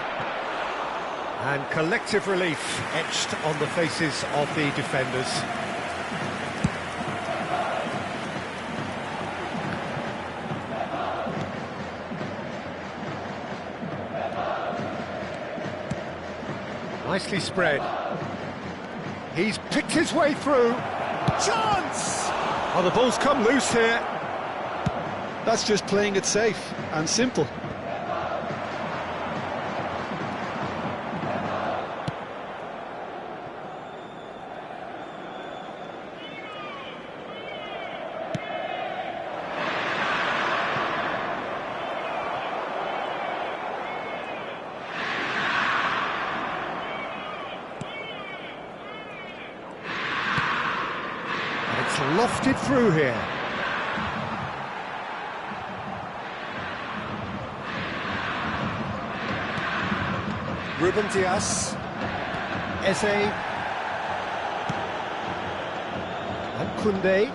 And collective relief etched on the faces of the defenders. Nicely spread. He's picked his way through. Chance! Oh, the ball's come loose here. That's just playing it safe and simple. And it's lofted through here. Ruben Dias, Eze, and Koundé,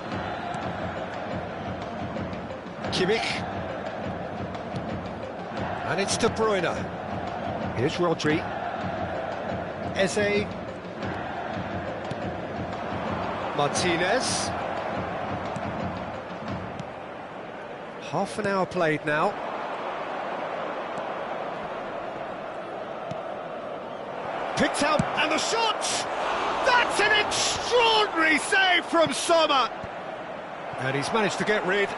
Kimmich, and it's De Bruyne. Here's Rodri, Eze, Martinez. Half an hour played now. Picked out, and the shot! That's an extraordinary save from Sommer! And he's managed to get rid.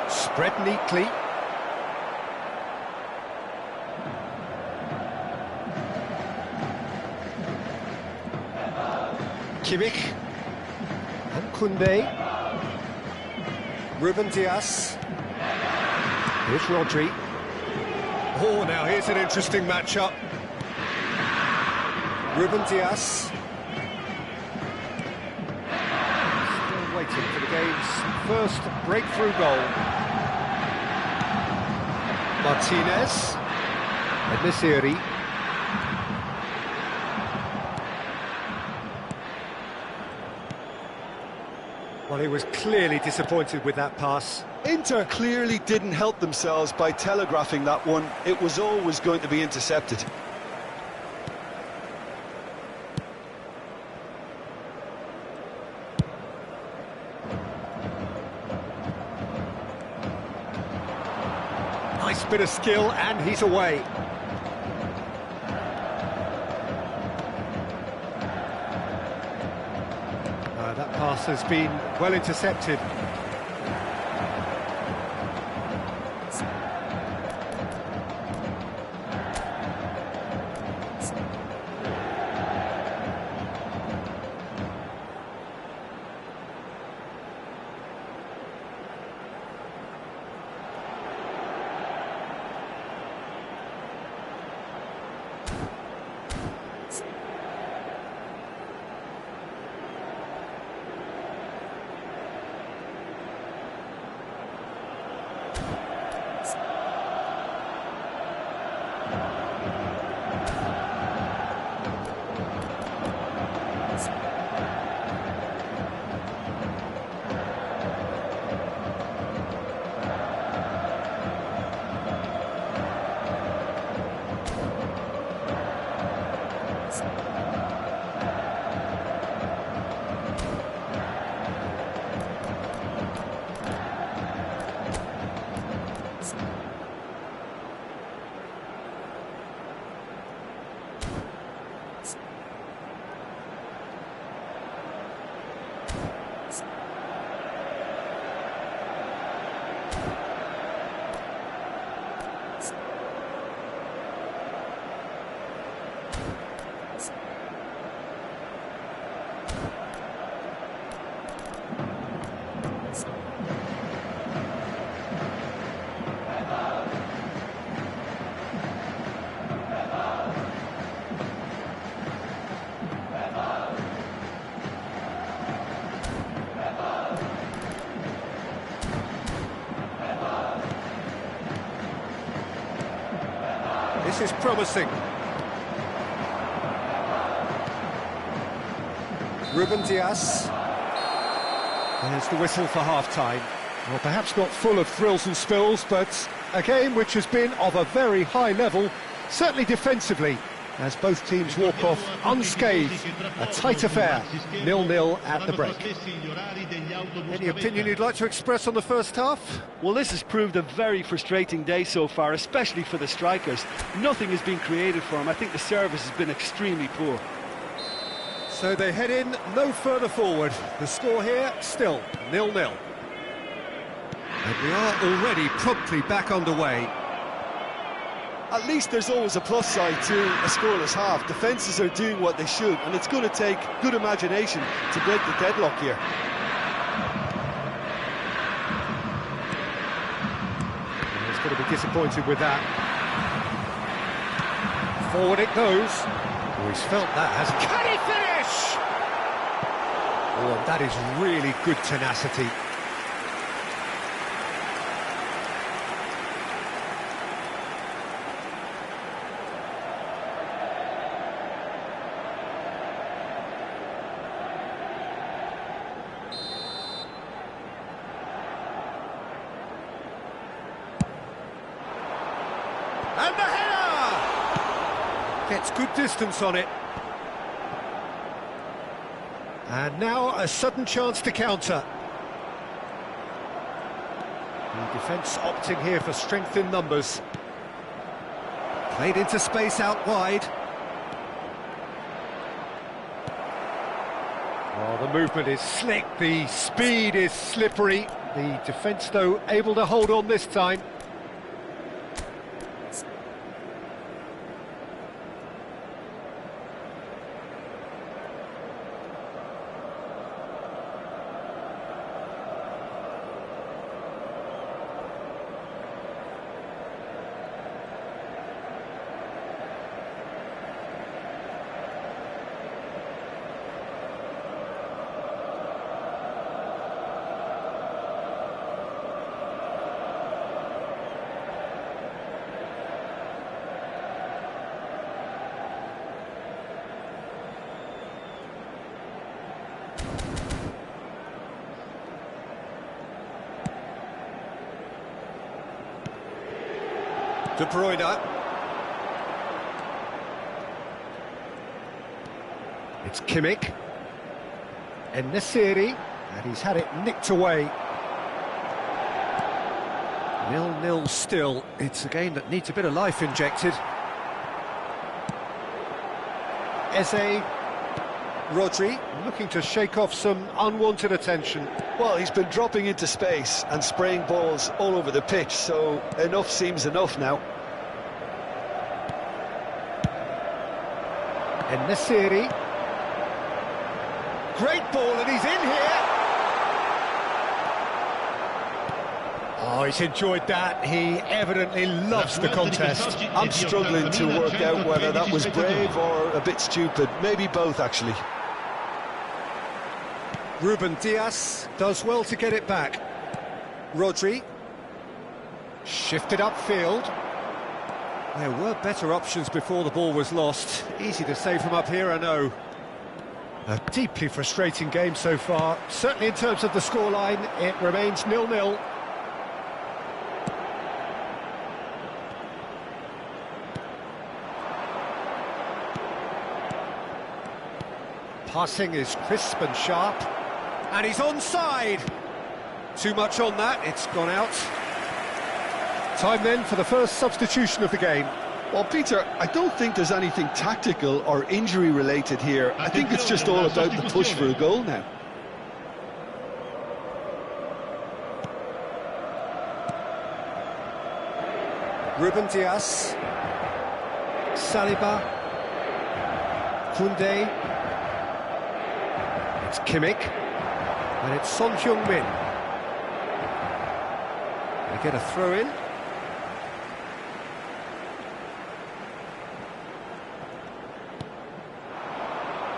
Spread neatly. Kimmich. And Koundé. Ruben Dias. Here's Rodri. Oh, now here's an interesting matchup. Ruben Dias. Still waiting for the game's first breakthrough goal. Martinez. Enesiri. Well, Well, he was clearly disappointed with that pass. Inter clearly didn't help themselves by telegraphing that one. It was always going to be intercepted. Nice bit of skill, and he's away. That pass has been well intercepted. This is promising. Ruben Dias. There's the whistle for half-time. Well, perhaps not full of thrills and spills, but a game which has been of a very high level, certainly defensively, as both teams walk off unscathed. A tight affair, 0-0 at the break. Any opinion you'd like to express on the first half? Well, this has proved a very frustrating day so far, especially for the strikers. Nothing has been created for them. I think the service has been extremely poor. So they head in no further forward. The score here, still 0-0. And we are already promptly back underway. At least there's always a plus side to a scoreless half. Defences are doing what they should, and it's going to take good imagination to break the deadlock here. He's going to be disappointed with that. Forward it goes. Oh, he's felt that, hasn't he? Can he finish? Oh, and that is really good tenacity. And the header! Gets good distance on it. And now a sudden chance to counter. The defence opting here for strength in numbers. Played into space out wide. Oh, the movement is slick, the speed is slippery. The defence, though, able to hold on this time. De Bruyne. It's Kimmich. En-Nesyri, and he's had it nicked away. 0-0 still. It's a game that needs a bit of life injected. Eze. Rodri looking to shake off some unwanted attention. Well, he's been dropping into space and spraying balls all over the pitch, so enough seems enough now. En-Nesyri. Great ball, and he's in here. Oh, he's enjoyed that. He evidently loves the contest. I'm struggling to work out whether that was brave or a bit stupid. Maybe both, actually. Ruben Dias does well to get it back. Rodri. Shifted upfield. There were better options before the ball was lost. Easy to say from up here, I know. A deeply frustrating game so far. Certainly in terms of the scoreline, it remains 0-0. Passing is crisp and sharp. And he's onside. Too much on that, it's gone out. Time then for the first substitution of the game. Well, Peter, I don't think there's anything tactical or injury related here. I think it's just all about the push for a goal now. Ruben Dias. Saliba. Koundé. It's Kimmich. And it's Son Heung-min. They get a throw in.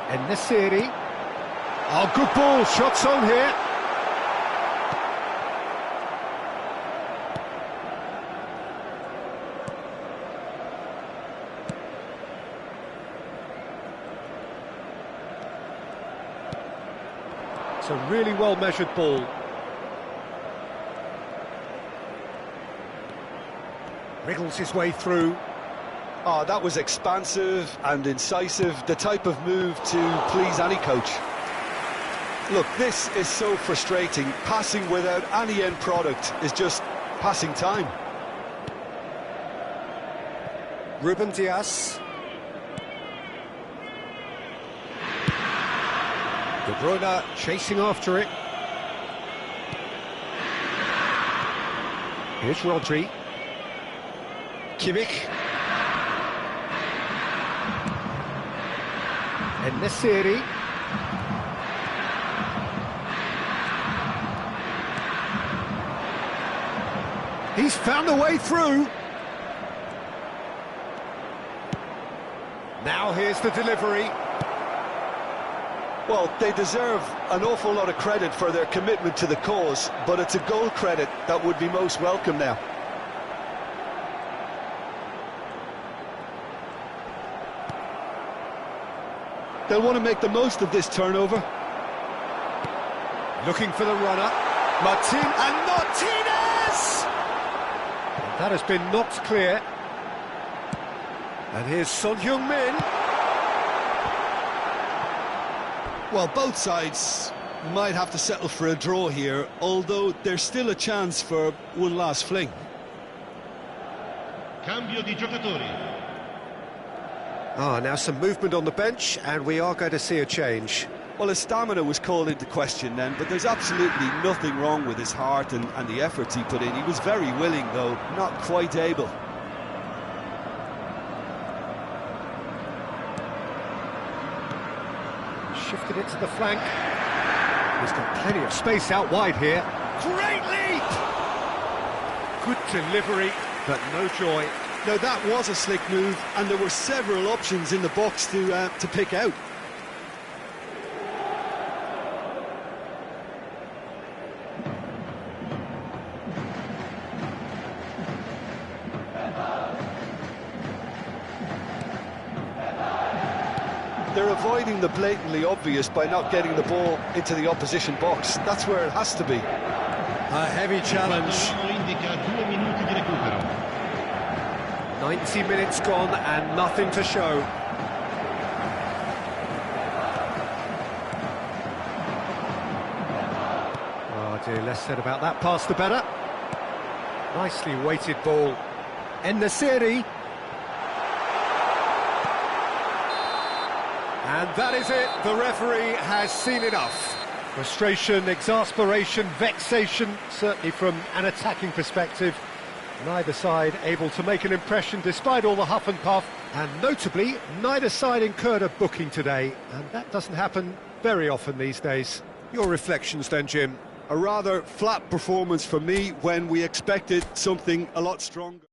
En-Nesyri. Oh, good ball, shots on here. It's a really well-measured ball. Wriggles his way through. Oh, that was expansive and incisive, the type of move to please any coach. Look, this is so frustrating. Passing without any end product is just passing time. Ruben Dias. De Bruyne chasing after it. Here's Rodri. Kimmich. En-Nesyri. He's found a way through. Now here's the delivery. Well, they deserve an awful lot of credit for their commitment to the cause, but it's a goal credit that would be most welcome now. They'll want to make the most of this turnover. Looking for the runner. Martinez! That has been knocked clear. And here's Son Heung-min. Well, both sides might have to settle for a draw here, although there's still a chance for one last fling. Cambio di giocatori. Now some movement on the bench, and we are going to see a change. Well, his stamina was called into question then, but there's absolutely nothing wrong with his heart and the efforts he put in. He was very willing, though, not quite able. Shifted it to the flank. He's got plenty of space out wide here. Great leap! Good delivery, but no joy. Now, that was a slick move, and there were several options in the box to pick out. They're avoiding the blatantly obvious by not getting the ball into the opposition box. That's where it has to be. A heavy challenge. Indica 2 minuti di recupero. 90 minutes gone and nothing to show. Oh dear, less said about that pass the better. Nicely weighted ball. En-Nesyri. And that is it, the referee has seen enough. Frustration, exasperation, vexation, certainly from an attacking perspective. Neither side able to make an impression despite all the huff and puff. And notably, neither side incurred a booking today. And that doesn't happen very often these days. Your reflections then, Jim? A rather flat performance for me when we expected something a lot stronger.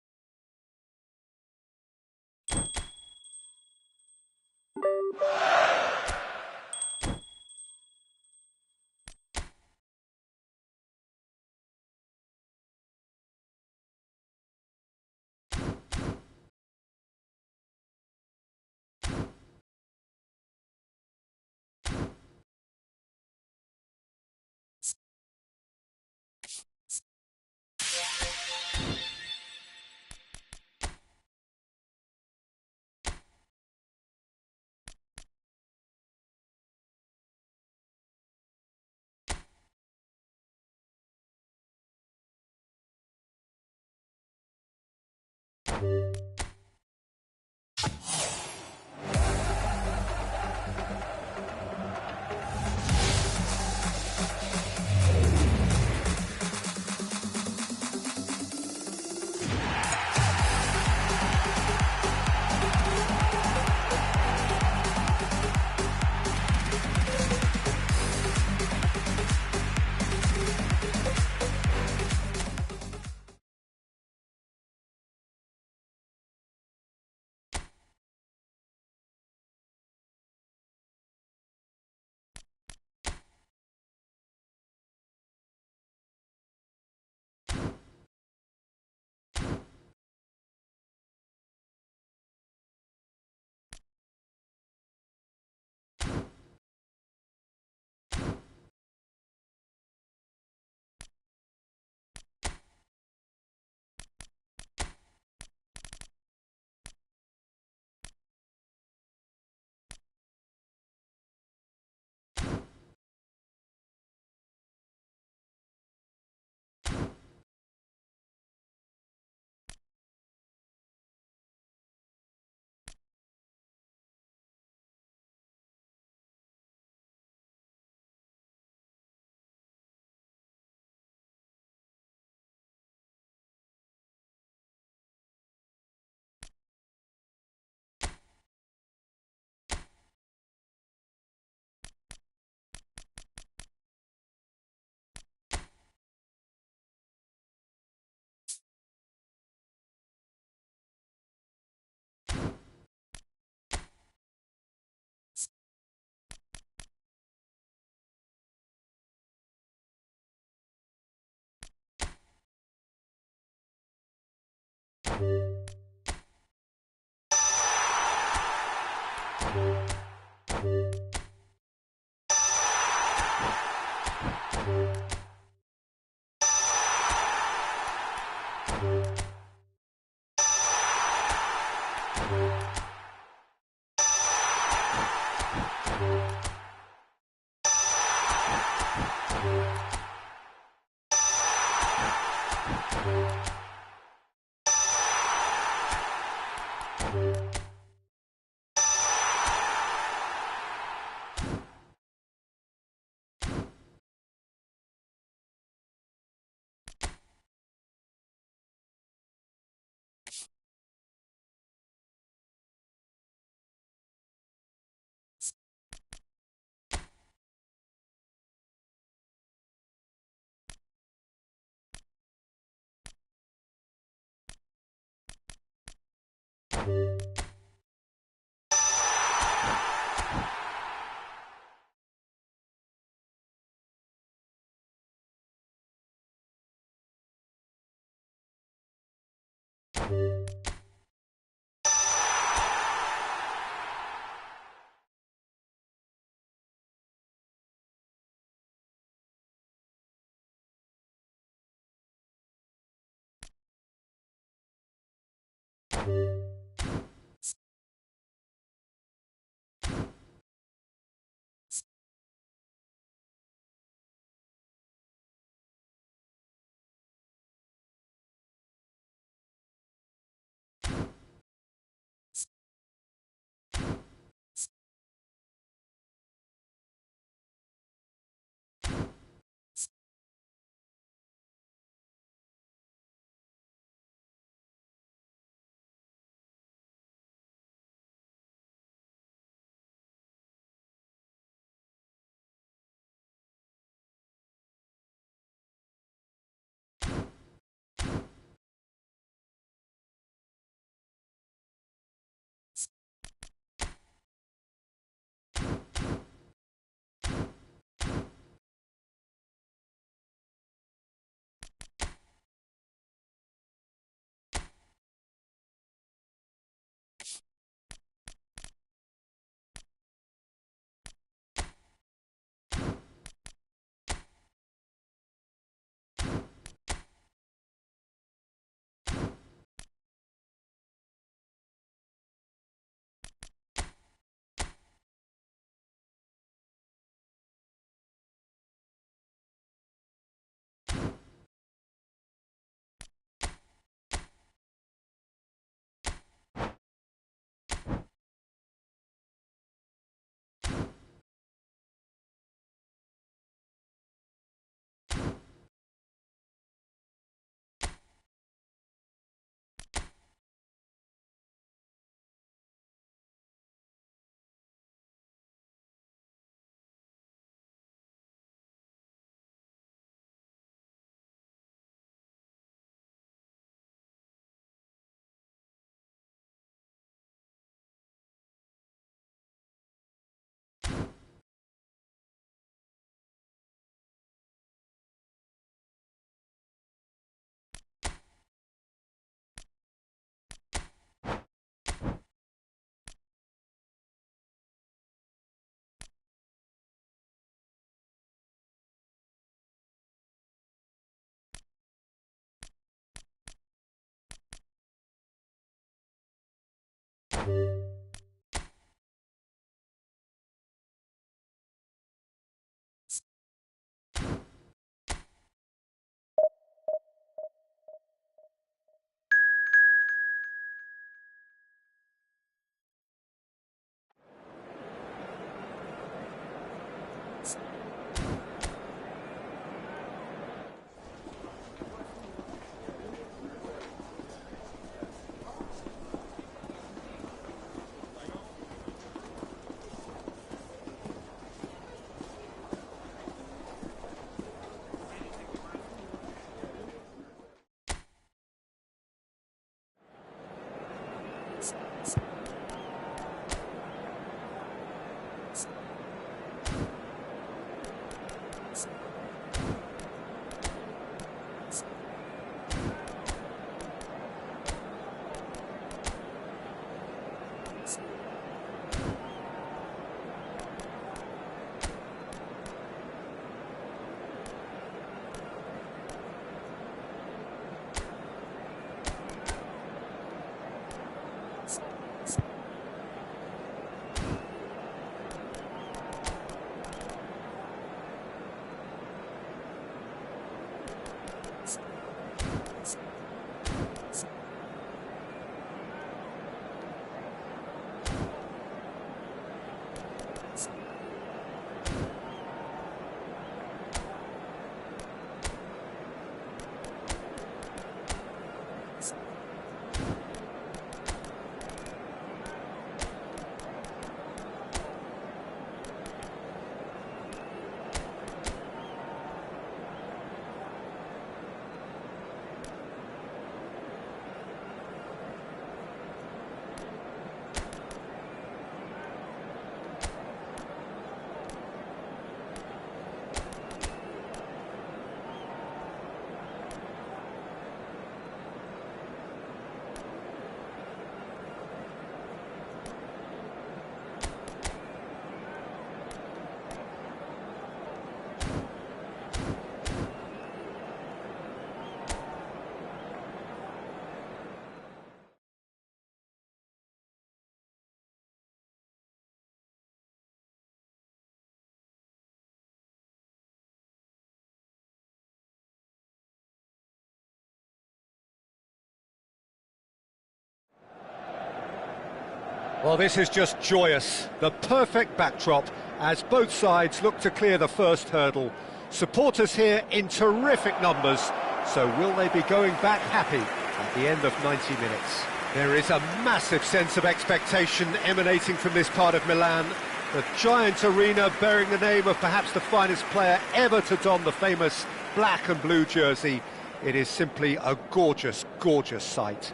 Well, this is just joyous. The perfect backdrop as both sides look to clear the first hurdle. Supporters here in terrific numbers, so will they be going back happy at the end of 90 minutes? There is a massive sense of expectation emanating from this part of Milan. The giant arena bearing the name of perhaps the finest player ever to don the famous black and blue jersey. It is simply a gorgeous, gorgeous sight.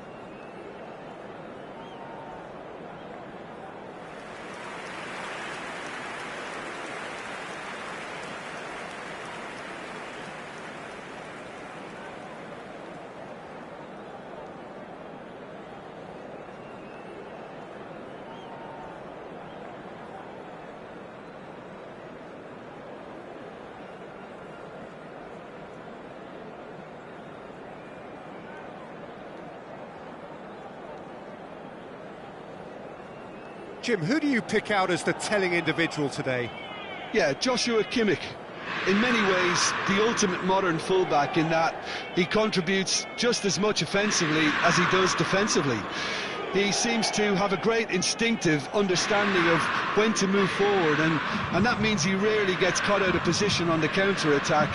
Jim, who do you pick out as the telling individual today? Yeah, Joshua Kimmich. In many ways, the ultimate modern fullback in that he contributes just as much offensively as he does defensively. He seems to have a great instinctive understanding of when to move forward, and that means he rarely gets caught out of position on the counter-attack.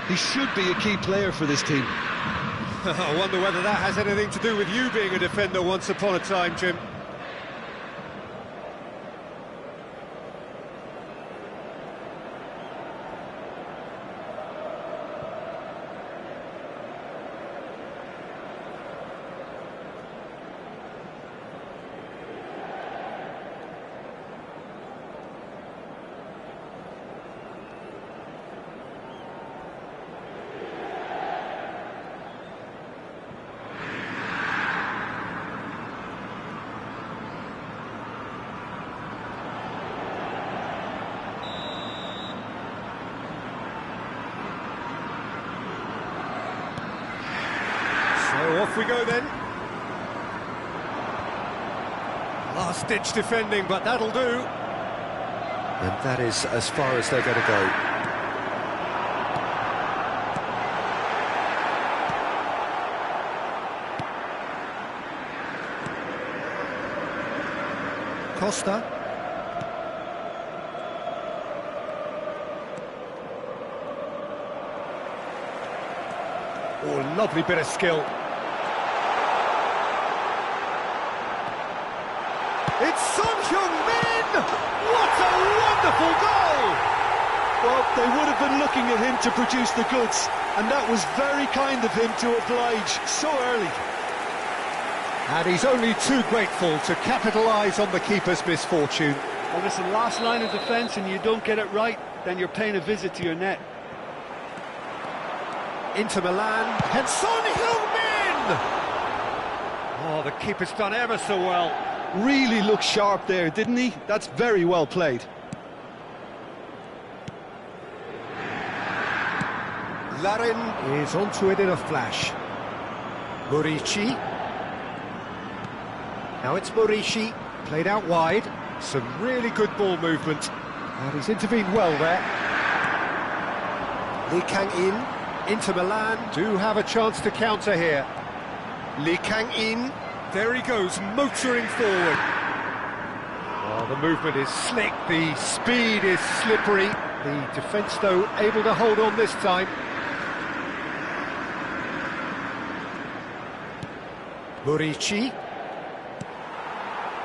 He should be a key player for this team. I wonder whether that has anything to do with you being a defender once upon a time, Jim. So off we go then. Last-ditch defending, but that'll do. And that is as far as they're going to go. Costa. Oh, lovely bit of skill. It's Son Heung-min! What a wonderful goal! Well, they would have been looking at him to produce the goods, and that was very kind of him to oblige so early. And he's only too grateful to capitalise on the keeper's misfortune. Well, listen, last line of defence and you don't get it right, then you're paying a visit to your net. Into Milan, and Son Heung-min! Oh, the keeper's done ever so well. Really looked sharp there, didn't he? That's very well played. Larin is onto it in a flash. Murici. Now it's Murici, played out wide. Some really good ball movement. And he's intervened well there. Lee Kang-in. Inter Milan do have a chance to counter here. Lee Kang-in, there he goes, motoring forward. Oh, the movement is slick, the speed is slippery. The defence, though, able to hold on this time. Murici.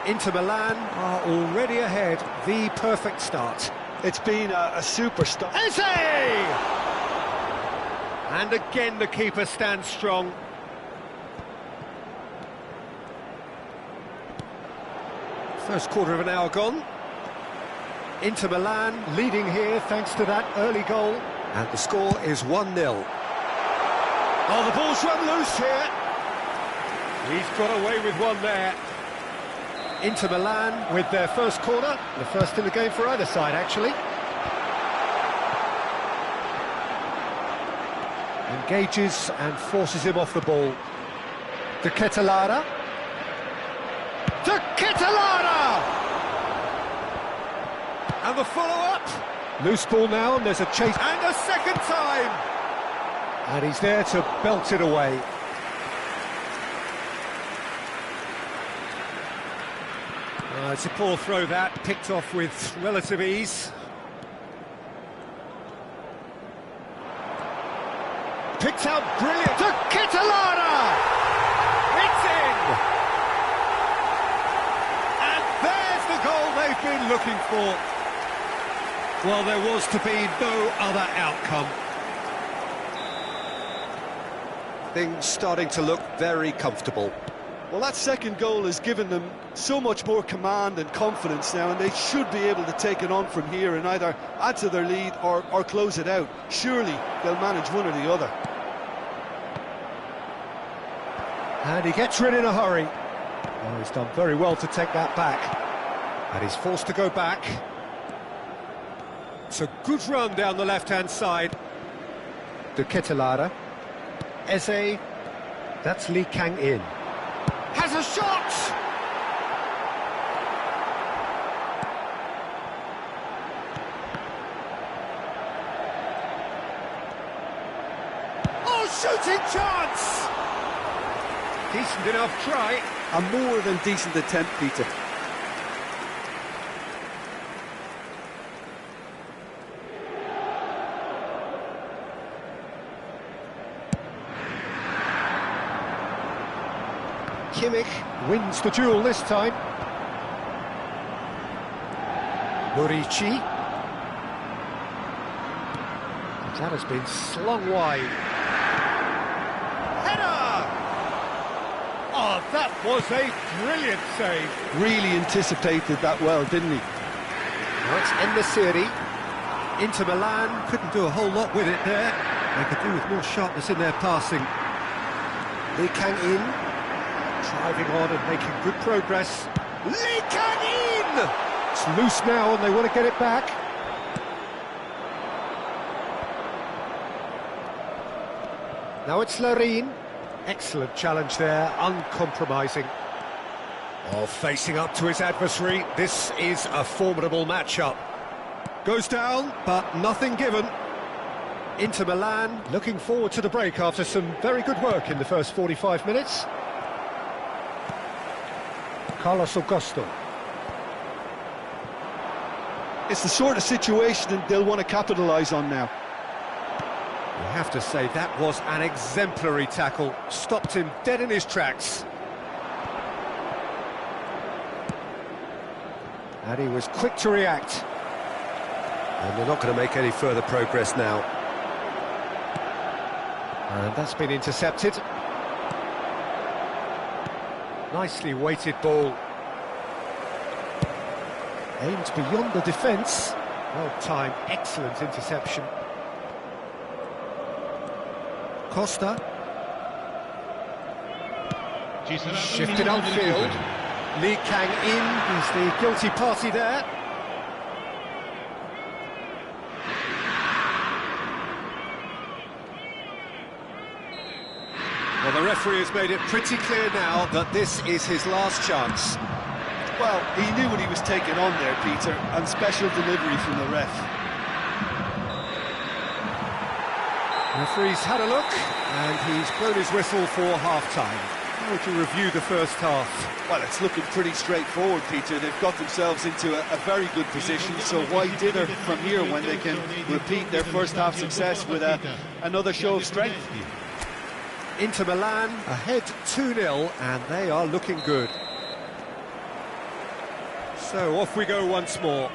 Inter Milan are already ahead, the perfect start. It's been a super start. Eze! And again the keeper stands strong. First quarter of an hour gone. Inter Milan leading here thanks to that early goal. And the score is 1-0. Oh, the ball's run loose here. He's got away with one there. Inter Milan with their first corner. The first in the game for either side, actually. Engages and forces him off the ball. De Ketelaere. De Ketelaere! And the follow-up. Loose ball now, and there's a chase. And a second time! And he's there to belt it away. It's a poor throw that, picked off with relative ease. Picked out brilliant to Kitalana! It's in! And there's the goal they've been looking for. Well, there was to be no other outcome. Things starting to look very comfortable. Well, that second goal has given them so much more command and confidence now, and they should be able to take it on from here and either add to their lead or close it out. Surely they'll manage one or the other. And he gets rid in a hurry. Oh, he's done very well to take that back. And he's forced to go back. It's a good run down the left-hand side. De Ketelare. Eze. That's Lee Kang-in. Has a shot! Oh, shooting chance! Decent enough try. A more than decent attempt, Peter. Kimmich wins the duel this time. Morici. That has been slung wide. Header! Oh, that was a brilliant save. Really anticipated that well, didn't he? Now it's En-Nesyri. Inter Milan couldn't do a whole lot with it there. They could do with more sharpness in their passing. Lee Kang-in. Driving on and making good progress. Lee Kang-in! It's loose now and they want to get it back. Now it's Larin. Excellent challenge there, uncompromising. Oh, facing up to his adversary, this is a formidable matchup. Goes down, but nothing given. Inter Milan looking forward to the break after some very good work in the first 45 minutes. Carlos Augusto. It's the sort of situation they'll want to capitalise on now. You have to say that was an exemplary tackle. Stopped him dead in his tracks. And he was quick to react. And they're not going to make any further progress now. And that's been intercepted. Nicely weighted ball. Aimed beyond the defence. Well-timed, excellent interception. Costa. Shifted upfield. Lee Kang-in is the guilty party there. Well, the referee has made it pretty clear now that this is his last chance. Well, he knew what he was taking on there, Peter, and special delivery from the ref. Referee's had a look, and he's blown his whistle for half-time. How would you review the first half? Well, it's looking pretty straightforward, Peter. They've got themselves into a very good position, so why dither from here when they can repeat their first half success with another show of strength? Inter Milan ahead 2-0, and they are looking good. So off we go once more.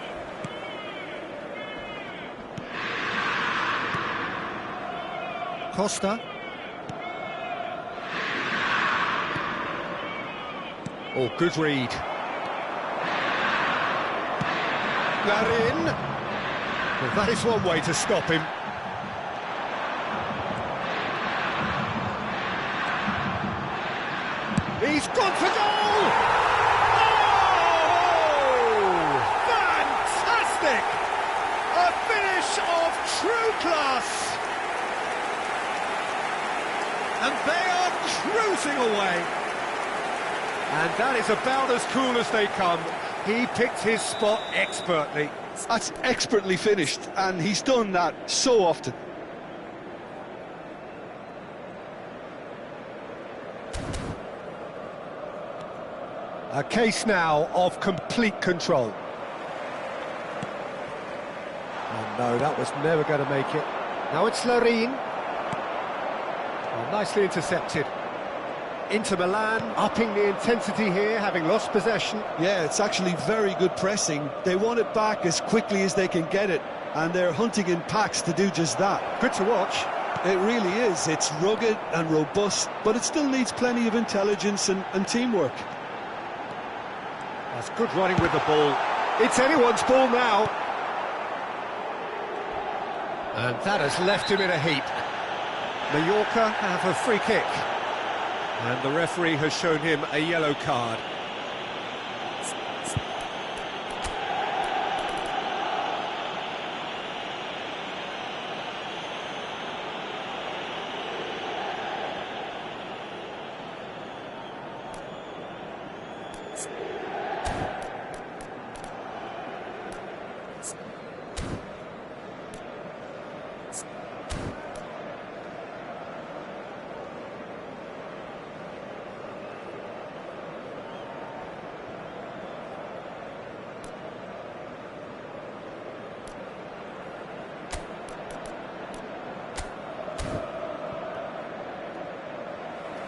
Costa. Oh, good read. Larin. Well, that is one way to stop him. He's gone for goal! Oh! Fantastic! A finish of true class! And they are cruising away. And that is about as cool as they come. He picked his spot expertly. That's expertly finished, and he's done that so often. A case now of complete control. Oh no, that was never going to make it. Now it's Larin. Oh, nicely intercepted. Inter Milan upping the intensity here, having lost possession. Yeah, it's actually very good pressing. They want it back as quickly as they can get it, and they're hunting in packs to do just that. Good to watch. It really is. It's rugged and robust, but it still needs plenty of intelligence and teamwork. That's good running with the ball. It's anyone's ball now. And that has left him in a heap. Mallorca have a free kick. And the referee has shown him a yellow card.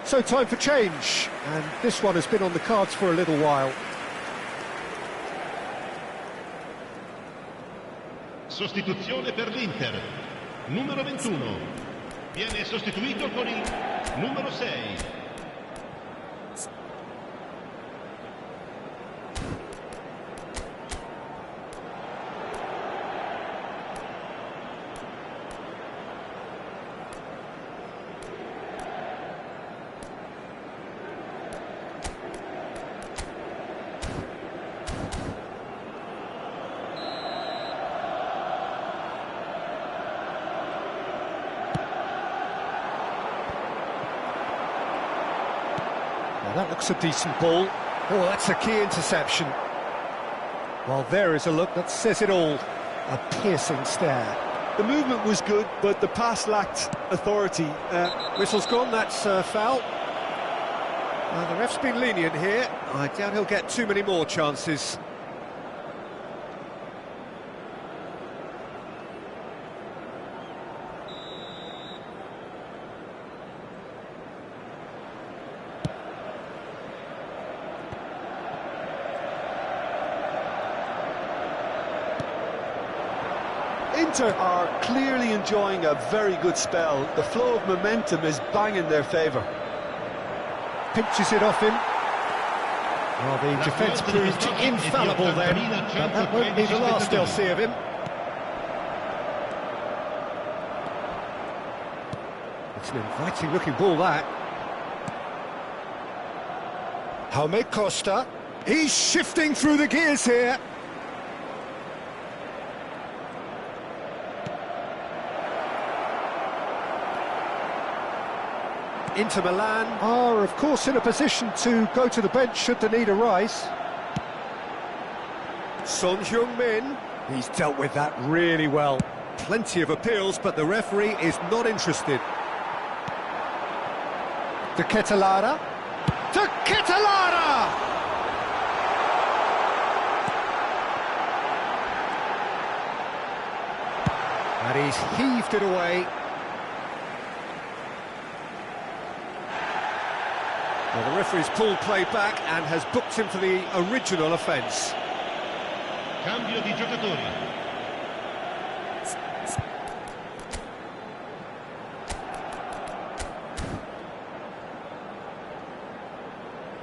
So time for change, and this one has been on the cards for a little while. Sostituzione per l'Inter. Numero 21. Viene sostituito con il numero 6. That looks a decent ball. Oh, that's a key interception. Well, there is a look that says it all. A piercing stare. The movement was good, but the pass lacked authority. Whistle's gone, that's foul. The ref's been lenient here. I doubt he'll get too many more chances. Inter are clearly enjoying a very good spell. The flow of momentum is bang in their favour. Pinches it off him. Well, the defence proved infallible then, but that won't be the last they'll see of him. It's an inviting looking ball, that. Jaume Costa. He's shifting through the gears here. Inter Milan are, of course, in a position to go to the bench should the need arise. Son Heung-min, he's dealt with that really well. Plenty of appeals, but the referee is not interested. De Ketelaere. De Ketelaere! And he's heaved it away. Well, the referee's pulled play back and has booked him for the original offence. Cambio di giocatori.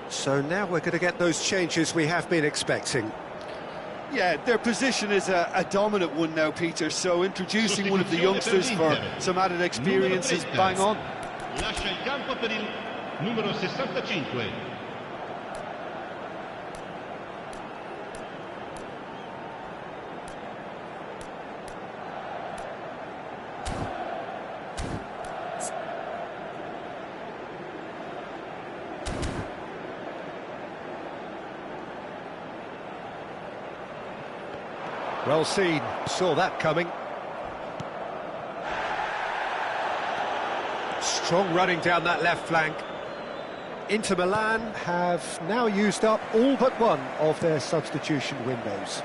So now we're going to get those changes we have been expecting. Yeah, their position is a dominant one now, Peter, so introducing one of the youngsters for some added experience is bang on. Lascia il campo per il numero 65. Well seen, saw that coming. Strong running down that left flank. Inter Milan have now used up all but one of their substitution windows.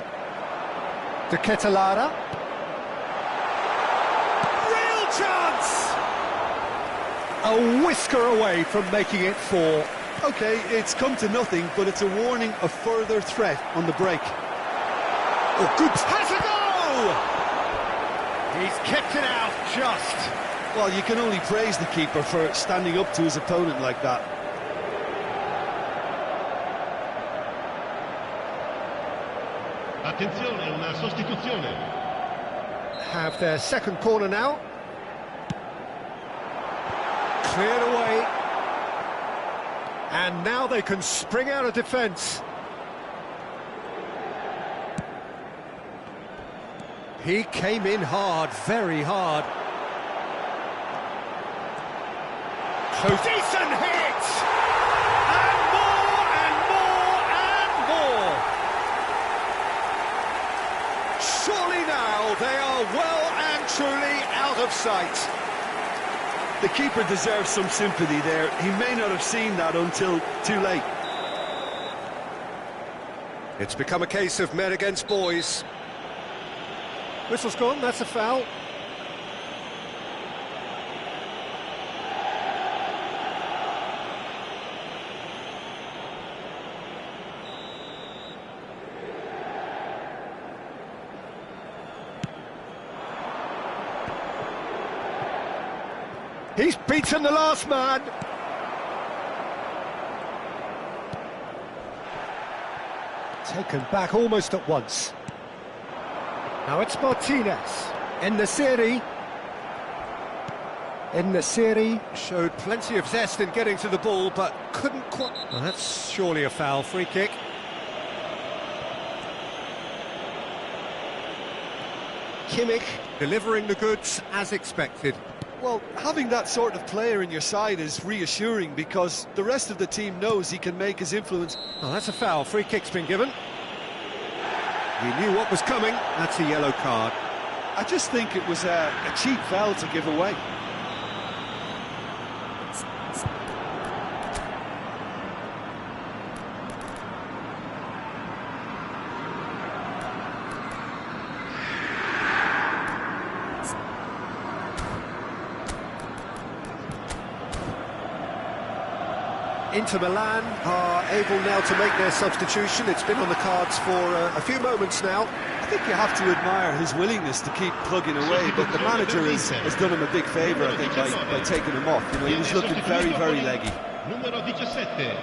De Ketelaere. Real chance! A whisker away from making it 4. OK, it's come to nothing, but it's a warning of further threat on the break. Oh, good. Has a goal! He's kept it out just. Well, you can only praise the keeper for standing up to his opponent like that. Attenzione, una sostituzione. Have their second corner now. Cleared away. And now they can spring out of defence. He came in hard, very hard. So decent hit! And more, and more, and more! Surely now they are well and truly out of sight. The keeper deserves some sympathy there. He may not have seen that until too late. It's become a case of men against boys. Whistle's gone, that's a foul. He's beaten the last man. Taken back almost at once. Now it's Martinez. En-Nesyri showed plenty of zest in getting to the ball, but couldn't quite... Well, that's surely a foul. Free kick. Kimmich delivering the goods as expected. Well, having that sort of player in your side is reassuring because the rest of the team knows he can make his influence. Oh, that's a foul. Free kick's been given. He knew what was coming. That's a yellow card. I just think it was a cheap foul to give away. Inter Milan are able now to make their substitution. It's been on the cards for a few moments now. I think you have to admire his willingness to keep plugging away, but the manager has done him a big favour, I think, by taking him off. You know, he was looking very, very leggy. Numero 17.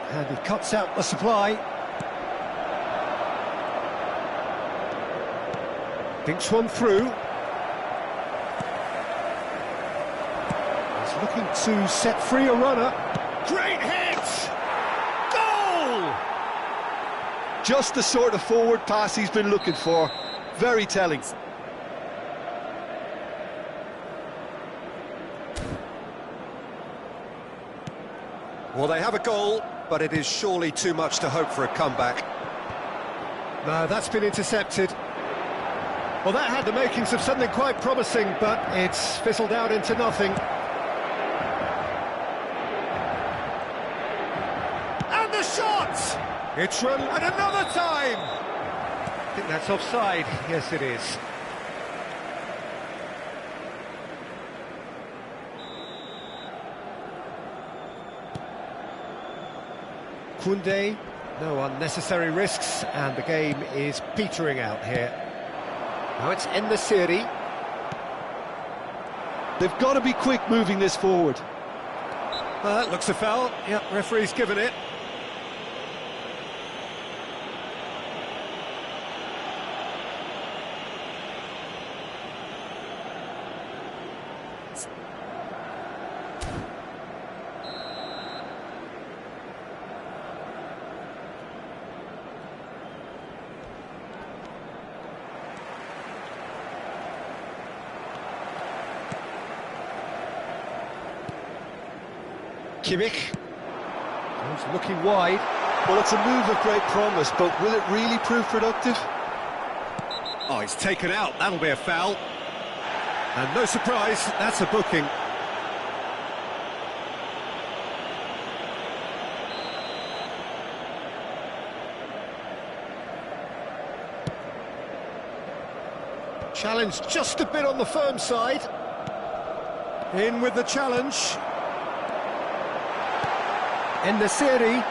And he cuts out the supply. Thinks one through. He's looking to set free a runner. Great hit! Goal! Just the sort of forward pass he's been looking for. Very telling. Well, they have a goal, but it is surely too much to hope for a comeback. No, that's been intercepted. Well, that had the makings of something quite promising, but it's fizzled out into nothing. And the shot! It's run at another time! I think that's offside. Yes, it is. Koundé, no unnecessary risks, and the game is petering out here. Now it's En-Nesyri. They've got to be quick moving this forward. Well, that looks a foul. Yep, referee's given it. Kimmich. He's looking wide. Well, it's a move of great promise, but will it really prove productive? Oh, he's taken out. That'll be a foul. And no surprise, that's a booking. Challenge just a bit on the firm side. In with the challenge. In the series.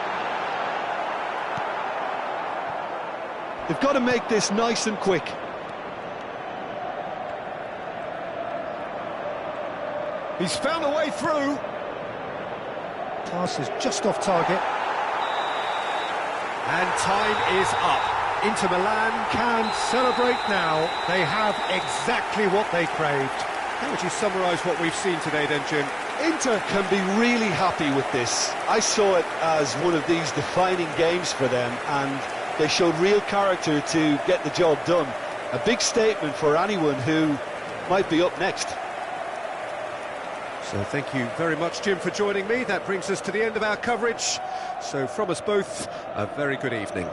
They've got to make this nice and quick. He's found a way through. Pass is just off target. And time is up. Inter Milan can celebrate now. They have exactly what they craved. How would you summarise what we've seen today then, Jim? Inter can be really happy with this. I saw it as one of these defining games for them, and they showed real character to get the job done. A big statement for anyone who might be up next. So thank you very much, Jim, for joining me. That brings us to the end of our coverage. So from us both, a very good evening.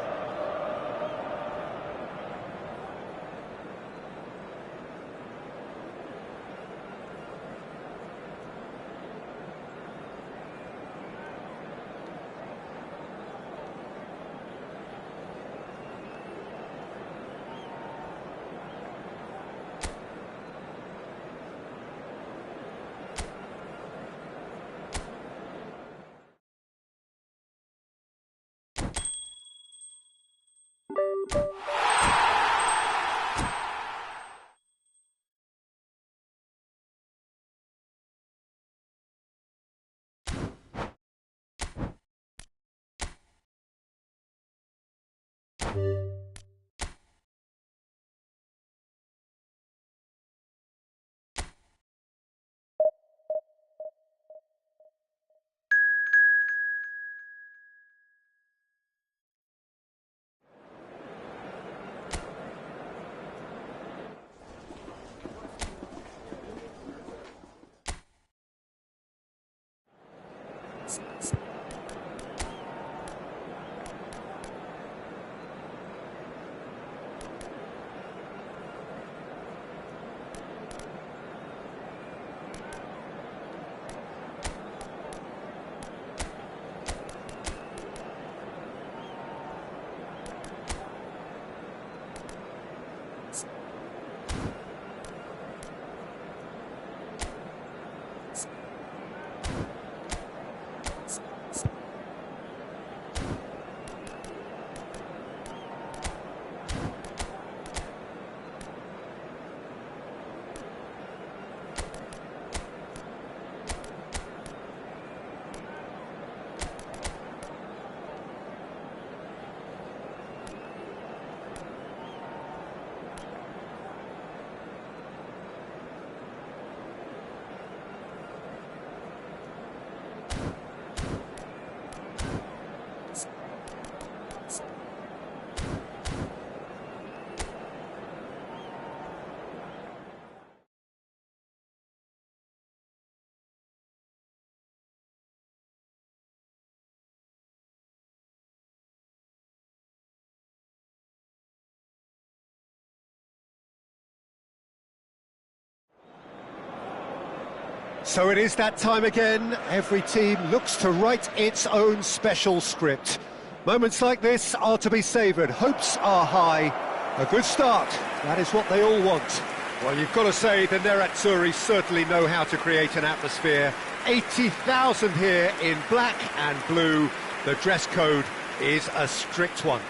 So it is that time again. Every team looks to write its own special script. Moments like this are to be savoured. Hopes are high. A good start. That is what they all want. Well, you've got to say the Nerazzurri certainly know how to create an atmosphere. 80,000 here in black and blue. The dress code is a strict one.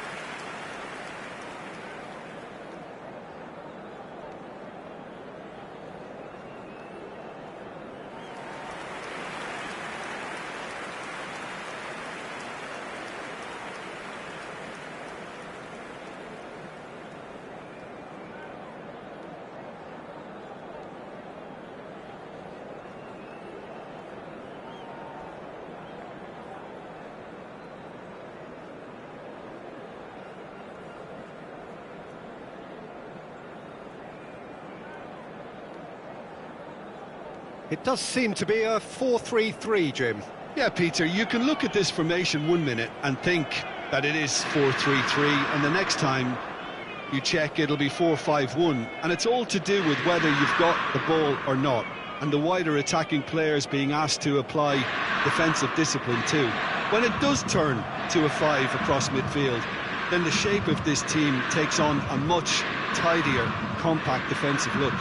It does seem to be a 4-3-3, Jim. Yeah, Peter, you can look at this formation 1 minute and think that it is 4-3-3, and the next time you check it'll be 4-5-1, and it's all to do with whether you've got the ball or not, and the wider attacking players being asked to apply defensive discipline too. When it does turn to a 5 across midfield, then the shape of this team takes on a much tidier, compact defensive look.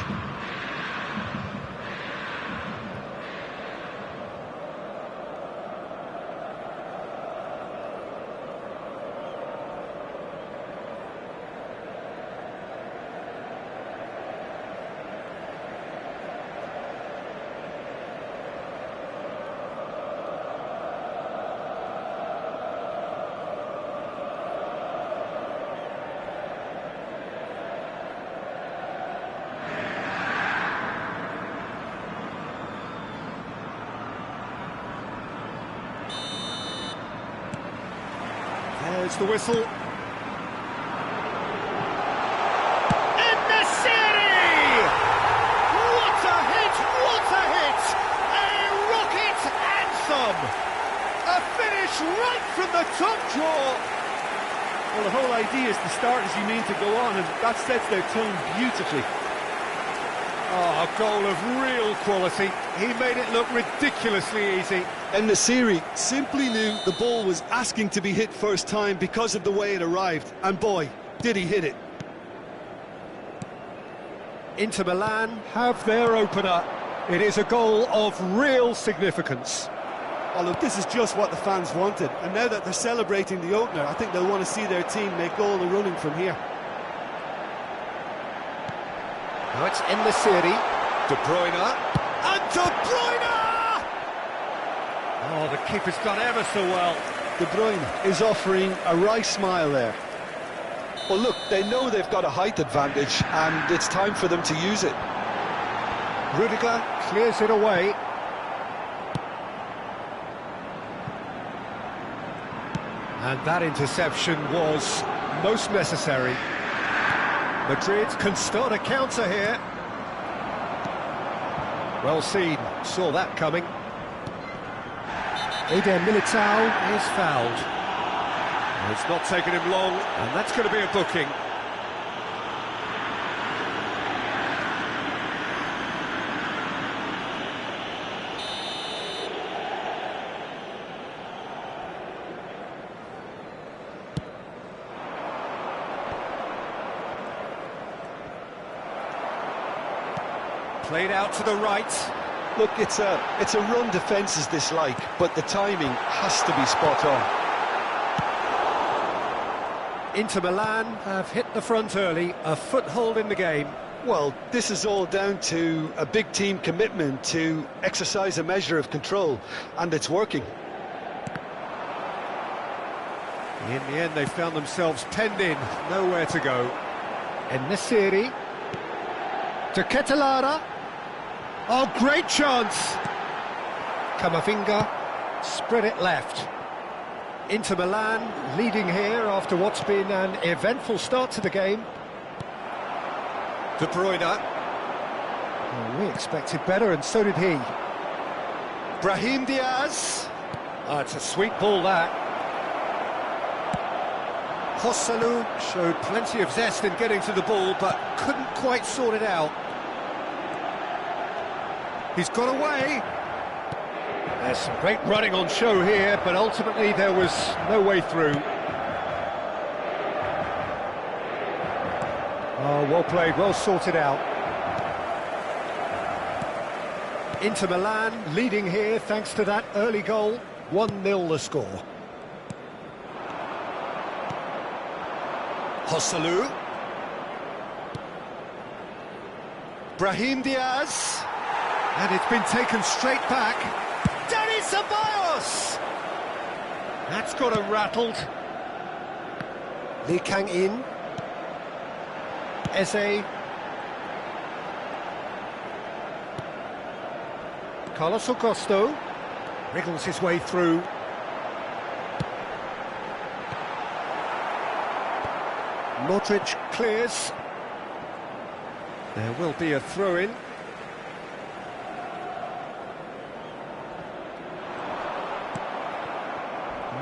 There's the whistle. In the city! What a hit! What a hit! A rocket anthem! A finish right from the top draw! Well, the whole idea is to start as you mean to go on, and that sets their tone beautifully. Oh, a goal of real quality. He made it look ridiculously easy. And Nasiri simply knew the ball was asking to be hit first time because of the way it arrived. And boy, did he hit it. Inter Milan have their opener. It is a goal of real significance. Oh, look, this is just what the fans wanted. And now that they're celebrating the opener, I think they'll want to see their team make all the running from here. Now it's in the city. De Bruyne. And De Bruyne! Oh, the keeper's done ever so well. De Bruyne is offering a wry smile there. Well, look, they know they've got a height advantage, and it's time for them to use it. Rudiger clears it away. And that interception was most necessary. Madrid can start a counter here. Well seen, saw that coming. Eder Militao is fouled. It's not taken him long, and that's going to be a booking. Played out to the right. Look, it's a run defence is dislike, but the timing has to be spot on. Inter Milan have hit the front early, a foothold in the game. Well, this is all down to a big team commitment to exercise a measure of control, and it's working. In the end, they found themselves penned in, nowhere to go. In the city, to Ketelara. Oh, great chance! Camavinga spread it left. Inter Milan leading here after what's been an eventful start to the game. De Bruyne. Well, we expected better, and so did he. Brahim Diaz. Oh, it's a sweet ball, that. Joselu showed plenty of zest in getting to the ball, but couldn't quite sort it out. He's got away. There's some great running on show here, but ultimately there was no way through. Oh, well played, well sorted out. Inter Milan leading here thanks to that early goal. 1-0 the score. Joselu. Brahim Diaz. And it's been taken straight back. Dani Ceballos! That's got him rattled. Lee Kang-in. Eze. Carlos Augusto wriggles his way through. Modric clears. There will be a throw-in.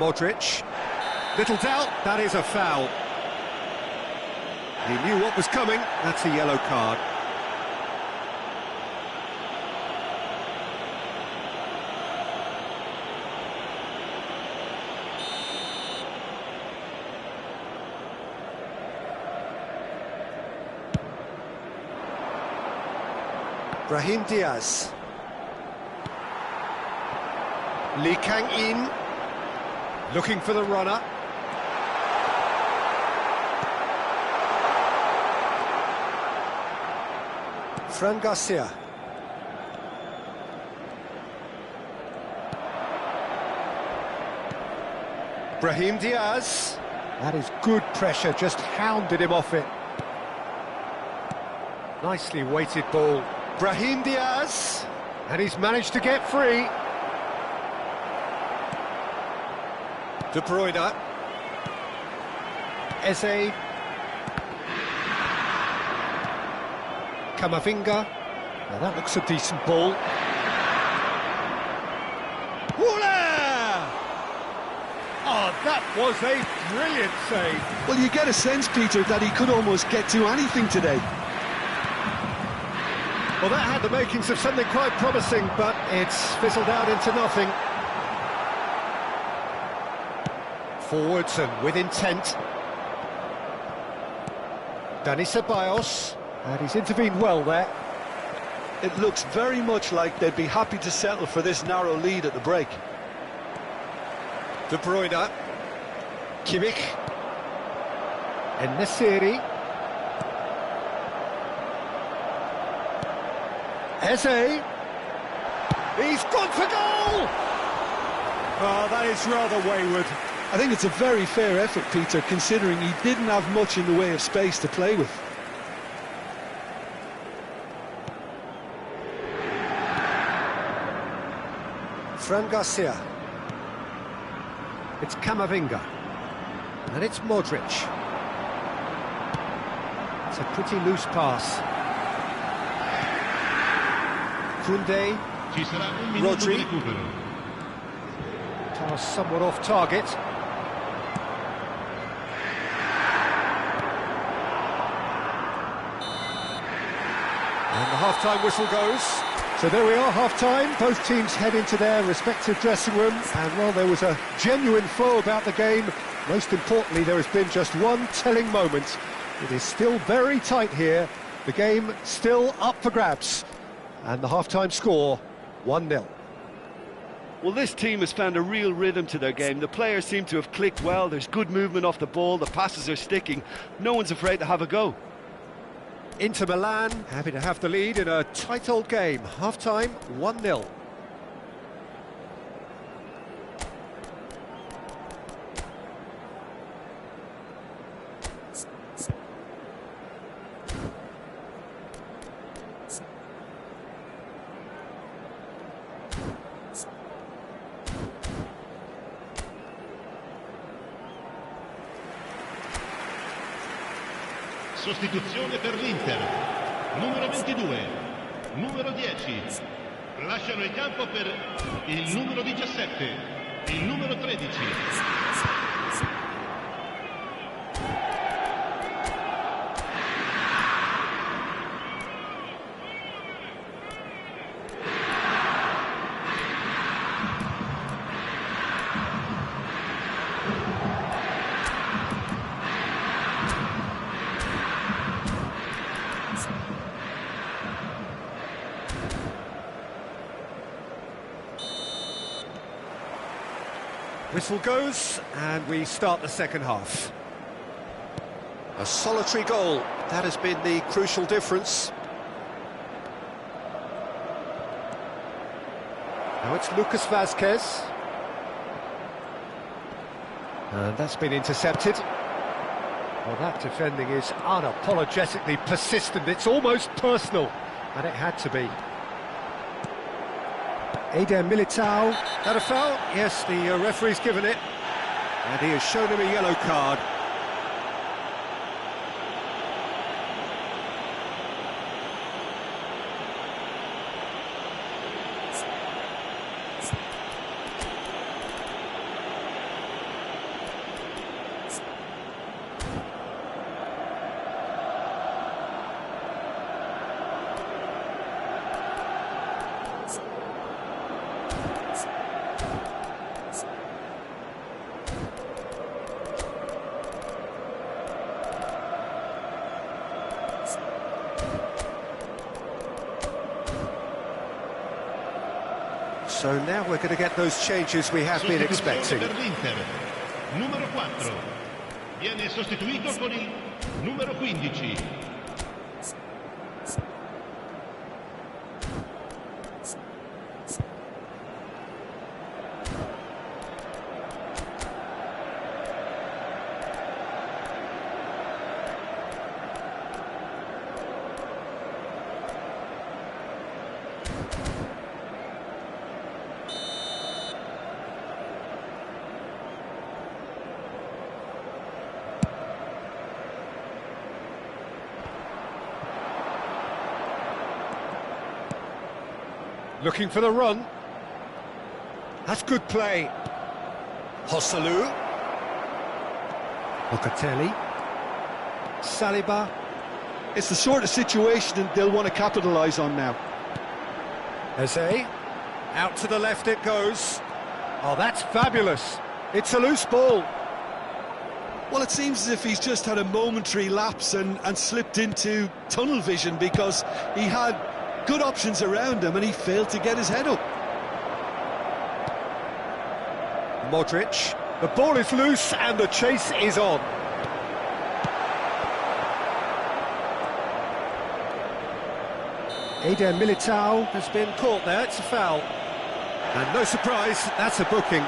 Modric. Little doubt, that is a foul. He knew what was coming, that's a yellow card. Brahim Diaz. Lee Kang-in, looking for the runner. Fran Garcia. Brahim Diaz. That is good pressure, just hounded him off it. Nicely weighted ball. Brahim Diaz, and he's managed to get free. De Bruyne. Eze. Camavinga. Now that looks a decent ball. Voila! Oh, that was a brilliant save. Well, you get a sense, Peter, that he could almost get to anything today. Well, that had the makings of something quite promising, but it's fizzled out into nothing. Forwards and with intent. Dani Ceballos, and he's intervened well there. It looks very much like they'd be happy to settle for this narrow lead at the break. De Bruyne. Kimmich. En-Nesyri. Eze. He's gone for goal! Oh, that is rather wayward. I think it's a very fair effort, Peter, considering he didn't have much in the way of space to play with. Fran Garcia. It's Camavinga. And it's Modric. It's a pretty loose pass. Koundé. Ci sarà un minuto di Rodri. recupero. Pass somewhat off target. And the half-time whistle goes. So there we are, half-time. Both teams head into their respective dressing rooms. And, well, there was a genuine flow about the game. Most importantly, there has been just one telling moment. It is still very tight here. The game still up for grabs. And the half-time score, 1-0. Well, this team has found a real rhythm to their game. The players seem to have clicked well. There's good movement off the ball. The passes are sticking. No one's afraid to have a go. Inter Milan happy to have the lead in a tight old game. Half-time, 1-0. Sostituzione per l'Inter. Numero 22, numero 10. Lasciano il campo per il numero 17, il numero 13. Whistle goes, and we start the second half. A solitary goal, that has been the crucial difference. Now it's Lucas Vazquez. And that's been intercepted. Well, that defending is unapologetically persistent. It's almost personal, and it had to be. Eder Militao. That a foul? Yes, the referee's given it. And he has shown him a yellow card. So now we're going to get those changes we have been expecting. Per l'Inter, numero 4. Viene sostituito con il numero 15. Looking for the run. That's good play. Hosselu. Locatelli. Saliba. It's the sort of situation they'll want to capitalise on now. Eze. Out to the left it goes. Oh, that's fabulous. It's a loose ball. Well, it seems as if he's just had a momentary lapse and slipped into tunnel vision, because he had good options around him and he failed to get his head up. Modric. The ball is loose and the chase is on. Eder Militao has been caught there, it's a foul. And no surprise, that's a booking.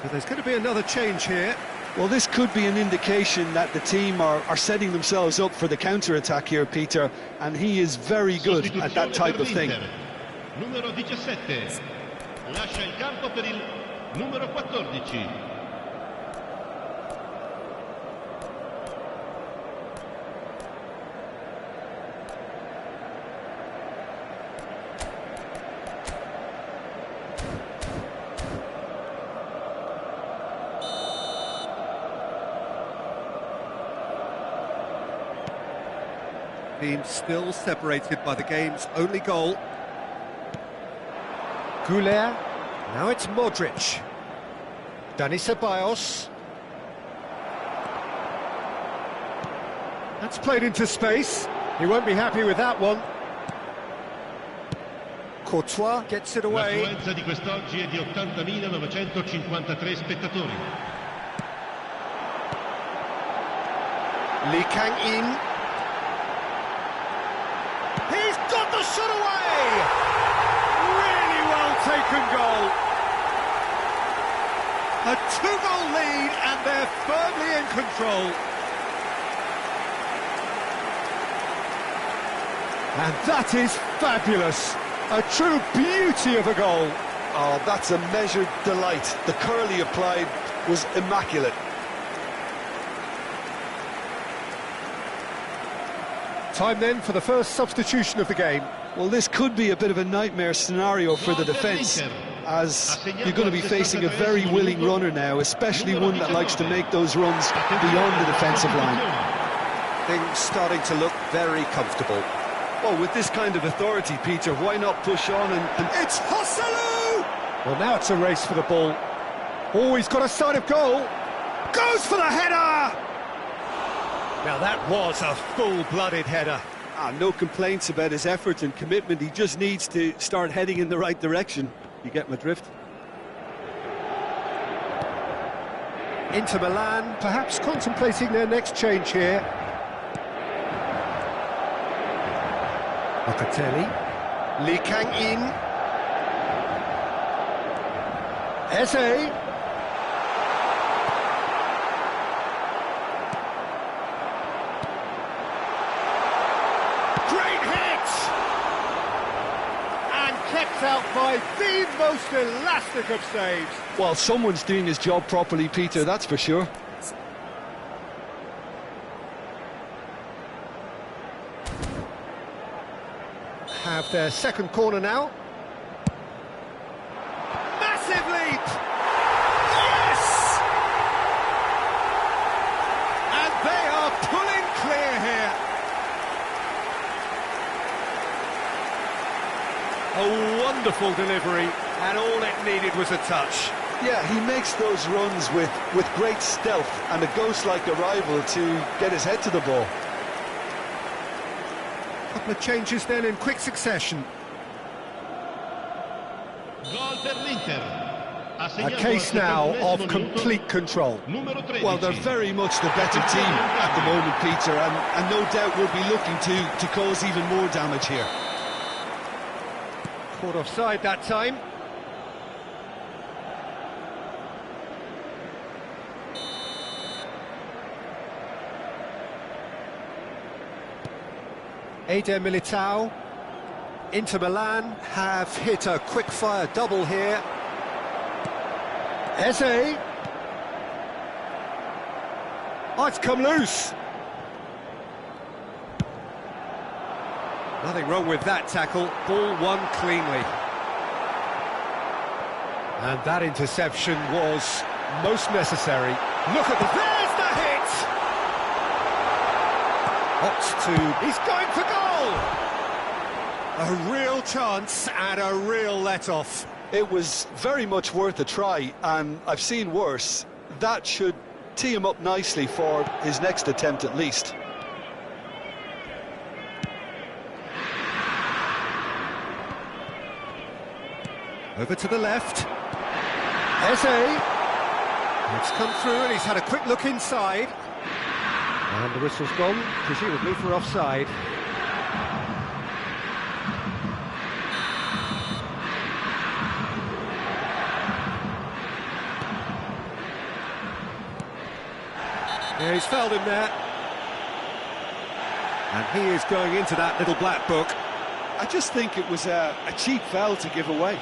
So there's going to be another change here. Well, this could be an indication that the team are setting themselves up for the counter-attack here, Peter, and he is very good at that type of thing. Numero 17. Lascia il campo per il numero 14. Team still separated by the game's only goal. Goulet. Now it's Modric. Dani Ceballos. That's played into space. He won't be happy with that one. Courtois gets it away. L'affluenza di quest'oggi è di 80.953 spettatori. Lee Kang-in. He's got the shot away! Really well taken goal. A two-goal lead and they're firmly in control. And that is fabulous. A true beauty of a goal. Oh, that's a measured delight. The curl he applied was immaculate. Time then for the first substitution of the game. Well, this could be a bit of a nightmare scenario for the defence, as you're going to be facing a very willing runner now, especially one that likes to make those runs beyond the defensive line. Things starting to look very comfortable. Well, with this kind of authority, Peter, why not push on and... It's Hosselu! Well, now it's a race for the ball. Oh, he's got a sight of goal. Goes for the header! Now that was a full-blooded header. No complaints about his effort and commitment. He just needs to start heading in the right direction. You get my drift? Inter Milan, perhaps contemplating their next change here. Locatelli. Lee Kang-in. Eze. Kept out by the most elastic of saves. Well, someone's doing his job properly, Peter, that's for sure. off their second corner now. Massive leap! Yes! And they are pulling clear here. A wonderful delivery, and all it needed was a touch. Yeah, he makes those runs with great stealth and a ghost-like arrival to get his head to the ball. Couple of changes then in quick succession. Gol per l'Inter. A case now of complete control. Well, they're very much the better team at the moment, Peter, and no doubt will be looking to cause even more damage here. Caught offside that time. Eder Militao. Inter Milan have hit a quick-fire double here. Eze. Oh, it's come loose. Nothing wrong with that tackle. Ball won cleanly. And that interception was most necessary. Look at there's the hit! Opts to... He's going for goal! A real chance and a real let-off. It was very much worth a try, and I've seen worse. That should tee him up nicely for his next attempt at least. Over to the left. Eze. It's come through and he's had a quick look inside. And the whistle's gone, presumably for offside. Yeah, he's fouled him there. And he is going into that little black book. I just think it was a cheap foul to give away.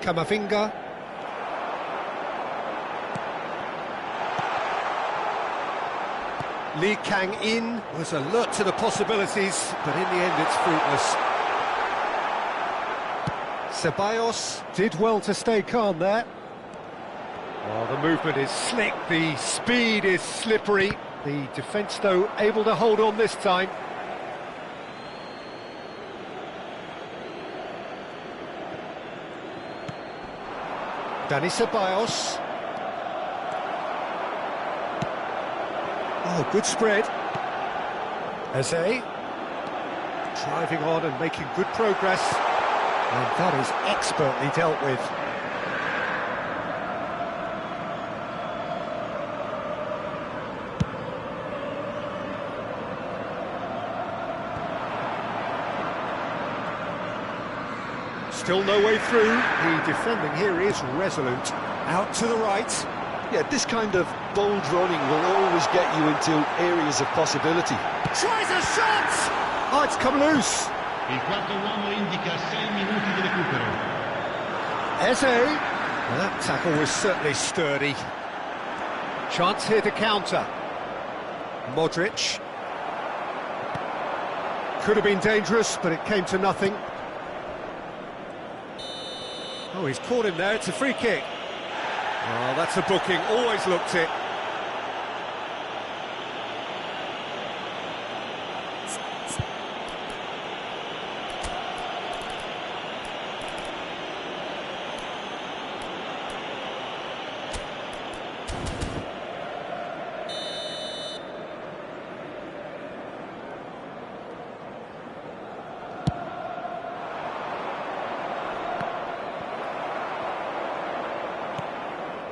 Camavinga. Lee Kang-in was alert to the possibilities, but in the end it's fruitless. Ceballos did well to stay calm there. Oh, the movement is slick, the speed is slippery. The defence, though, able to hold on this time. Dani Ceballos. Oh, good spread. Eze. Driving on and making good progress. And that is expertly dealt with. Still no way through. The defending here is resolute. Out to the right. Yeah, this kind of bold running will always get you into areas of possibility. Tries a shot! Oh, it's come loose. Il quarto uomo indica 6 minuti di recupero. Eze. Well, that tackle was certainly sturdy. Chance here to counter. Modric. Could have been dangerous, but it came to nothing. Oh, he's caught him there. It's a free kick. Oh, that's a booking. Always looked it.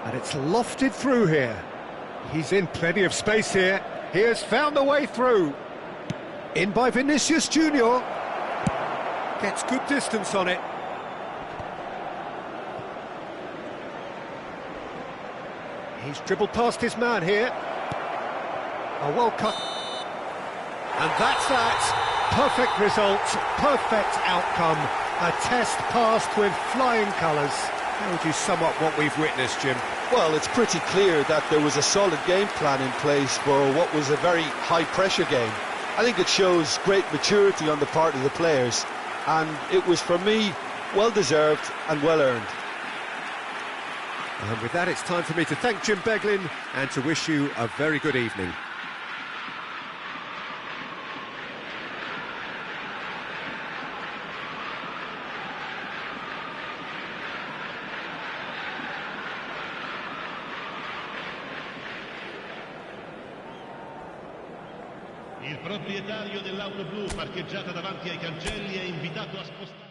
And it's lofted through here. He's in plenty of space here. He has found the way through. In by Vinicius Junior. Gets good distance on it. He's dribbled past his man here. A well cut. And that's that. Perfect result, perfect outcome, a test passed with flying colours. How would you sum up what we've witnessed, Jim? Well, it's pretty clear that there was a solid game plan in place for what was a very high-pressure game. I think it shows great maturity on the part of the players, and it was, for me, well-deserved and well-earned. And with that, it's time for me to thank Jim Beglin and to wish you a very good evening. Il proprietario dell'auto blu parcheggiata davanti ai cancelli è invitato a spostare.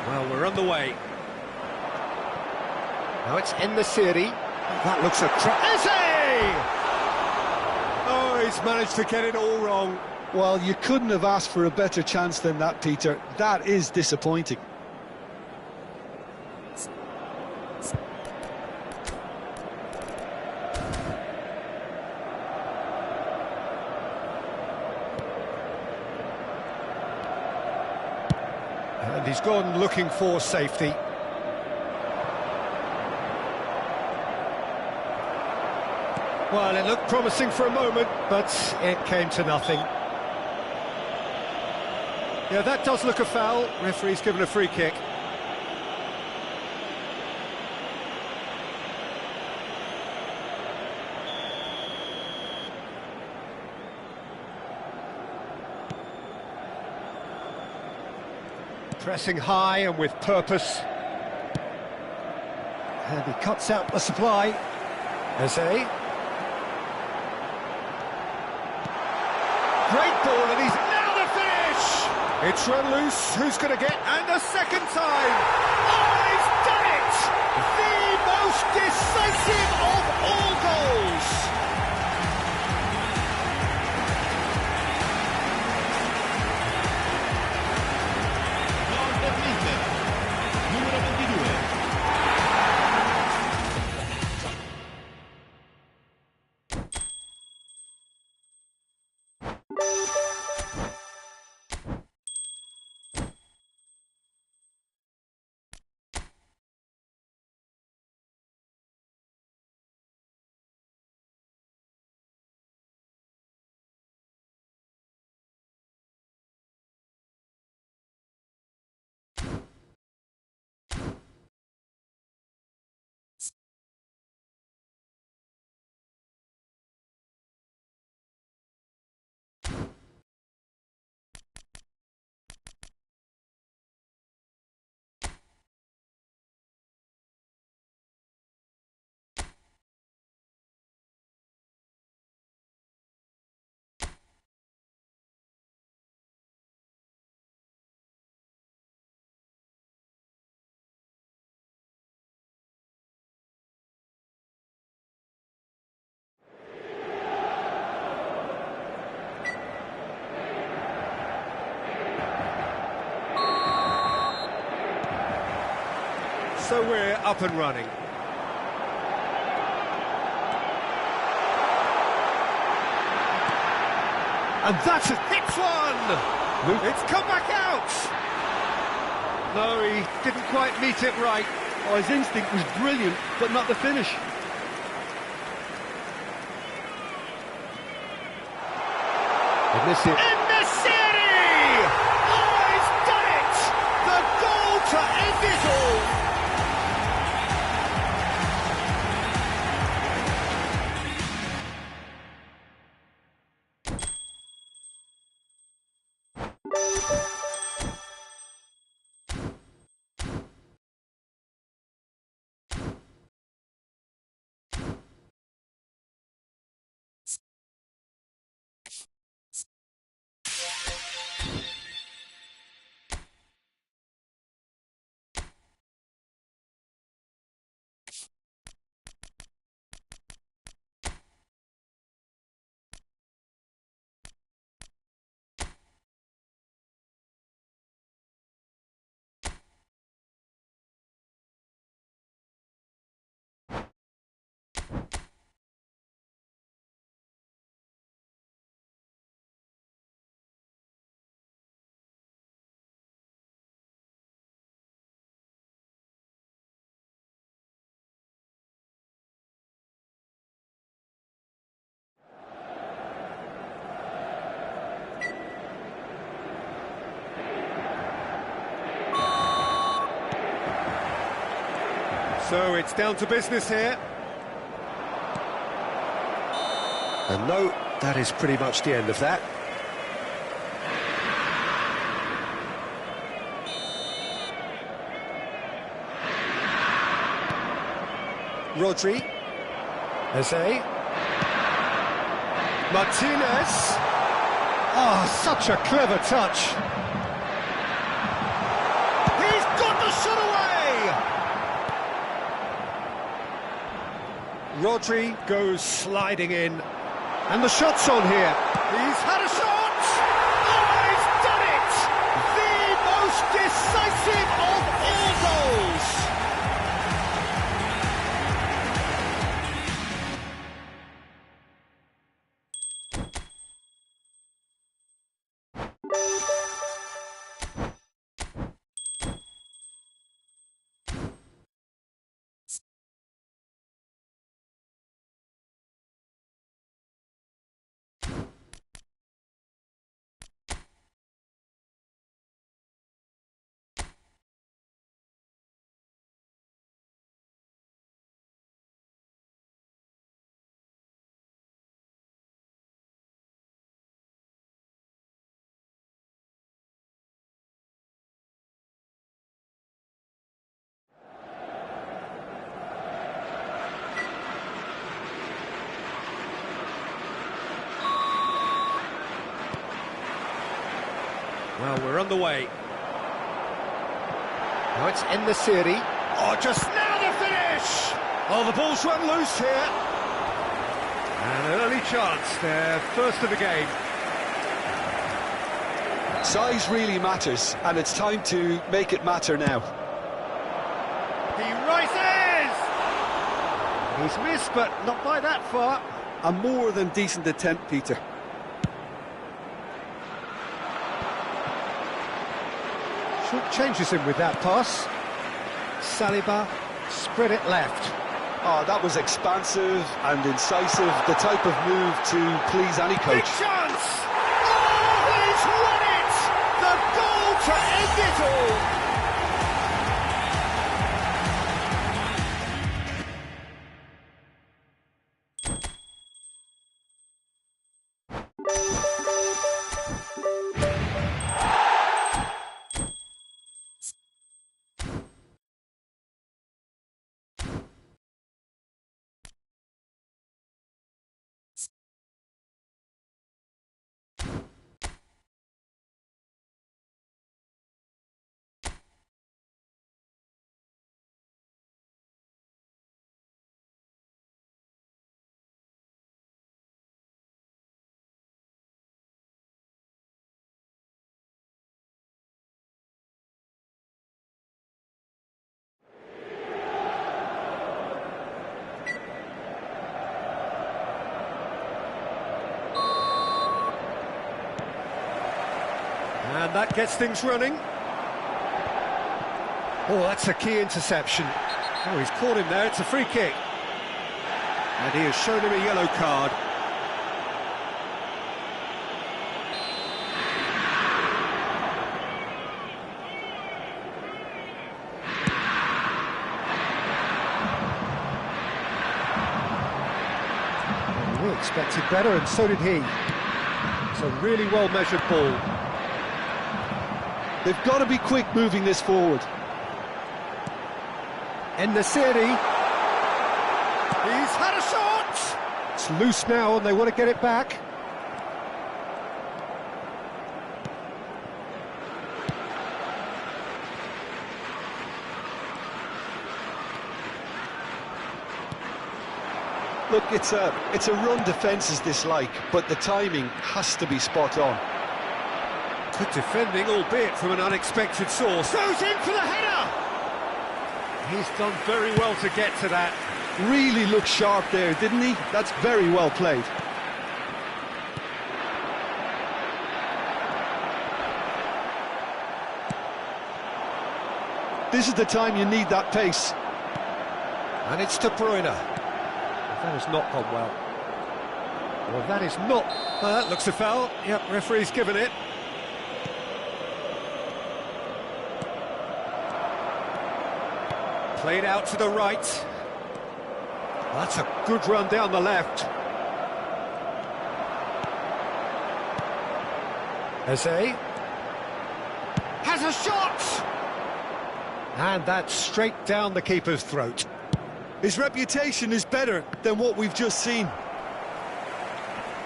Well, we're on the way. Now it's En-Nesyri. That looks a Oh, he's managed to get it all wrong. Well, you couldn't have asked for a better chance than that, Peter. That is disappointing. And he's gone looking for safety. Well, it looked promising for a moment, but it came to nothing. Yeah, that does look a foul. Referee's given a free kick. Pressing high and with purpose. And he cuts out the supply. Eze. Great ball, and he's now the finish! It's run loose, who's going to get... And the second time! Oh, he's done it! The most decisive of all goals! Gol per l'Inter, numero 22. So we're up and running. And that's it. Hits one! It's come back out! No, he didn't quite meet it right. Oh, his instinct was brilliant, but not the finish. En-Nesyri! Oh, he's done it! The goal to end it all! So it's down to business here. And no, that is pretty much the end of that. Rodri. Eze. Martinez. Oh, such a clever touch. He's got Rodri goes sliding in. And the shot's on here. He's had a shot! Oh, he's done it! The most decisive of all goals! Well, we're on the way. Now it's in the series. Oh, just now the finish! Oh, the ball's run loose here. An early chance there, first of the game. Size really matters, and it's time to make it matter now. He rises! He's missed, but not by that far. A more than decent attempt, Peter. Short changes him with that pass. Saliba spread it left. Oh, that was expansive and incisive, the type of move to please any Big coach. chance! Oh, he's won it! The goal to end it all! And that gets things running. Oh, that's a key interception. Oh, he's caught him there, it's a free kick. And he has shown him a yellow card. Oh, we expected better, and so did he. It's a really well-measured ball. They've got to be quick moving this forward. In the city. He's had a shot! It's loose now and they want to get it back. Look, it's a run defences dislike, but the timing has to be spot on. Good defending, albeit from an unexpected source. Goes in for the header! He's done very well to get to that. Really looked sharp there, didn't he? That's very well played. This is the time you need that pace. And it's De Bruyne. That has not gone well. Well, that is not... that looks a foul. Yep, referee's given it. Played out to the right. That's a good run down the left. Eze has a shot! And that's straight down the keeper's throat. His reputation is better than what we've just seen.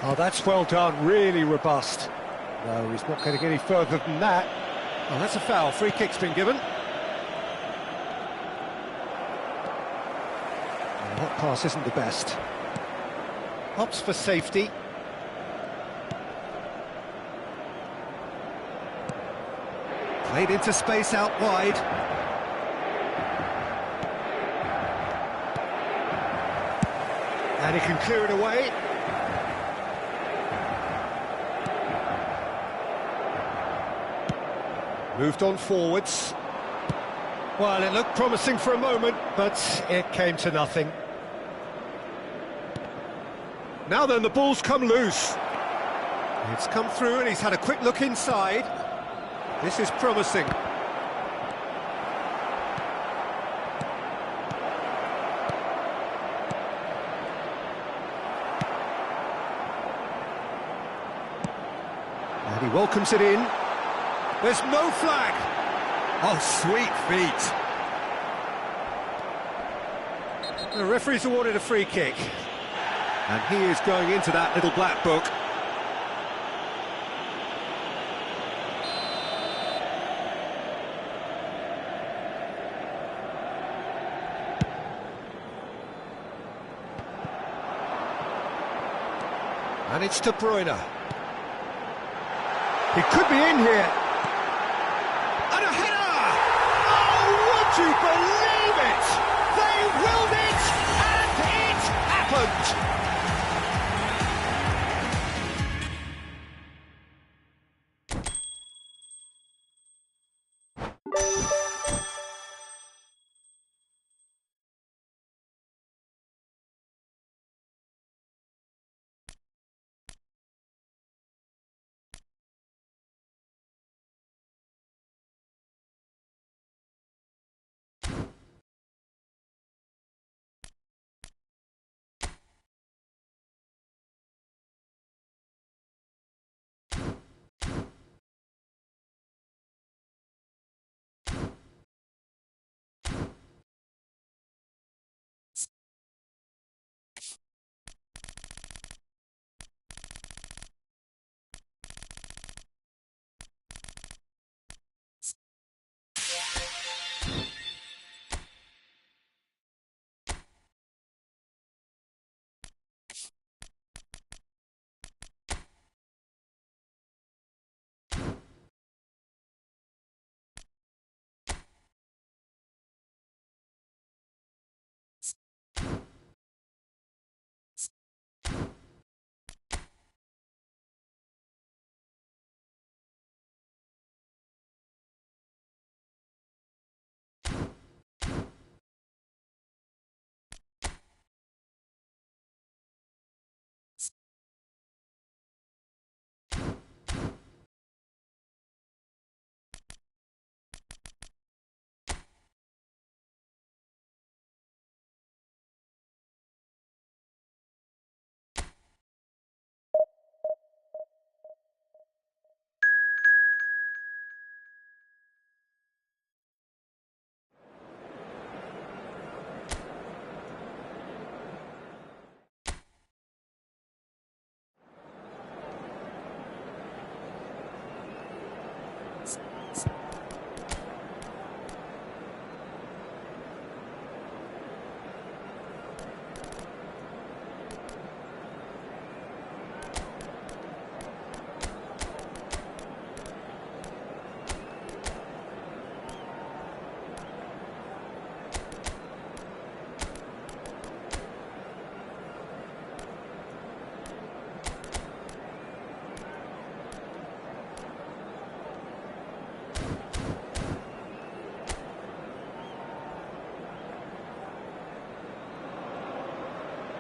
Oh, that's well done, really robust. No, he's not going to get any further than that. Oh, that's a foul, free kick's been given. that pass isn't the best. Opts for safety. Played into space out wide. And he can clear it away. Moved on forwards. Well, it looked promising for a moment, but it came to nothing. Now then, the ball's come loose. It's come through and he's had a quick look inside. This is promising. And he welcomes it in. There's no flag. Oh, sweet feet. The referee's awarded a free kick. And he is going into that little black book. And it's De Bruyne. He could be in here. And a header! Oh, would you believe it? They willed it, and it happened!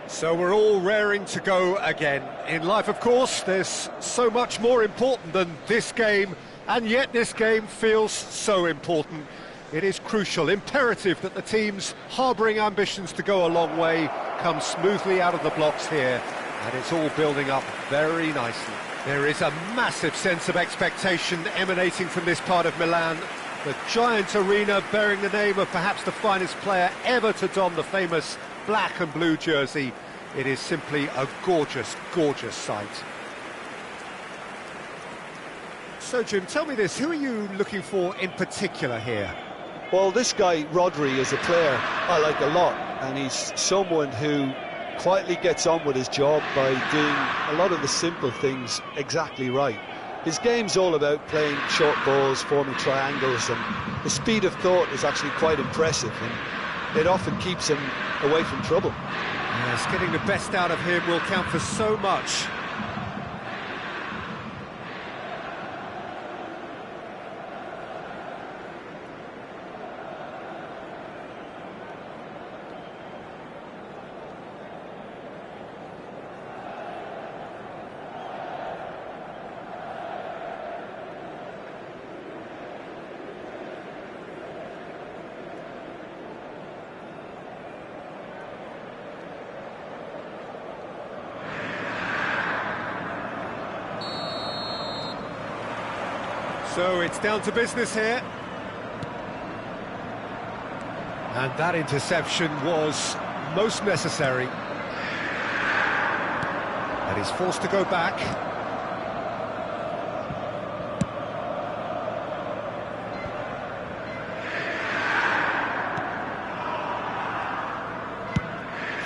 So we're all raring to go again. In life, of course, there's so much more important than this game, and yet this game feels so important. It is crucial, imperative that the teams harbouring ambitions to go a long way come smoothly out of the blocks here, and it's all building up very nicely. There is a massive sense of expectation emanating from this part of Milan. The giant arena bearing the name of perhaps the finest player ever to don the famous black and blue jersey. It is simply a gorgeous, gorgeous sight. So, Jim, tell me this, who are you looking for in particular here? Well, this guy, Rodri, is a player I like a lot. and he's someone who quietly gets on with his job by doing a lot of the simple things exactly right. His game's all about playing short balls, forming triangles, and the speed of thought is actually quite impressive, and it often keeps him away from trouble. Yes, getting the best out of him will count for so much. So it's down to business here. And that interception was most necessary. And he's forced to go back.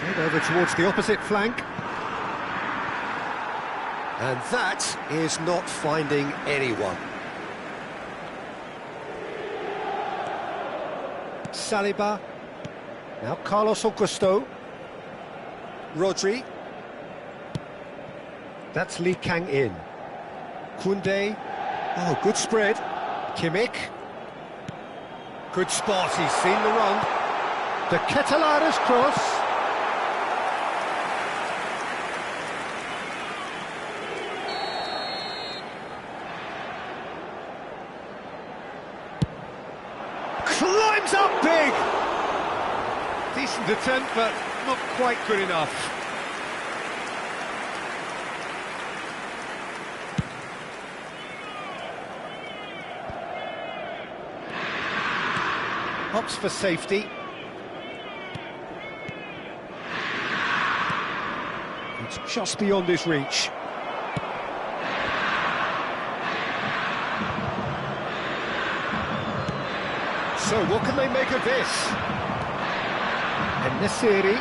Played over towards the opposite flank. And that is not finding anyone. Saliba, now Carlos Augusto, Rodri, that's Lee Kang-in, Koundé, oh, good spread, Kimmich, good spot, he's seen the run, the Ketelara's cross, climbs up big! Decent attempt, but not quite good enough. Hops for safety. It's just beyond his reach. So what can they make of this? And Nesiri,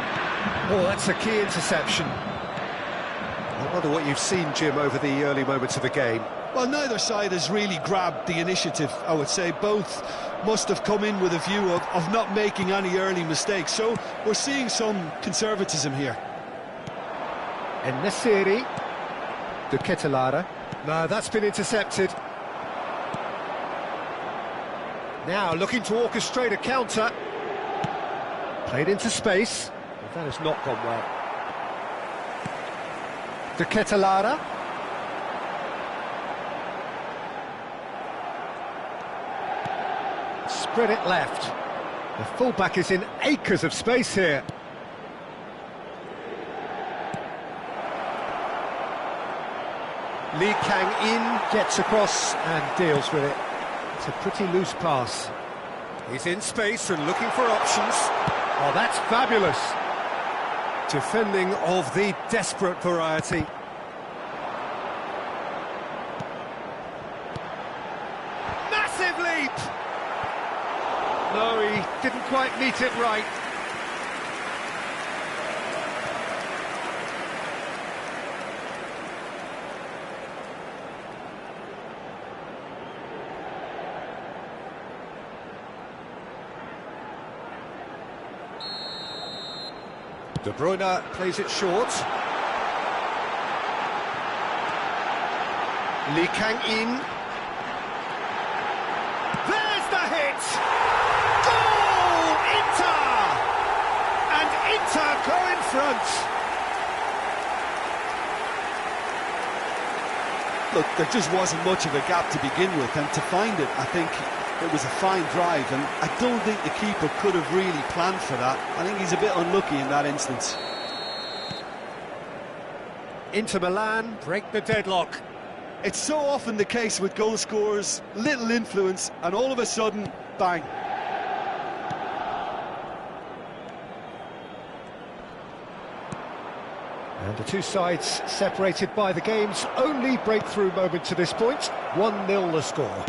oh, that's a key interception. I wonder what you've seen, Jim, over the early moments of the game. Well, neither side has really grabbed the initiative, I would say. Both must have come in with a view of not making any early mistakes. So we're seeing some conservatism here. And Nesiri, the Ketelara. No, that's been intercepted. Now looking to orchestrate a counter. Played into space. But that has not gone well. De Ketelara. Spread it left. The fullback is in acres of space here. Lee Kang-in gets across and deals with it. It's a pretty loose pass. He's in space and looking for options. Oh, that's fabulous. Defending of the desperate variety. Massive leap! No, he didn't quite meet it right. De Bruyne plays it short. Lee Kang-in. There's the hit! Goal! Inter! And Inter go in front. Look, there just wasn't much of a gap to begin with, and to find it, I think it was a fine drive, and I don't think the keeper could have really planned for that. I think he's a bit unlucky in that instance. Inter Milan break the deadlock. It's so often the case with goal scorers, little influence, and all of a sudden, bang. And the two sides separated by the game's only breakthrough moment to this point. 1-0 the score.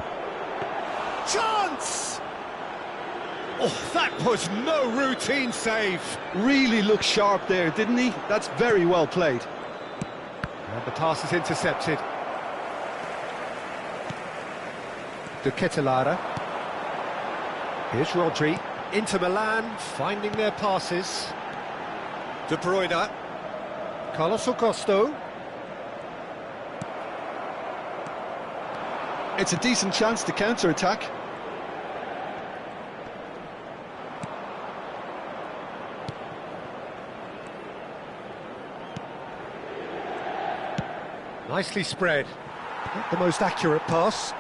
Chance! Oh, that was no routine save. Really looked sharp there, didn't he? That's very well played. And the pass is intercepted. De Ketelaere. Here's Rodri. Inter Milan finding their passes. De Bruyne. Carlos Augusto. It's a decent chance to counter-attack. Nicely spread. Not the most accurate pass.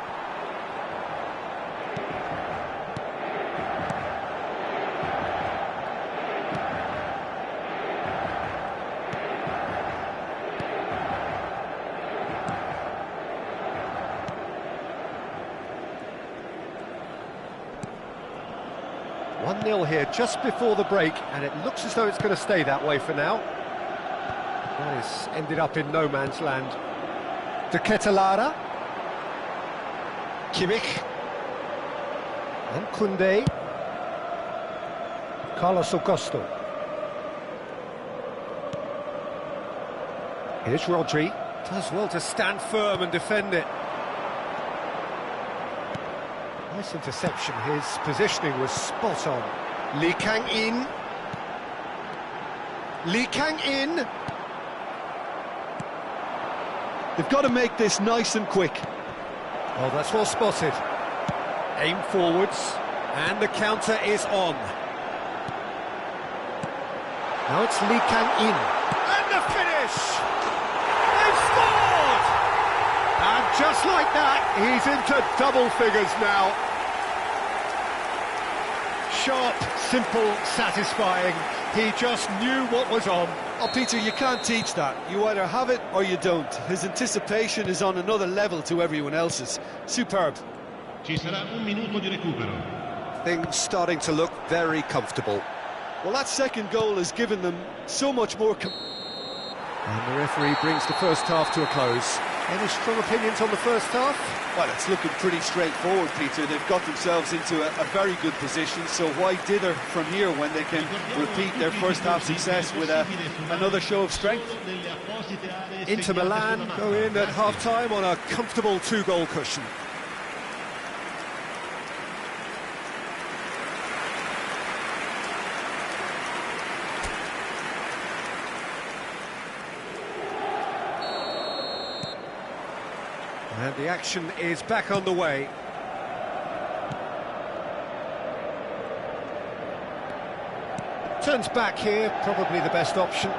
One 0 here just before the break, and it looks as though it's going to stay that way for now. That has ended up in no man's land. De Ketelaere. Kimmich. And Koundé. Carlos Augusto. Here's Rodri. Does well to stand firm and defend it. Nice interception. His positioning was spot on. Lee Kang-in. Lee Kang-in. They've got to make this nice and quick. Well, that's well spotted. Aim forwards, and the counter is on. Now it's Lee Kang-in. And the finish! They've scored! And just like that, he's into double figures now. Sharp, simple, satisfying. He just knew what was on. Oh, Peter, you can't teach that. You either have it or you don't. His anticipation is on another level to everyone else's. Superb. Ci sarà un minuto di recupero. Things starting to look very comfortable. Well, that second goal has given them so much more... And the referee brings the first half to a close. Any strong opinions on the first half? Well, it's looking pretty straightforward, Peter. They've got themselves into a very good position, so why dither from here when they can repeat their first half success with another show of strength? Inter Milan go in at half-time on a comfortable two-goal cushion. And the action is back on the way. Turns back here, probably the best option.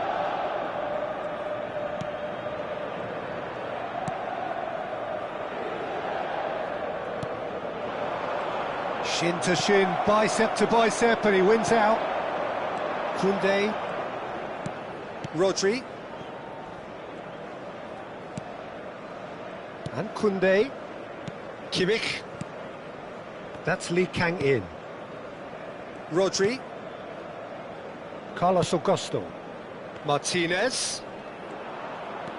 Shin to shin, bicep to bicep, and he wins out. Koundé. Rodri. And Koundé. Kimmich. That's Lee Kang-in. Rodri. Carlos Augusto. Martinez.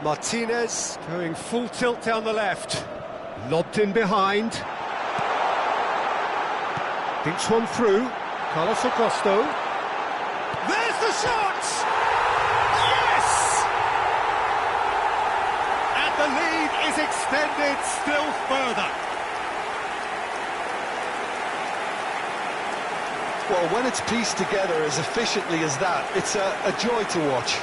Martinez going full tilt down the left. Lobbed in behind. Thinks one through. Carlos Augusto. There's the shot! Yes! And the lead is extended still further. Well, when it's pieced together as efficiently as that, it's a joy to watch.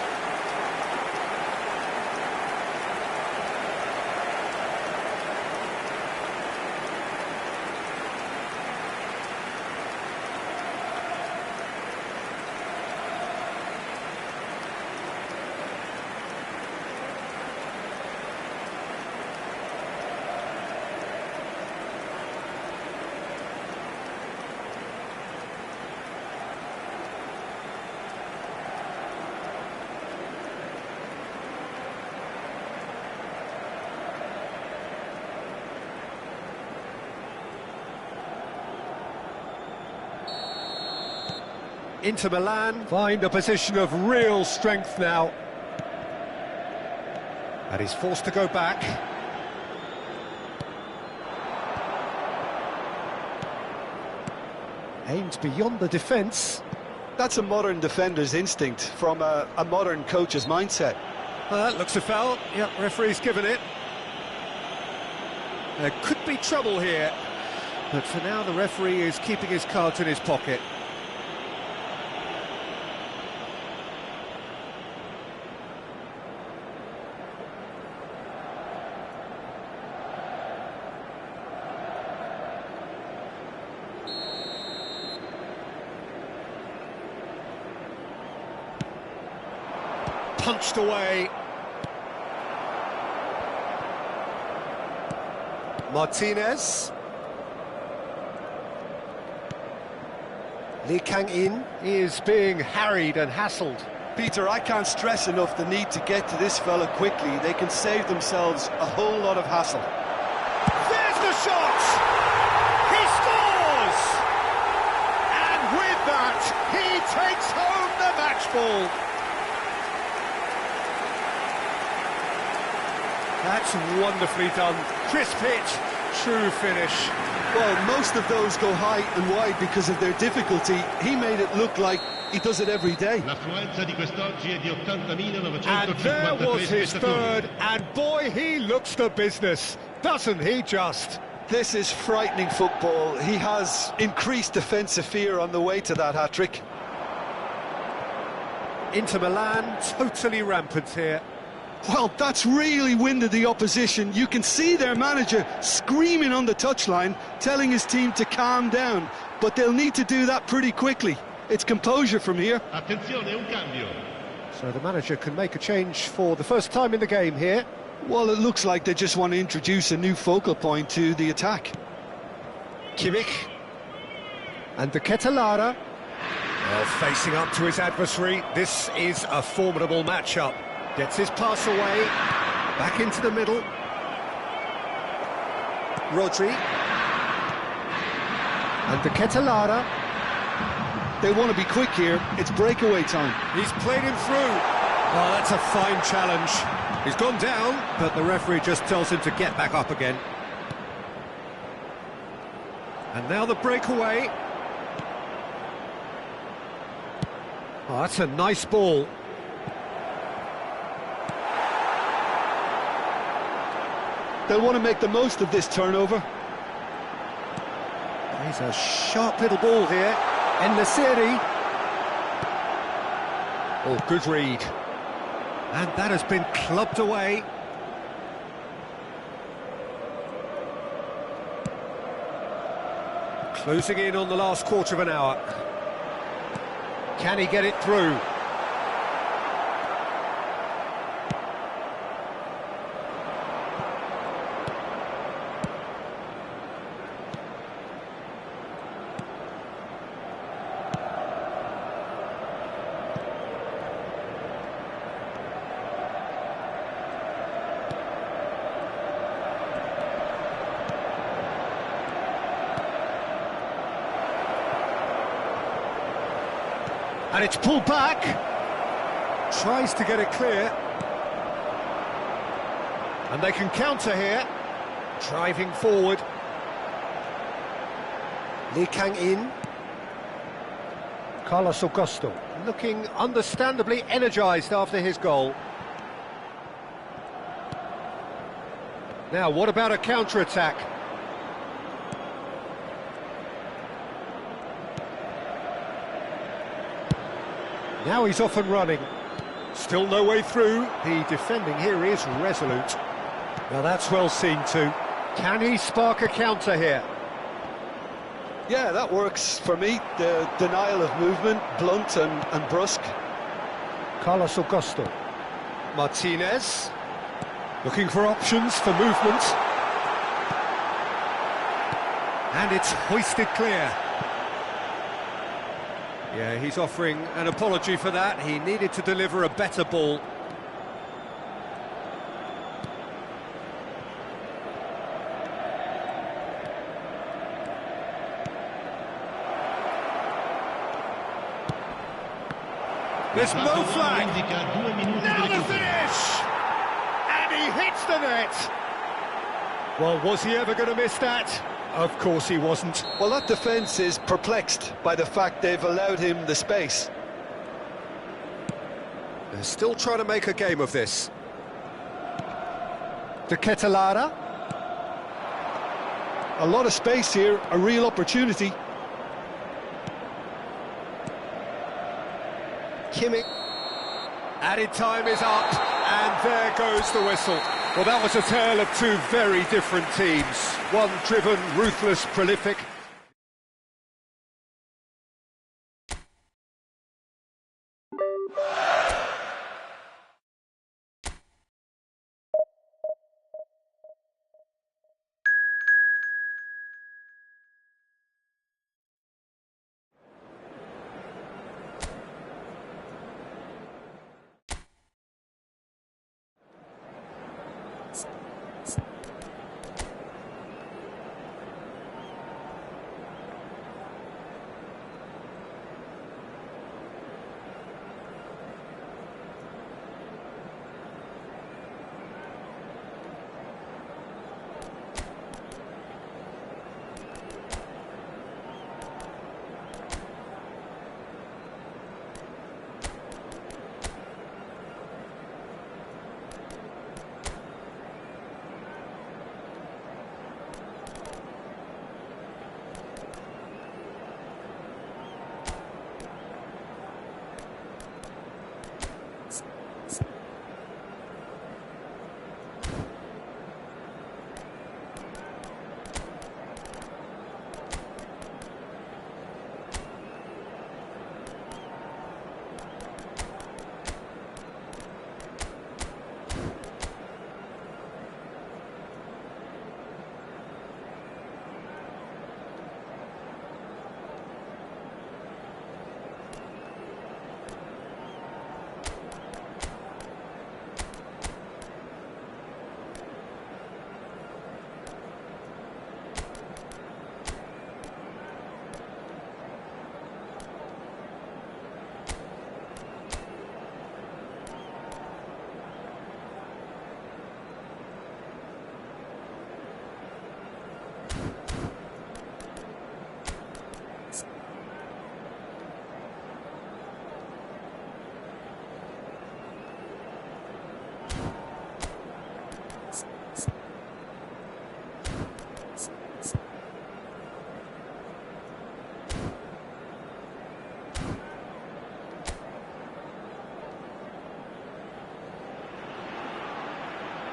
Inter Milan find a position of real strength now. And he's forced to go back. Aimed beyond the defence. That's a modern defender's instinct from a modern coach's mindset. Well, that looks a foul. Yep, referee's given it. There could be trouble here, but for now the referee is keeping his cards in his pocket. Punched away. Martinez. Lee Kang-in is being harried and hassled. Peter, I can't stress enough the need to get to this fella quickly. They can save themselves a whole lot of hassle. There's the shot! He scores! And with that, he takes home the match ball. That's wonderfully done. Crisp hit, true finish. Well, most of those go high and wide because of their difficulty. He made it look like he does it every day. L'affluenza di quest'oggi è di 80.953 And there was his spettatori. third, and boy, he looks the business, doesn't he just? This is frightening football. He has increased defensive fear on the way to that hat-trick. Inter Milan, totally rampant here. Well, that's really winded the opposition. You can see their manager screaming on the touchline, telling his team to calm down. But they'll need to do that pretty quickly. It's composure from here. Attenzione, un cambio. So the manager can make a change for the first time in the game here. Well, it looks like they just want to introduce a new focal point to the attack. Kimmich. And De Ketelaere. Well, facing up to his adversary, this is a formidable matchup. Gets his pass away, back into the middle. Rodri. And De Ketelaere. They want to be quick here. It's breakaway time. He's played him through. Oh, that's a fine challenge. He's gone down, but the referee just tells him to get back up again. And now the breakaway. Oh, that's a nice ball. They'll want to make the most of this turnover. He's a sharp little ball here. En-Nesyri. Oh, good read. And that has been clubbed away. Closing in on the last quarter of an hour. Can he get it through? And it's pulled back. Tries to get it clear. And they can counter here. Driving forward. Lee Kang-in. Carlos Augusto. Looking understandably energised after his goal. Now, what about a counter-attack? Now he's off and running. Still no way through. The defending here is resolute. Now that's well seen too. Can he spark a counter here? Yeah, that works for me. The denial of movement, blunt and brusque. Carlos Augusto. Martinez. Looking for options for movement. And it's hoisted clear. Yeah, he's offering an apology for that. He needed to deliver a better ball. There's no flag. Now the finish! And he hits the net. Well, was he ever going to miss that? Of course he wasn't. Well, that defence is perplexed by the fact they've allowed him the space. They're still trying to make a game of this. De Ketelare. A lot of space here, a real opportunity. Kimmich. Added time is up, and there goes the whistle. Well, that was a tale of two very different teams. One driven, ruthless, prolific.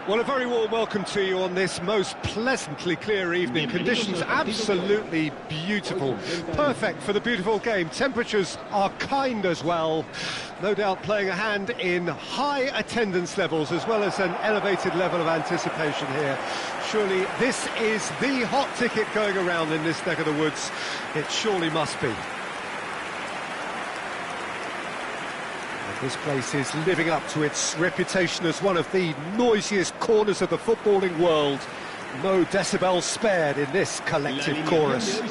Well, a very warm welcome to you on this most pleasantly clear evening. Conditions absolutely beautiful. Perfect for the beautiful game. Temperatures are kind as well. No doubt playing a hand in high attendance levels as well as an elevated level of anticipation here. Surely this is the hot ticket going around in this neck of the woods. It surely must be. This place is living up to its reputation as one of the noisiest corners of the footballing world. No decibels spared in this collective chorus.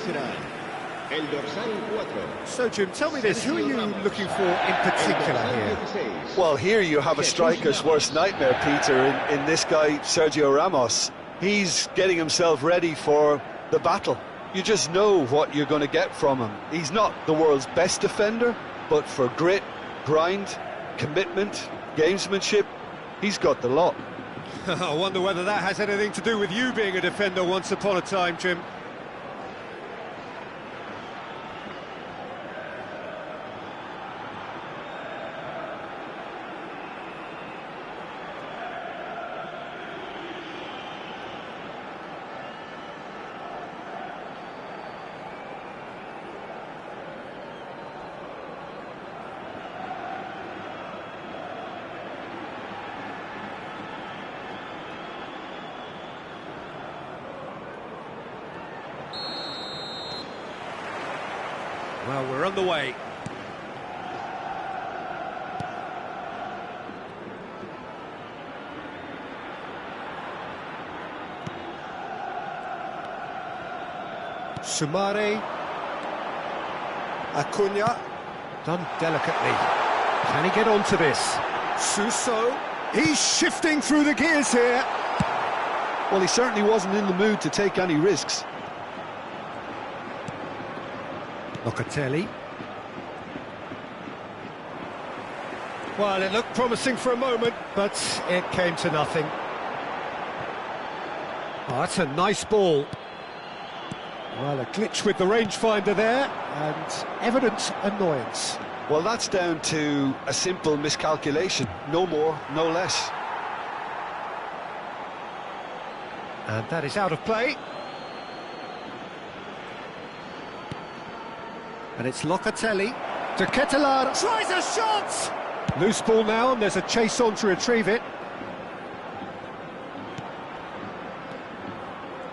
So, Jim, tell me this, who are you looking for in particular here? Well, here you have a striker's worst nightmare, Peter, in this guy, Sergio Ramos. He's getting himself ready for the battle. You just know what you're going to get from him. He's not the world's best defender, but for grit, grind, commitment, gamesmanship, he's got the lot. I wonder whether that has anything to do with you being a defender once upon a time, Jim. Well, we're on the way. Sumare. Acuna. Done delicately. Can he get onto this? Suso. He's shifting through the gears here. Well, he certainly wasn't in the mood to take any risks. Locatelli. Well, it looked promising for a moment, but it came to nothing. Oh, that's a nice ball. Well, a glitch with the rangefinder there, and evident annoyance. Well, that's down to a simple miscalculation. No more, no less. And that is out of play. And it's Locatelli. To Ketelar. Tries a shot! Loose ball now, and there's a chase on to retrieve it.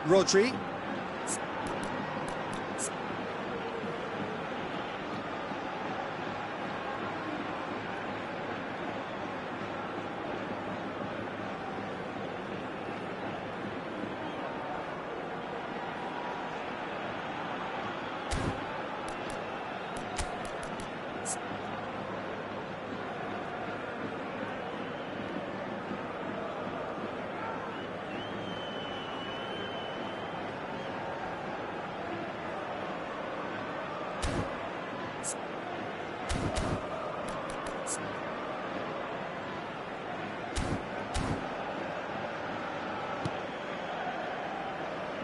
Rodri.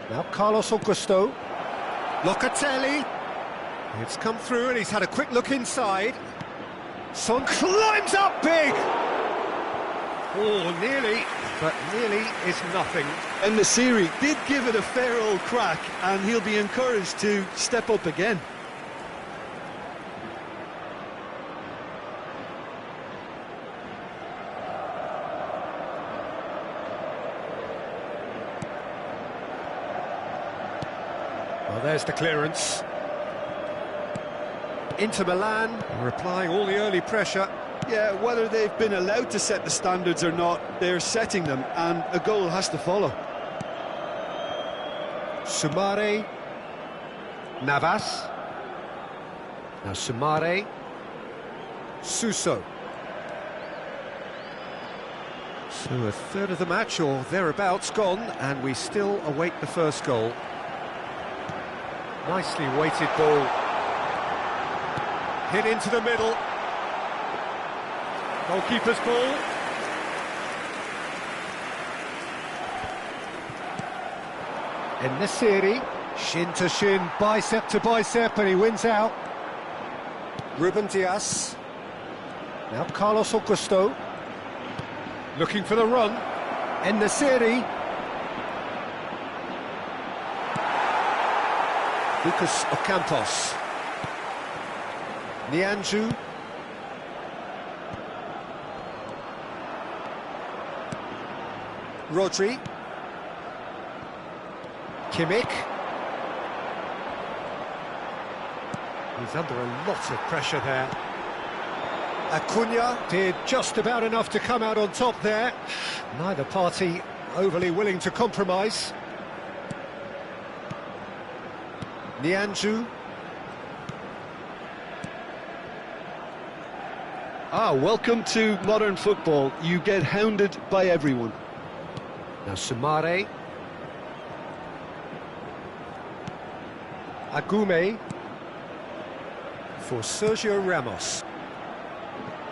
Now Carlos Augusto. Locatelli. It's come through and he's had a quick look inside. Son climbs up big! Oh, nearly, but nearly is nothing. And Nasiri did give it a fair old crack, and he'll be encouraged to step up again. Well, there's the clearance. Inter Milan are applying all the early pressure. Yeah, whether they've been allowed to set the standards or not, they're setting them, and a goal has to follow. Sumare. Navas. Now Sumare. Suso. So a third of the match, or thereabouts, gone, and we still await the first goal. Nicely weighted ball. Hit into the middle. Goalkeeper's ball. En-Nesyri, shin to shin, bicep to bicep, and he wins out. Ruben Dias. Now Carlos Augusto. Looking for the run. En-Nesyri. Lucas Ocampos. Nianzou. Rodri. Kimmich. He's under a lot of pressure there. Acuna did just about enough to come out on top there. Neither party overly willing to compromise. Nianzou. Welcome to modern football. You get hounded by everyone. Now Sumare. Agume. For Sergio Ramos.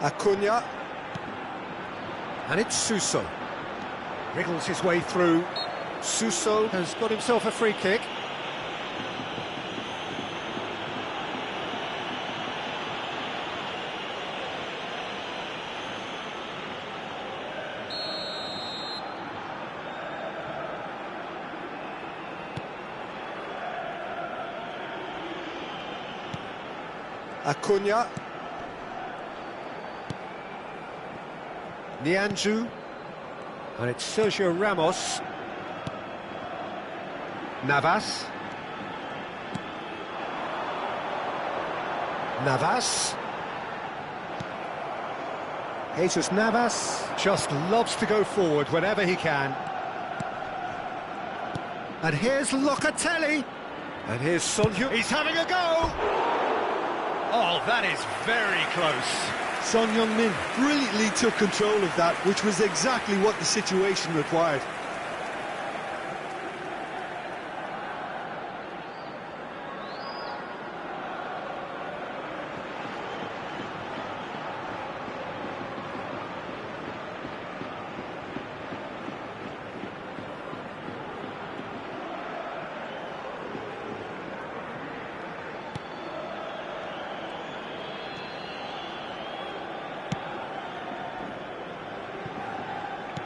Acuna. And it's Suso. Wriggles his way through. Suso has got himself a free kick. Acuna. Nianzou. And it's Sergio Ramos. Navas. Navas. Jesus Navas just loves to go forward whenever he can. And here's Locatelli. And here's Son Heung. He's having a go! Oh, that is very close. Son Heung-min brilliantly took control of that, which was exactly what the situation required.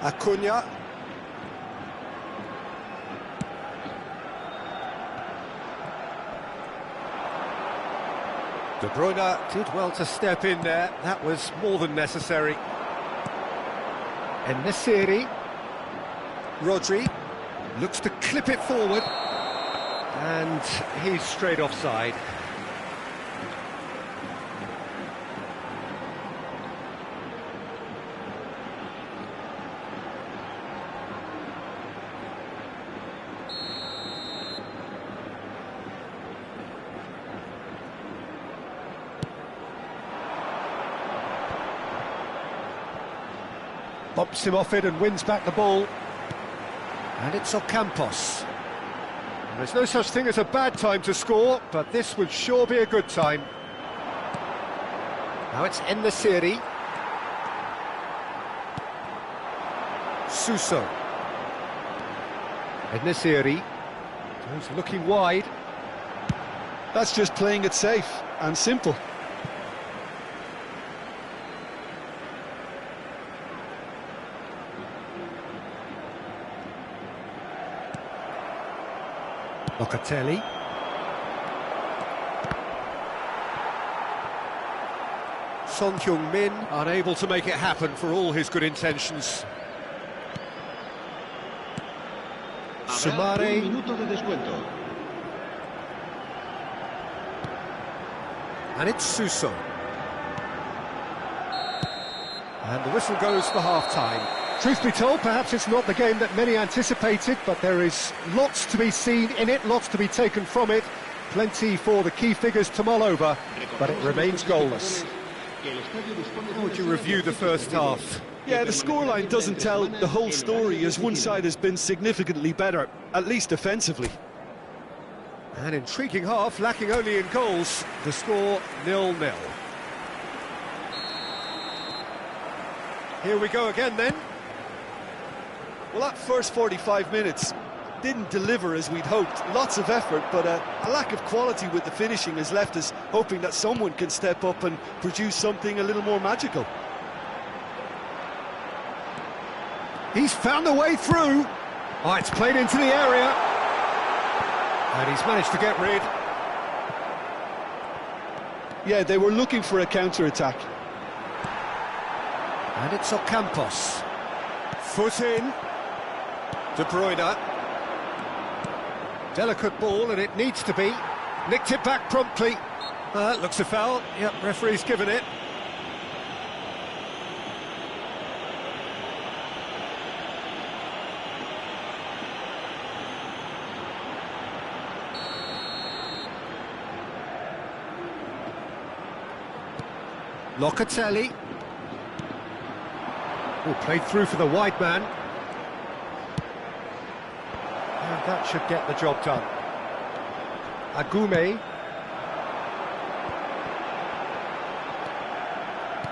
Acuna. De Bruyne did well to step in there. That was more than necessary. En-Nesyri. Rodri looks to clip it forward. And he's straight offside. Bumps him off it and wins back the ball. And it's Ocampos. There's no such thing as a bad time to score, but this would sure be a good time. Now it's En-Nesyri. Suso. En-Nesyri. He's looking wide. That's just playing it safe and simple. Locatelli. Son Heung-min unable to make it happen for all his good intentions. Sumare. And it's Suso. And the whistle goes for half-time. Truth be told, perhaps it's not the game that many anticipated, but there is lots to be seen in it, lots to be taken from it. Plenty for the key figures to mull over, but it remains goalless. How would you review the first half? Yeah, the scoreline doesn't tell the whole story, as one side has been significantly better, at least offensively. An intriguing half, lacking only in goals. The score 0-0. Here we go again then. Well, that first 45 minutes didn't deliver as we'd hoped. Lots of effort, but a lack of quality with the finishing has left us hoping that someone can step up and produce something a little more magical. He's found a way through. Oh, it's played into the area. And he's managed to get rid. Yeah, they were looking for a counter-attack. And it's Ocampos. Foot in. De Bruyne. Delicate ball, and it needs to be. Nicked it back promptly. That looks a foul. Yep, referee's given it. Locatelli. Oh, played through for the wide man. And that should get the job done. Agume.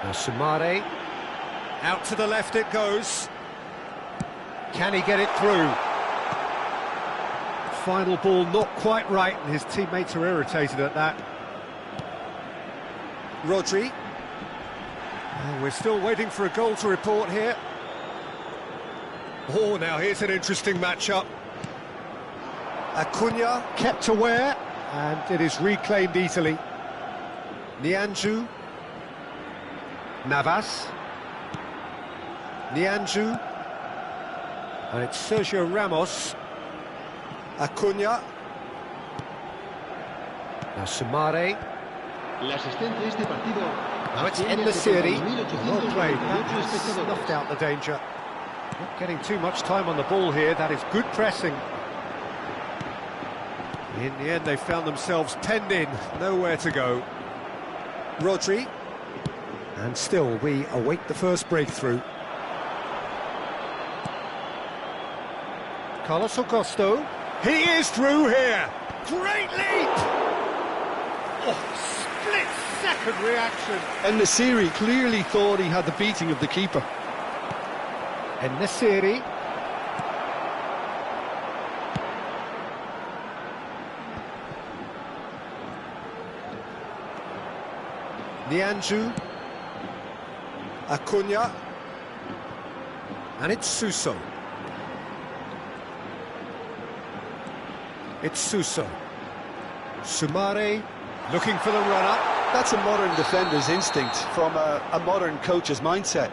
Now Sumare. Out to the left it goes. Can he get it through? Final ball not quite right, and his teammates are irritated at that. Rodri. Oh, we're still waiting for a goal to report here. Oh, now here's an interesting matchup. Acuna kept aware, and it is reclaimed easily. Nianzou. Navas. Nianzou. And it's Sergio Ramos. Acuna. Now Sumare. Now it's En-Nesyri. Well played. That snuffed out the danger. Not getting too much time on the ball here. That is good pressing. In the end, they found themselves penned in. Nowhere to go. Rodri. And still, we await the first breakthrough. Carlos Augusto. He is through here. Great leap! Oh, split-second reaction. En-Nesyri clearly thought he had the beating of the keeper. En-Nesyri. Nianzou. Acuna. And it's Suso. It's Suso. Sumare looking for the run-up. That's a modern defender's instinct from a modern coach's mindset.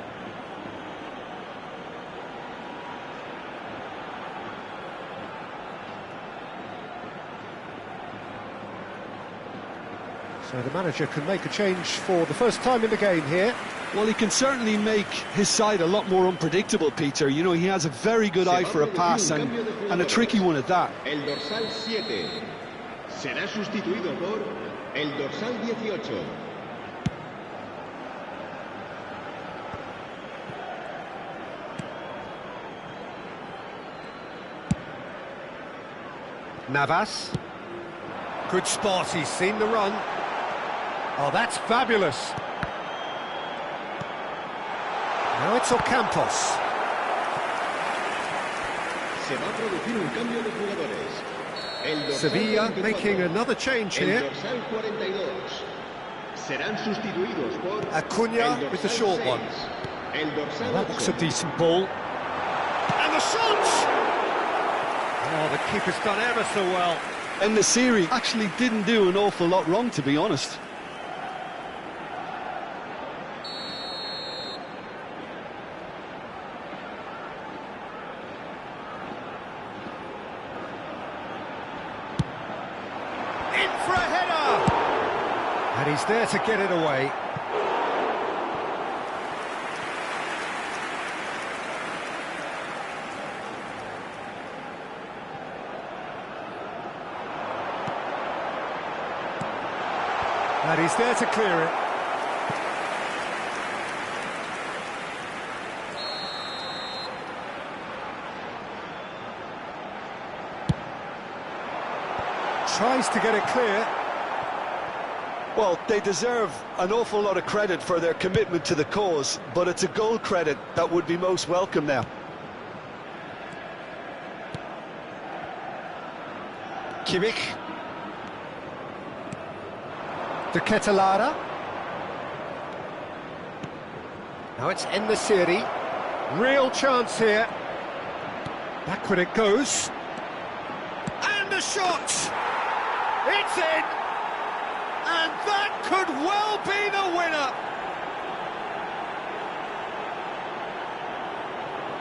So the manager can make a change for the first time in the game here. Well, he can certainly make his side a lot more unpredictable, Peter. You know, he has a very good eye for a pass and a tricky one at that. El dorsal 7 será sustituido por el dorsal 18. Navas. Good spot, he's seen the run. Oh, that's fabulous. Now it's Ocampos. Se va a producir un cambio de jugadores. El dorsal Sevilla 24, making another change el here. dorsal 42 serán sustituidos por Acuna el dorsal with the short 6, one. el dorsal That looks a 8. decent ball. And the shot! Oh, the keeper's done ever so well. And the series actually didn't do an awful lot wrong, to be honest. In for a header! And he's there to get it away. And he's there to clear it. Tries to get it clear. Well, they deserve an awful lot of credit for their commitment to the cause, but it's a goal credit that would be most welcome now. Kimmich. De Ketelada. Now it's En-Nesyri. Real chance here. Backward it goes. And the shot! It's in! And that could well be the winner!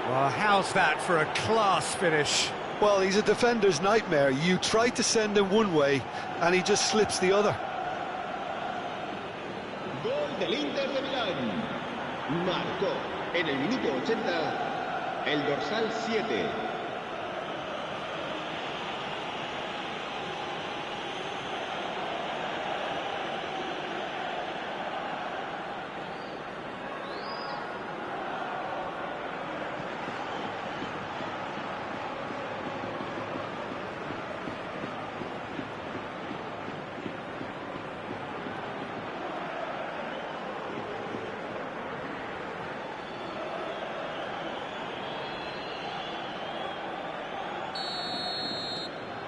Well, how's that for a class finish? Well, he's a defender's nightmare. You try to send him one way, and he just slips the other. Gol del Inter de Milán. Marcó en el minuto 80 el dorsal 7.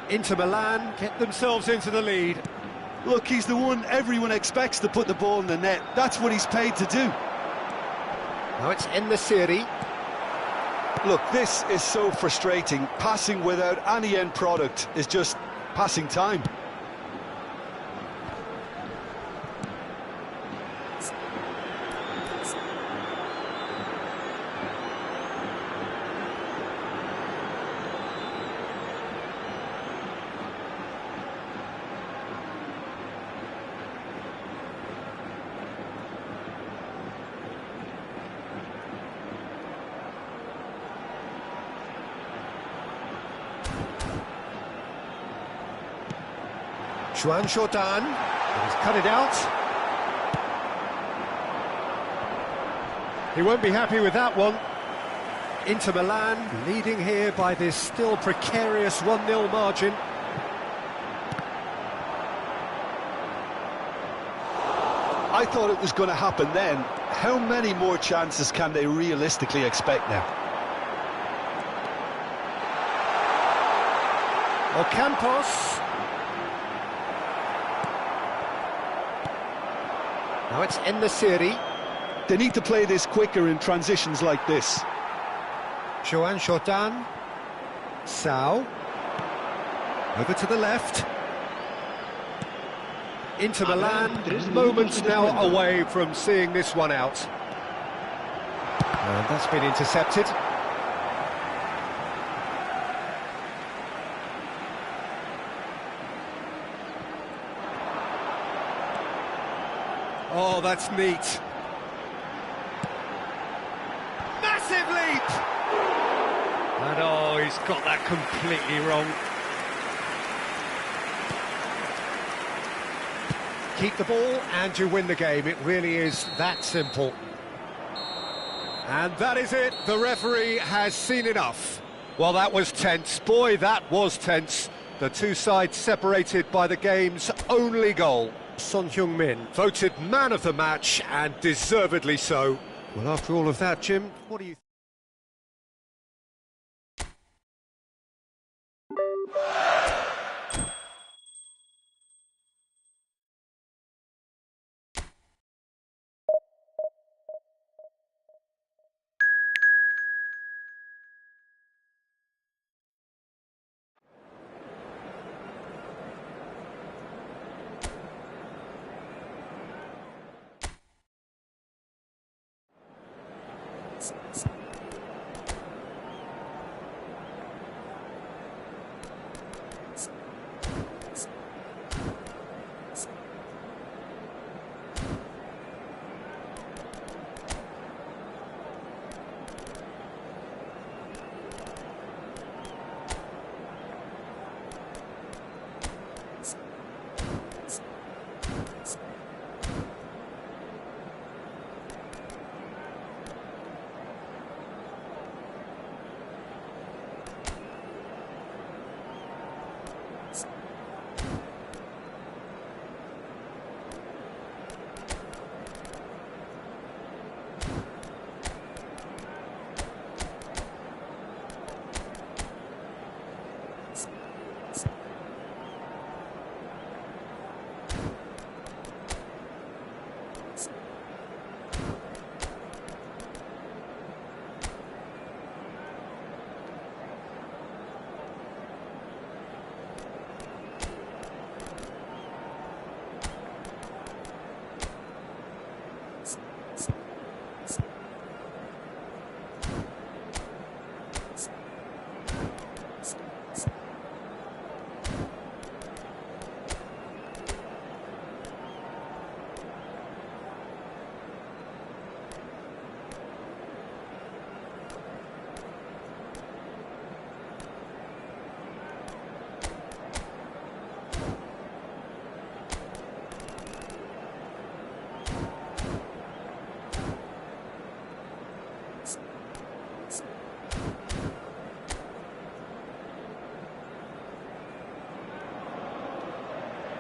Inter Milan get themselves into the lead. Look, he's the one everyone expects to put the ball in the net. That's what he's paid to do. Now it's En-Nesyri. Look, this is so frustrating. Passing without any end product is just passing time. Juan Jordan, he's cut it out. He won't be happy with that one. Inter Milan leading here by this still precarious 1-0 margin. I thought it was going to happen then. How many more chances can they realistically expect now? Ocampos. Now it's En-Nesyri. They need to play this quicker in transitions like this. Joan Jordan. Sao. Over to the left. Inter Milan, moments now away from seeing this one out. And that's been intercepted. Oh, that's neat. Massive leap! And oh, he's got that completely wrong. Keep the ball and you win the game. It really is that simple. And that is it. The referee has seen enough. Well, that was tense. Boy, that was tense. The two sides separated by the game's only goal. Son Heung-min voted man of the match, and deservedly so. Well, after all of that, Jim, what do you think?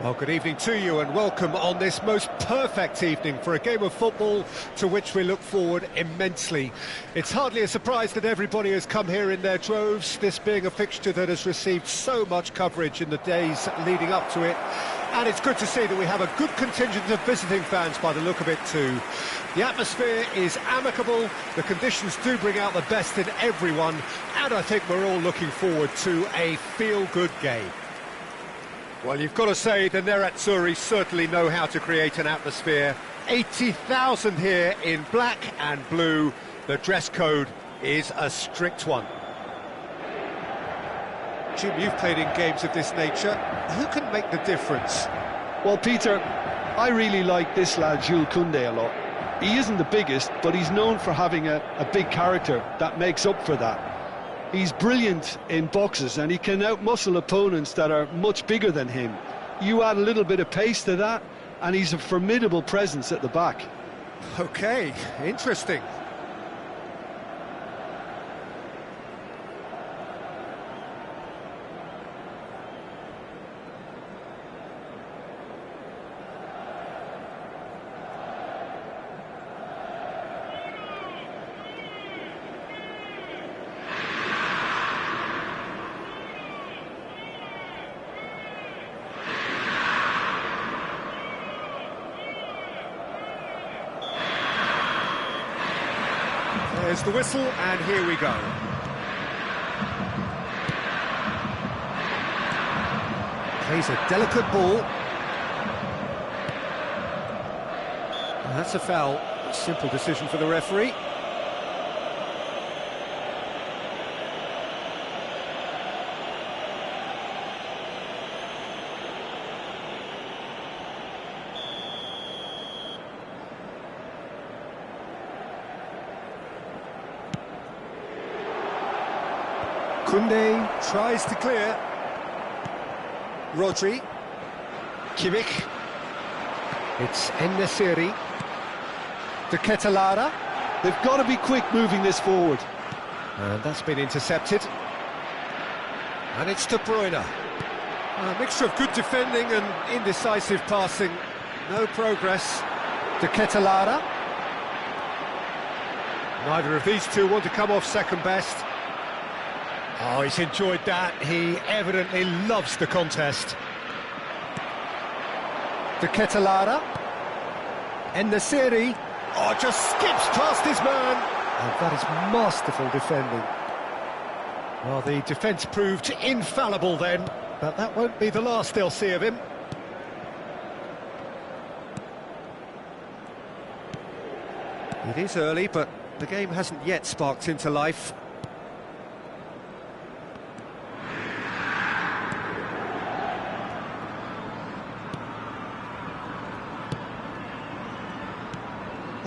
Well, good evening to you and welcome on this most perfect evening for a game of football to which we look forward immensely. It's hardly a surprise that everybody has come here in their droves, this being a fixture that has received so much coverage in the days leading up to it. And it's good to see that we have a good contingent of visiting fans by the look of it too. The atmosphere is amicable, the conditions do bring out the best in everyone, and I think we're all looking forward to a feel-good game. Well, you've got to say the Nerazzurri certainly know how to create an atmosphere. 80,000 here in black and blue. The dress code is a strict one. Jim, you've played in games of this nature. Who can make the difference? Well, Peter, I really like this lad, Jules Koundé, a lot. He isn't the biggest, but he's known for having a big character that makes up for that. He's brilliant in boxes and he can outmuscle opponents that are much bigger than him. You add a little bit of pace to that and he's a formidable presence at the back. OK, interesting. There's the whistle, and here we go. Plays a delicate ball. And that's a foul. A simple decision for the referee. Koundé tries to clear. Rodri. Kimmich. It's En-Nesyri. De Ketelaere. They've got to be quick moving this forward. And that's been intercepted. And it's De Bruyne. A mixture of good defending and indecisive passing. No progress. De Ketelaere. Neither of these two want to come off second best. Oh, he's enjoyed that. He evidently loves the contest. De Ketelaere. En-Nesyri. Oh, just skips past his man. And that is masterful defending. Well, the defence proved infallible then, but that won't be the last they'll see of him. It is early, but the game hasn't yet sparked into life.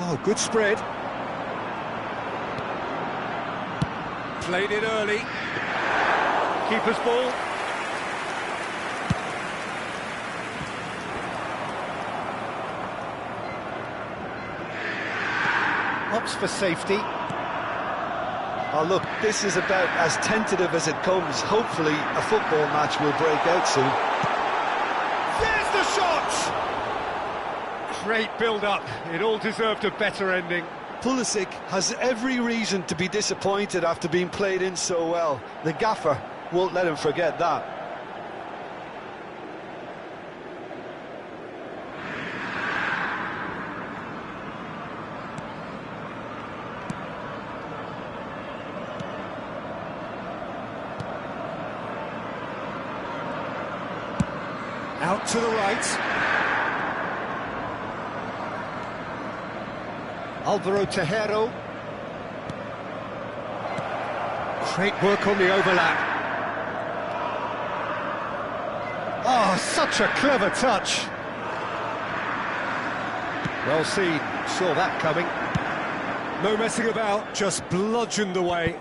Oh, good spread. Played it early. Keeper's ball. Opts for safety. Oh, look, this is about as tentative as it comes. Hopefully, a football match will break out soon. There's the shot! Great build-up. It all deserved a better ending. Pulisic has every reason to be disappointed after being played in so well. The gaffer won't let him forget that. Out to the right. Alvaro Tejero. Great work on the overlap. Oh, such a clever touch. Well seen, saw that coming. No messing about, just bludgeoned away.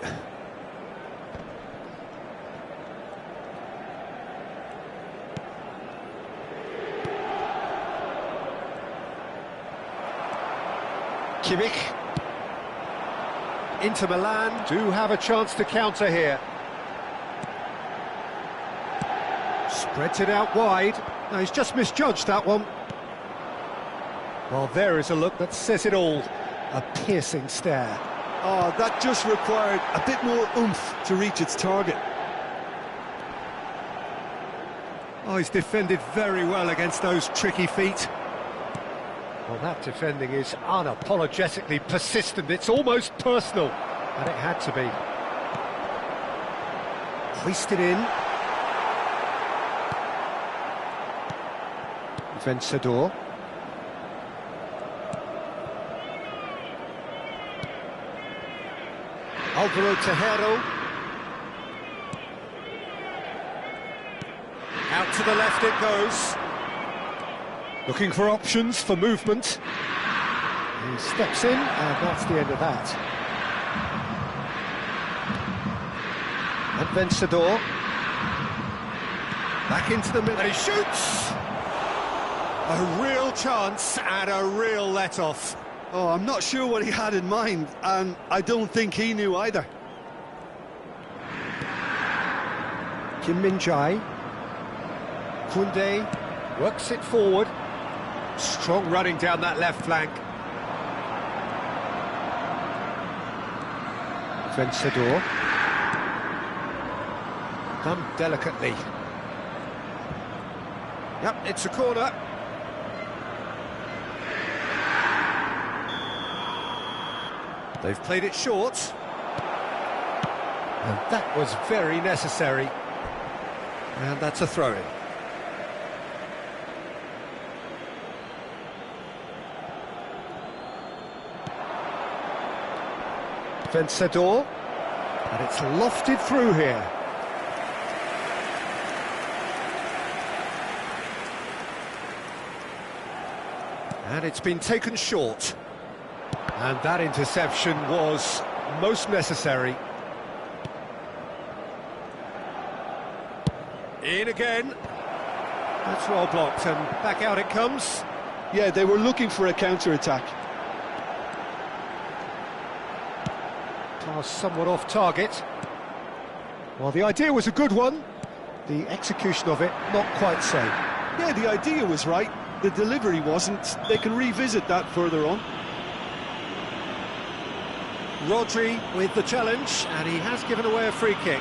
Kimmich. Inter Milan do have a chance to counter here. Spreads it out wide. No, he's just misjudged that one. Well, there is a look that says it all. A piercing stare. Oh, that just required a bit more oomph to reach its target. Oh, he's defended very well against those tricky feet. Well, that defending is unapologetically persistent. It's almost personal, and it had to be. Hoisted in. Vencedor. Alvaro Tejero. Out to the left it goes. Looking for options for movement. He steps in, and that's the end of that. And Vencedor. Back into the middle, and he shoots! A real chance and a real let-off. Oh, I'm not sure what he had in mind, and I don't think he knew either. Kim Min-jae. Koundé works it forward. Strong running down that left flank. Vencedor. Done delicately. Yep, it's a corner. They've played it short. And that was very necessary. And that's a throw-in. Vencedor, and it's lofted through here. And it's been taken short. And that interception was most necessary. In again. That's well blocked, and back out it comes. Yeah, they were looking for a counter-attack. Pass somewhat off target. Well, the idea was a good one. The execution of it, not quite so. Yeah, the idea was right. The delivery wasn't. They can revisit that further on. Rodri with the challenge, and he has given away a free kick.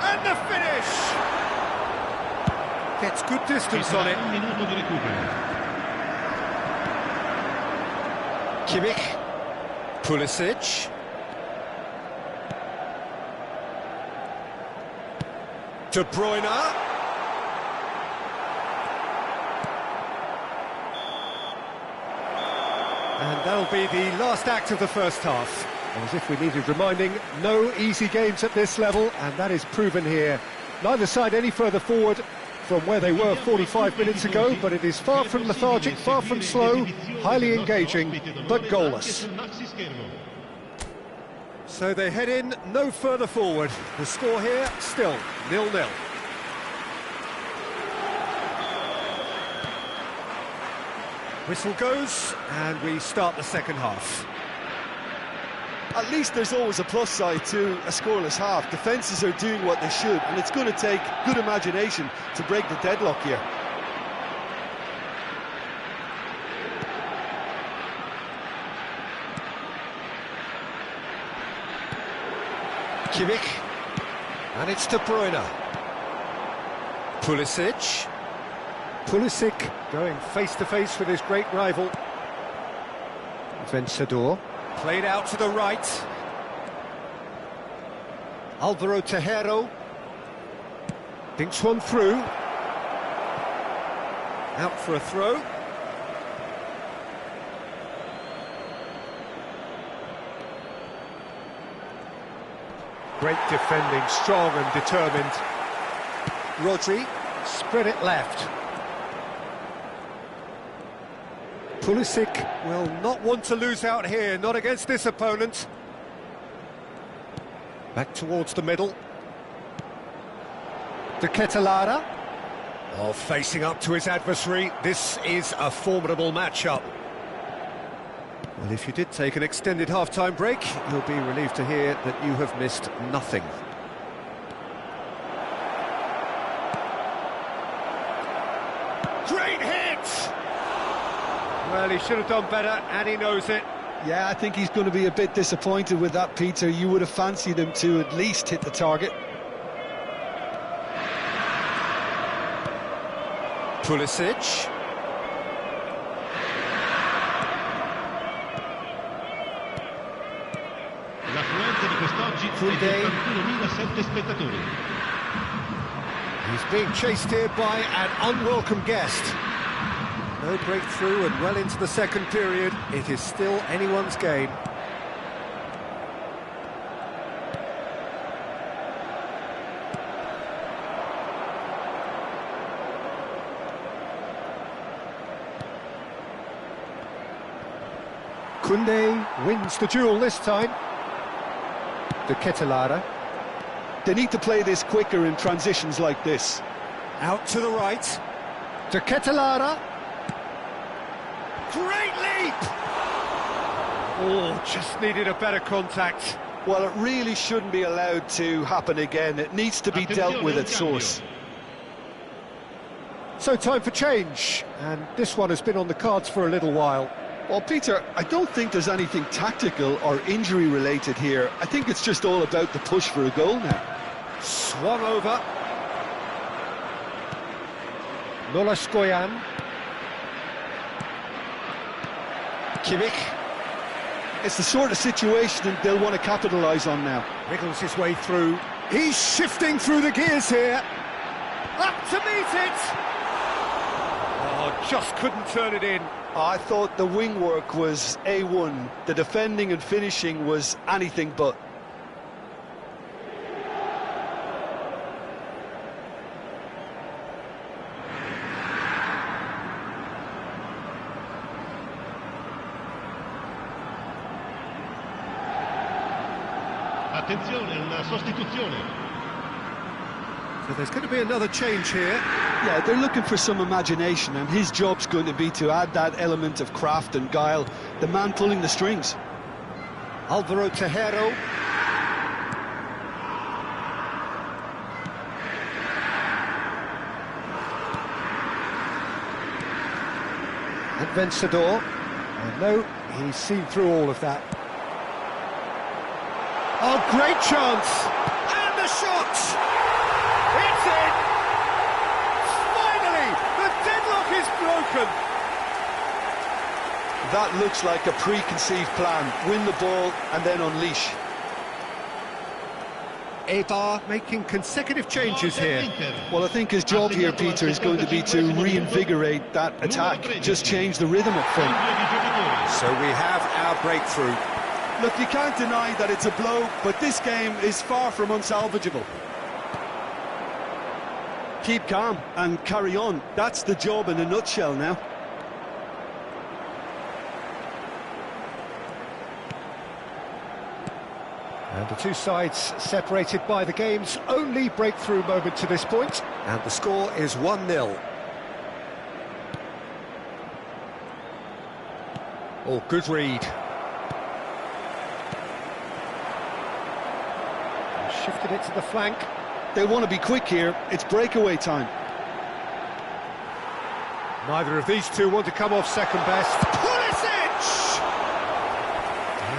And the finish! Gets good distance on it. Un minuto di recupero. Kimmich, Pulisic. De Bruyne. And that'll be the last act of the first half. As if we needed reminding, no easy games at this level, and that is proven here. Neither side any further forward from where they were 45 minutes ago, but it is far from lethargic, far from slow, highly engaging, but goalless. So they head in no further forward. The score here, still 0-0. Whistle goes, and we start the second half. At least there's always a plus side to a scoreless half. Defences are doing what they should, and it's going to take good imagination to break the deadlock here. Kimmich, and it's De Bruyne. Pulisic. Pulisic going face-to-face with his great rival. Vencedor. Played out to the right. Alvaro Tejero. Dinks one through. Out for a throw. Great defending, strong and determined. Rodri, spread it left. Pulisic will not want to lose out here, not against this opponent. Back towards the middle. De Ketelaere. Oh, facing up to his adversary. This is a formidable matchup. Well, if you did take an extended half-time break, you'll be relieved to hear that you have missed nothing. Great hit! Well, he should have done better, and he knows it. Yeah, I think he's going to be a bit disappointed with that, Peter. You would have fancied him to at least hit the target. Pulisic. L'affluenza di quest'oggi è di 81.007 spettatori. He's being chased here by an unwelcome guest. No breakthrough and well into the second period. It is still anyone's game. Koundé wins the duel this time. De Ketelaere. They need to play this quicker in transitions like this. Out to the right. De Ketelaere. Great leap! Oh, just needed a better contact. Well, it really shouldn't be allowed to happen again. It needs to be dealt with at source. So time for change, and this one has been on the cards for a little while. Well, Peter, I don't think there's anything tactical or injury related here. I think it's just all about the push for a goal now. Swung over. Nolaskoyan. Kimmich. It's the sort of situation they'll want to capitalise on now. Wriggles his way through. He's shifting through the gears here. Up to meet it! Oh, just couldn't turn it in. I thought the wing work was A1. The defending and finishing was anything but. Attenzione, una sostituzione. So there's going to be another change here. Yeah, they're looking for some imagination, and his job's going to be to add that element of craft and guile, the man pulling the strings. Alvaro Tejero. And Vencedor. And no, he's seen through all of that. Oh, great chance! And the shot! It's in! Finally, the deadlock is broken! That looks like a preconceived plan. Win the ball and then unleash. Eibar making consecutive changes here. Well, I think his job here, Peter, is going to be to reinvigorate that attack, just change the rhythm up front. So we have our breakthrough. Look, you can't deny that it's a blow, but this game is far from unsalvageable. Keep calm and carry on. That's the job in a nutshell now. And the two sides separated by the game's only breakthrough moment to this point. And the score is 1-0. Oh, good read. Shifted it to the flank. They want to be quick here. It's breakaway time. Neither of these two want to come off second best. Pulisic!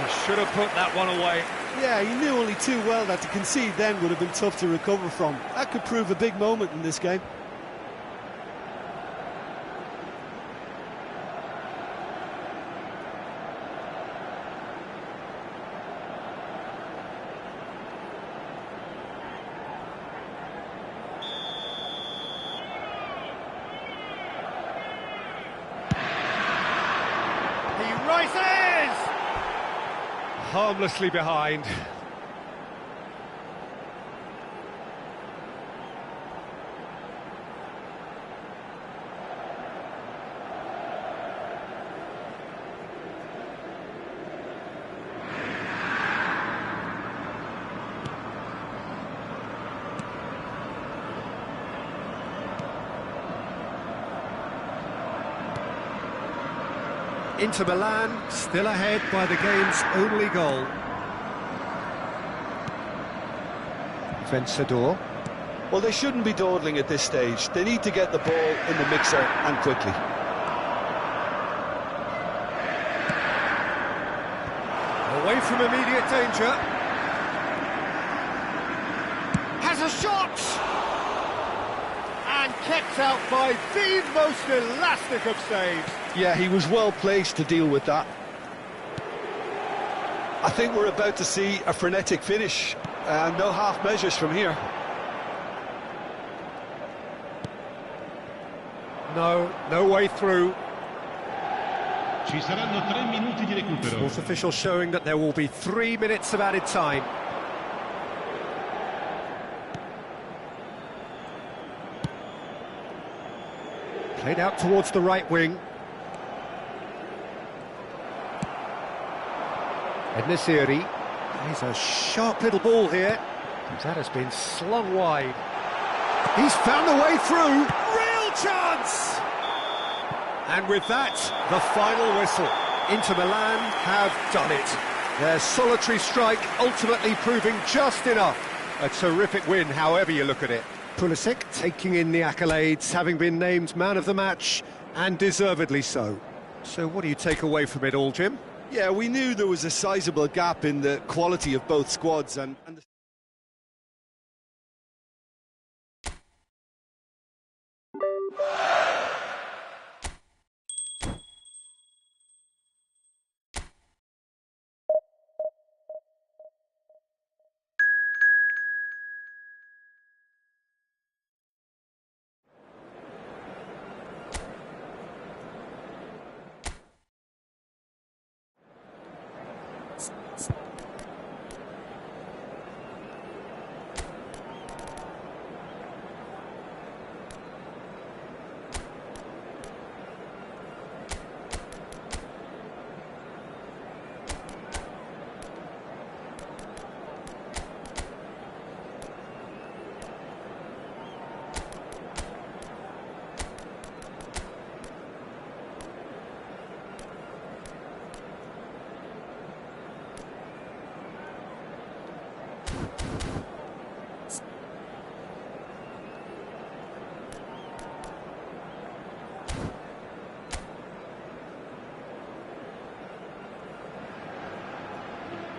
He should have put that one away. Yeah, he knew only too well that to concede then would have been tough to recover from. That could prove a big moment in this game. Rises! Harmlessly behind. Inter Milan still ahead by the game's only goal. Vencedor. Well, they shouldn't be dawdling at this stage. They need to get the ball in the mixer and quickly. Away from immediate danger. Has a shot! And kept out by the most elastic of saves. Yeah, he was well placed to deal with that. I think we're about to see a frenetic finish. No half measures from here. No way through. Ci saranno 3 minuti di recupero. Fourth official showing that there will be 3 minutes of added time. Played out towards the right wing. Ednesiri. He's a sharp little ball here. That has been slung wide. He's found a way through. Real chance! And with that, the final whistle. Inter Milan have done it. Their solitary strike ultimately proving just enough. A terrific win, however you look at it. Pulisic taking in the accolades, having been named man of the match, and deservedly so. So what do you take away from it all, Jim? Yeah, we knew there was a sizable gap in the quality of both squads, and the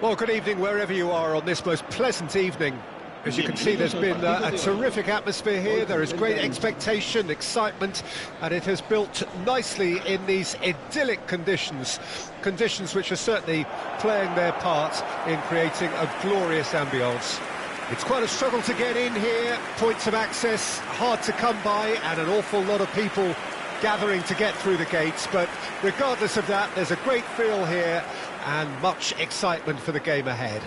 Well, good evening wherever you are on this most pleasant evening. As you can see, there's been a terrific atmosphere here. There is great expectation, excitement, and it has built nicely in these idyllic conditions. Conditions which are certainly playing their part in creating a glorious ambience. It's quite a struggle to get in here, points of access hard to come by, and an awful lot of people gathering to get through the gates. But regardless of that, there's a great feel here and much excitement for the game ahead.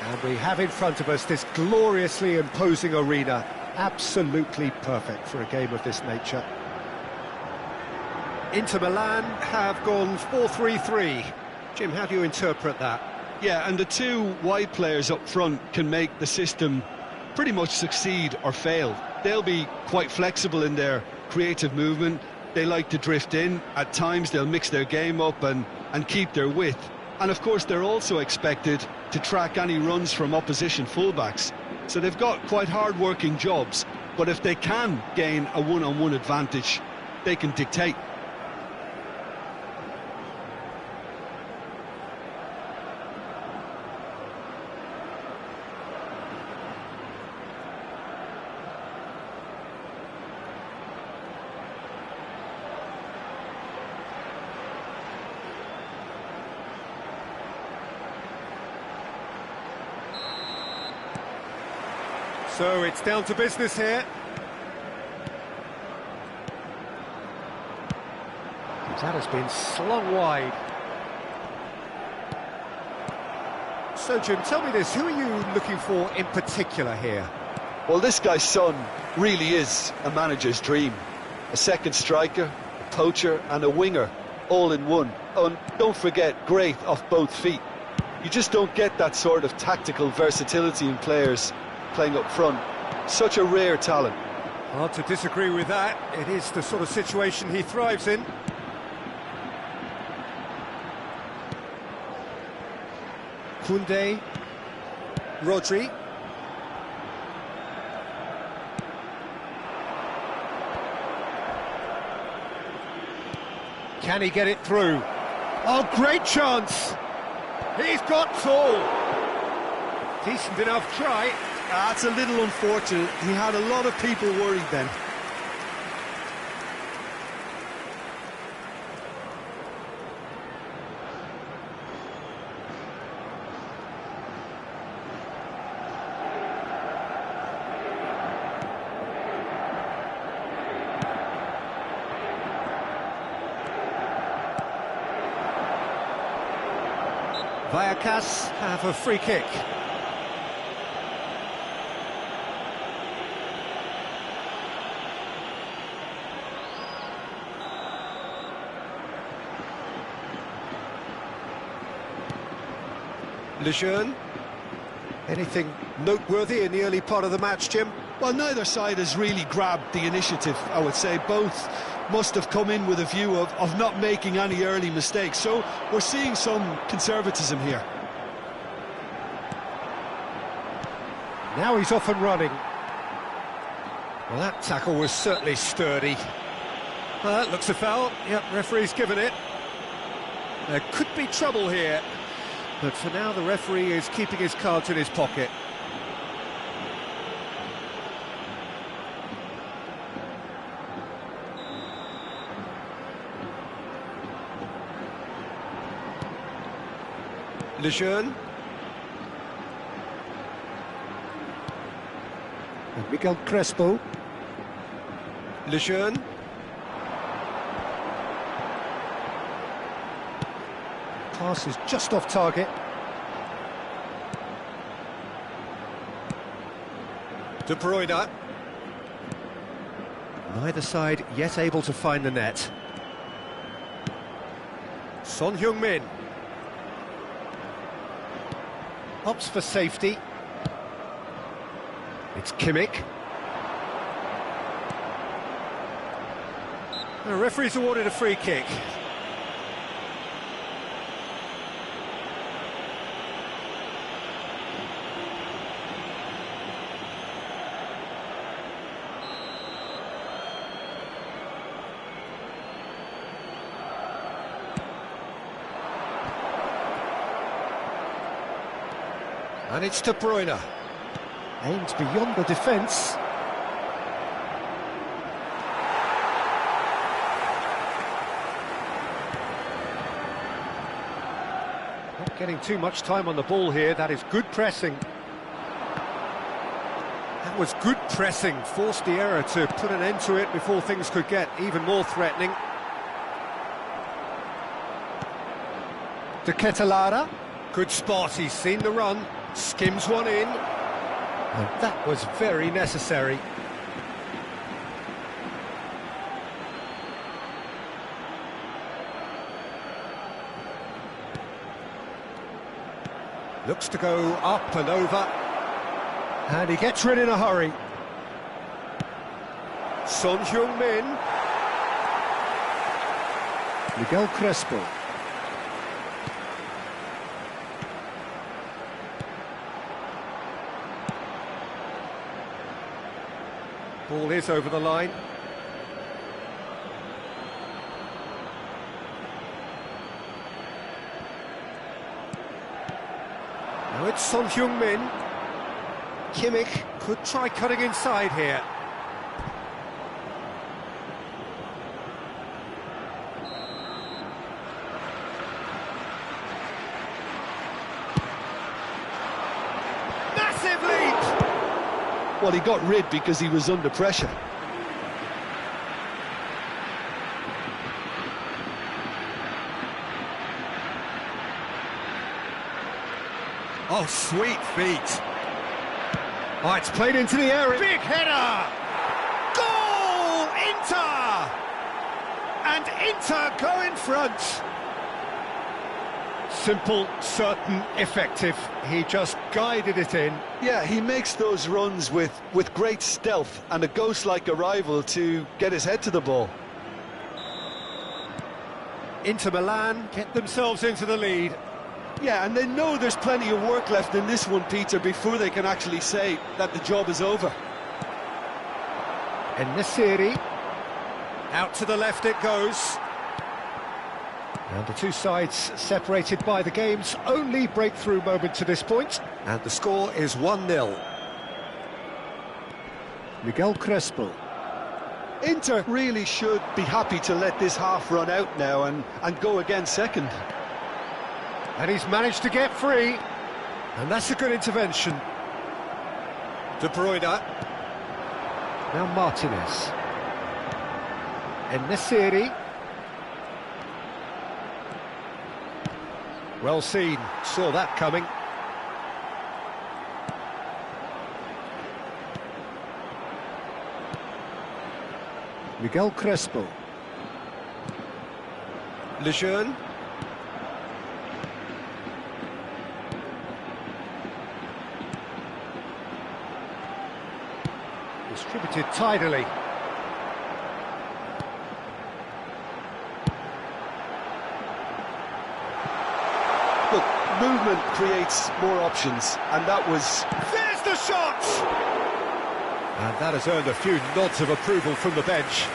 And we have in front of us this gloriously imposing arena, absolutely perfect for a game of this nature. Inter Milan have gone 4-3-3. Jim, how do you interpret that? Yeah, and the two wide players up front can make the system pretty much succeed or fail. They'll be quite flexible in their creative movement. They like to drift in. At times they'll mix their game up and keep their width. And of course they're also expected to track any runs from opposition fullbacks. So they've got quite hard-working jobs, but if they can gain a one-on-one advantage, they can dictate. So it's down to business here. That has been slung wide. So Jim, tell me this, who are you looking for in particular here? Well, this guy's son really is a manager's dream. A second striker, a poacher and a winger, all in one. Oh, and don't forget, great off both feet. You just don't get that sort of tactical versatility in players playing up front. Such a rare talent. Hard to disagree with that. It is the sort of situation he thrives in. Koundé, Rodri. Can he get it through? Oh, great chance! He's got tall. Decent enough try. That's a little unfortunate. He had a lot of people worried then. Vallecas have a free kick. Lejeune. Anything noteworthy in the early part of the match, Jim? Well, neither side has really grabbed the initiative, I would say. Both must have come in with a view of not making any early mistakes. So we're seeing some conservatism here. Now he's off and running. Well, that tackle was certainly sturdy. That looks a foul. Yep, referee's given it. There could be trouble here. But for now, the referee is keeping his cards in his pocket. Lejeune. And Miguel Crespo. Lejeune. Pass is just off target. De Bruyne. Neither side yet able to find the net. Son Heung-min. Opts for safety. It's Kimmich. The referee's awarded a free kick. And it's De Bruyne. Aimed beyond the defence. Not getting too much time on the ball here. That is good pressing. That was good pressing. Forced the error to put an end to it before things could get even more threatening. De Ketelaere. Good spot. He's seen the run. Skims one in. And that was very necessary. Looks to go up and over. And he gets rid in a hurry. Son Heung-min. Miguel Crespo. Ball is over the line. Now it's Son Heung-min. Kimmich could try cutting inside here. Massive lead! Well, he got rid because he was under pressure. Oh, sweet feet. Oh, it's played into the area. Big header! Goal! Inter! And Inter go in front. Simple, certain, effective. He just guided it in. Yeah, he makes those runs with great stealth and a ghost-like arrival to get his head to the ball. Inter Milan get themselves into the lead. Yeah, and they know there's plenty of work left in this one, Peter, before they can actually say that the job is over. En-Nesyri. Out to the left it goes. And the two sides separated by the game's only breakthrough moment to this point. And the score is 1-0. Miguel Crespo. Inter really should be happy to let this half run out now and go again second. And he's managed to get free. And that's a good intervention. De Bruyne. Now Martinez. En-Nesyri. Well seen, saw that coming. Miguel Crespo. Lejeune. Distributed tidily. Look, movement creates more options, and that was... There's the shot! And that has earned a few nods of approval from the bench.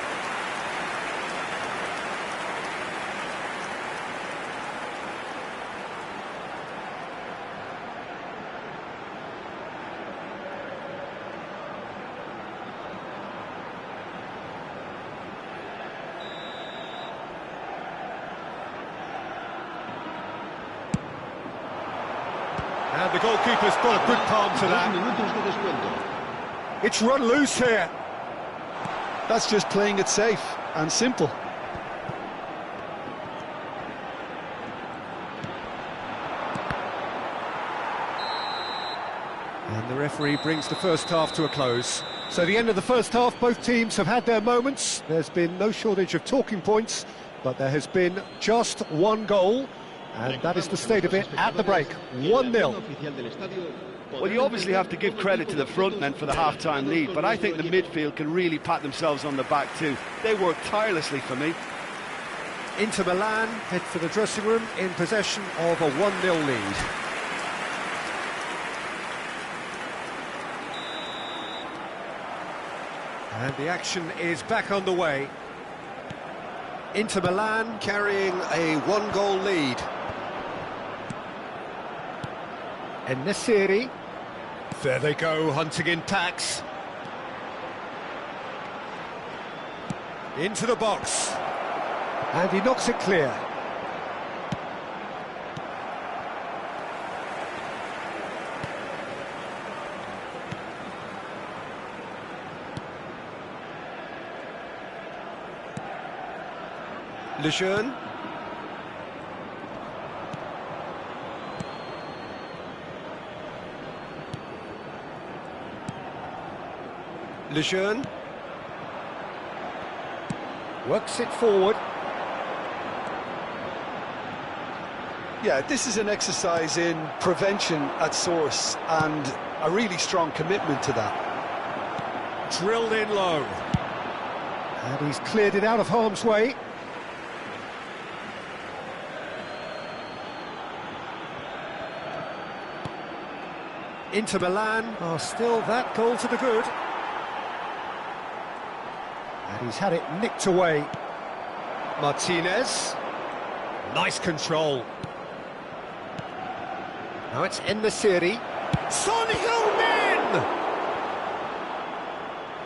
And the goalkeeper's got a good palm to that. It's run loose here. That's just playing it safe and simple. And the referee brings the first half to a close. So the end of the first half, both teams have had their moments. There's been no shortage of talking points, but there has been just one goal, and that is the state of it at the break. 1-0. Well, you obviously have to give credit to the front men for the half-time lead, but I think the midfield can really pat themselves on the back too. They work tirelessly for me. Inter Milan head for the dressing room in possession of a 1-0 lead. And the action is back underway. Inter Milan carrying a 1-goal lead. En-Nesyri. There they go, hunting in packs. Into the box. And he knocks it clear. Lejeune. Lejeune. Works it forward. Yeah, this is an exercise in prevention at source and a really strong commitment to that. Drilled in low. And he's cleared it out of harm's way. Inter Milan are still that goal to the good. And he's had it nicked away. Martinez. Nice control. Now it's En-Nesyri. Son Heung-min!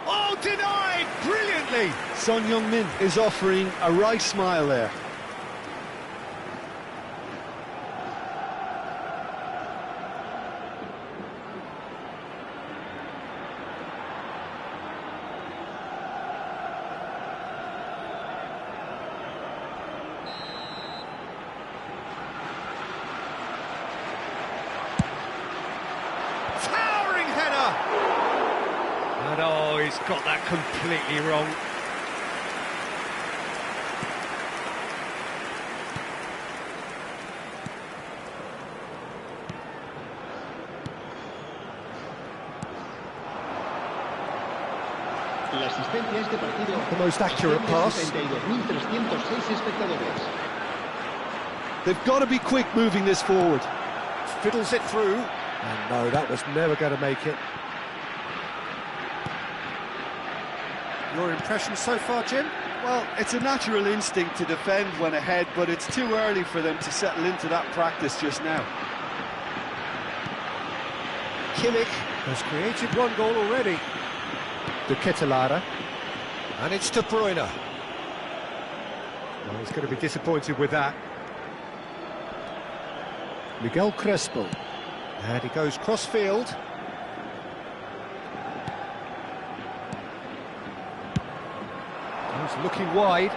Oh, denied brilliantly! Son Heung-min is offering a right smile there. And oh, he's got that completely wrong. La asistencia a este partido. The most accurate pass. 72.306 espectadores. They've got to be quick moving this forward. Fiddles it through. And no, that was never going to make it. Your impression so far, Jim? Well, it's a natural instinct to defend when ahead, but it's too early for them to settle into that practice just now. Kimmich has created one goal already. De Ketelaere. And it's De Bruyne. Well, he's going to be disappointed with that. Miguel Crespo. And he goes cross-field. He's looking wide.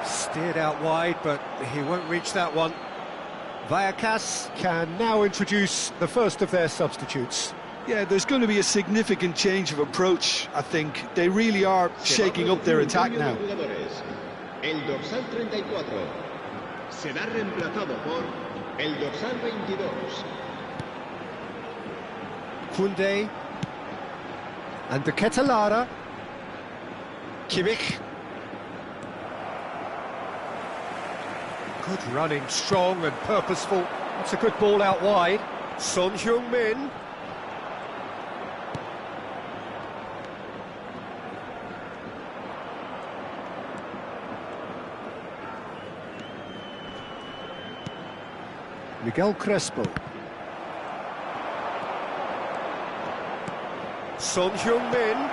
Steered out wide, but he won't reach that one. Vallecas can now introduce the first of their substitutes. Yeah, there's going to be a significant change of approach, I think. They really are shaking up their attack now. El dorsal 34 será reemplazado por el dorsal 22. Koundé and De Ketelaere. Kimmich. Good running, strong and purposeful. That's a good ball out wide. Son Heung-min. Miguel Crespo. Son Heung-min.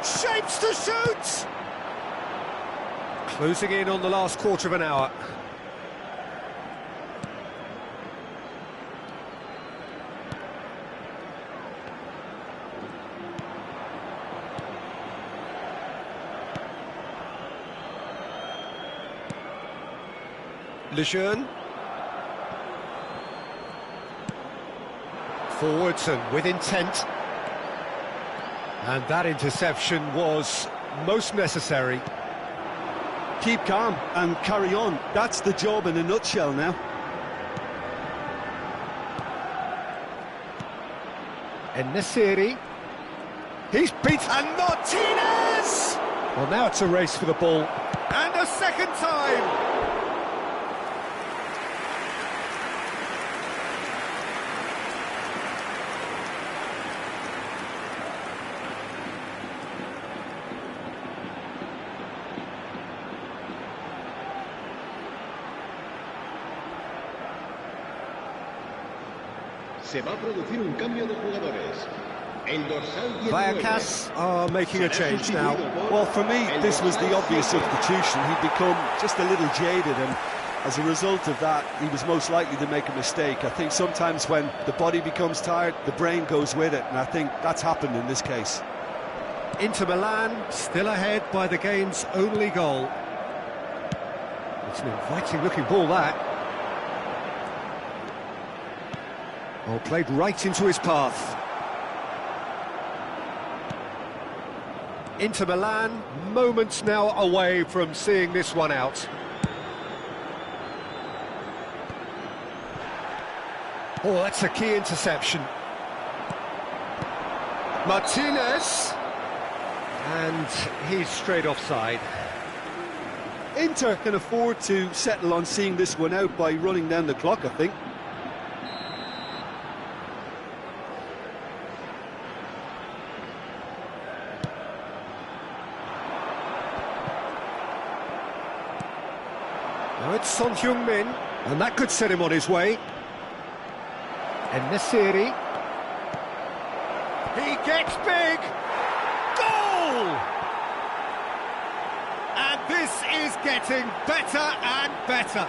Shapes to shoot! Closing in on the last quarter of an hour. Lejeune. Forwards and with intent. And that interception was most necessary. Keep calm and carry on. That's the job in a nutshell now. En-Nesyri. He's beaten. And Martinez! Well, now it's a race for the ball. And a second time! Se va a producir un cambio de jugadores. El dorsal 19 Vallecas are making a change now. Well, for me, this was the obvious substitution. He'd become just a little jaded, and as a result of that, he was most likely to make a mistake. I think sometimes when the body becomes tired, the brain goes with it, and I think that's happened in this case. Inter Milan still ahead by the game's only goal. It's an inviting-looking ball, that. Oh, played right into his path. Inter Milan, moments now away from seeing this one out. Oh, that's a key interception. Martinez. And he's straight offside. Inter can afford to settle on seeing this one out by running down the clock, I think. Now it's Son Heung-min, and that could set him on his way. En-Nesyri. He gets big! Goal! And this is getting better and better.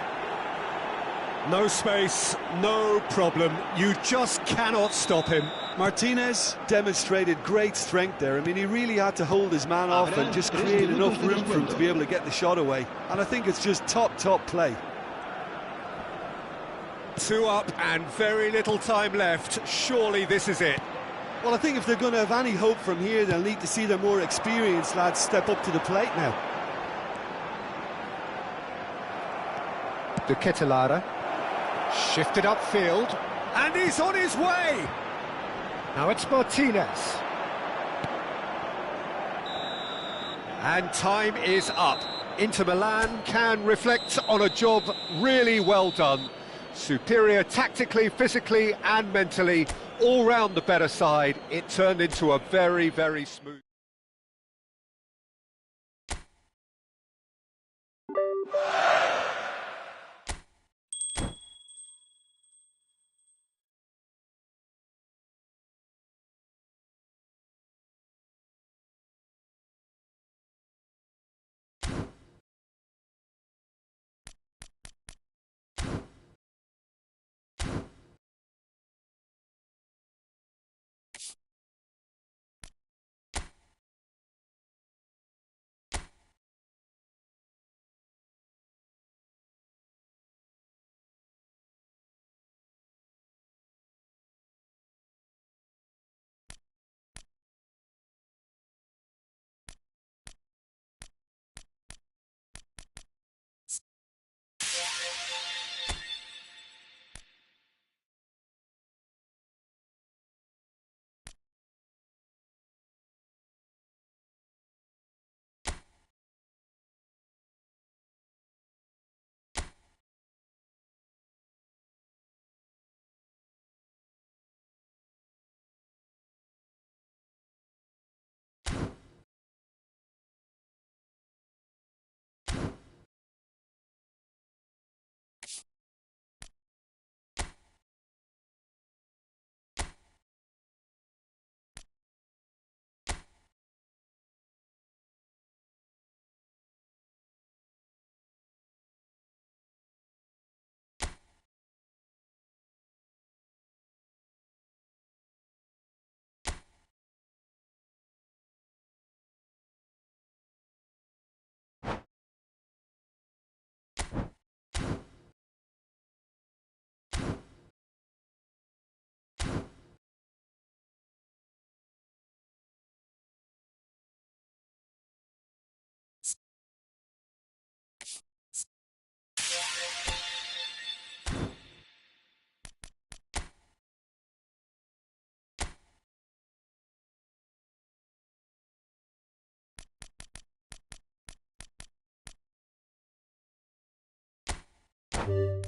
No space, no problem. You just cannot stop him. Martinez demonstrated great strength there. I mean, he really had to hold his man off and just create enough room for him to be able to get the shot away. And I think it's just top play. 2 up and very little time left. Surely this is it. Well, I think if they're going to have any hope from here, they'll need to see their more experienced lads step up to the plate now. De Ketelaere. Shifted upfield. And he's on his way! Now it's Martinez. And time is up. Inter Milan can reflect on a job really well done. Superior tactically, physically and mentally. All round the better side. It turned into a very, very smooth... you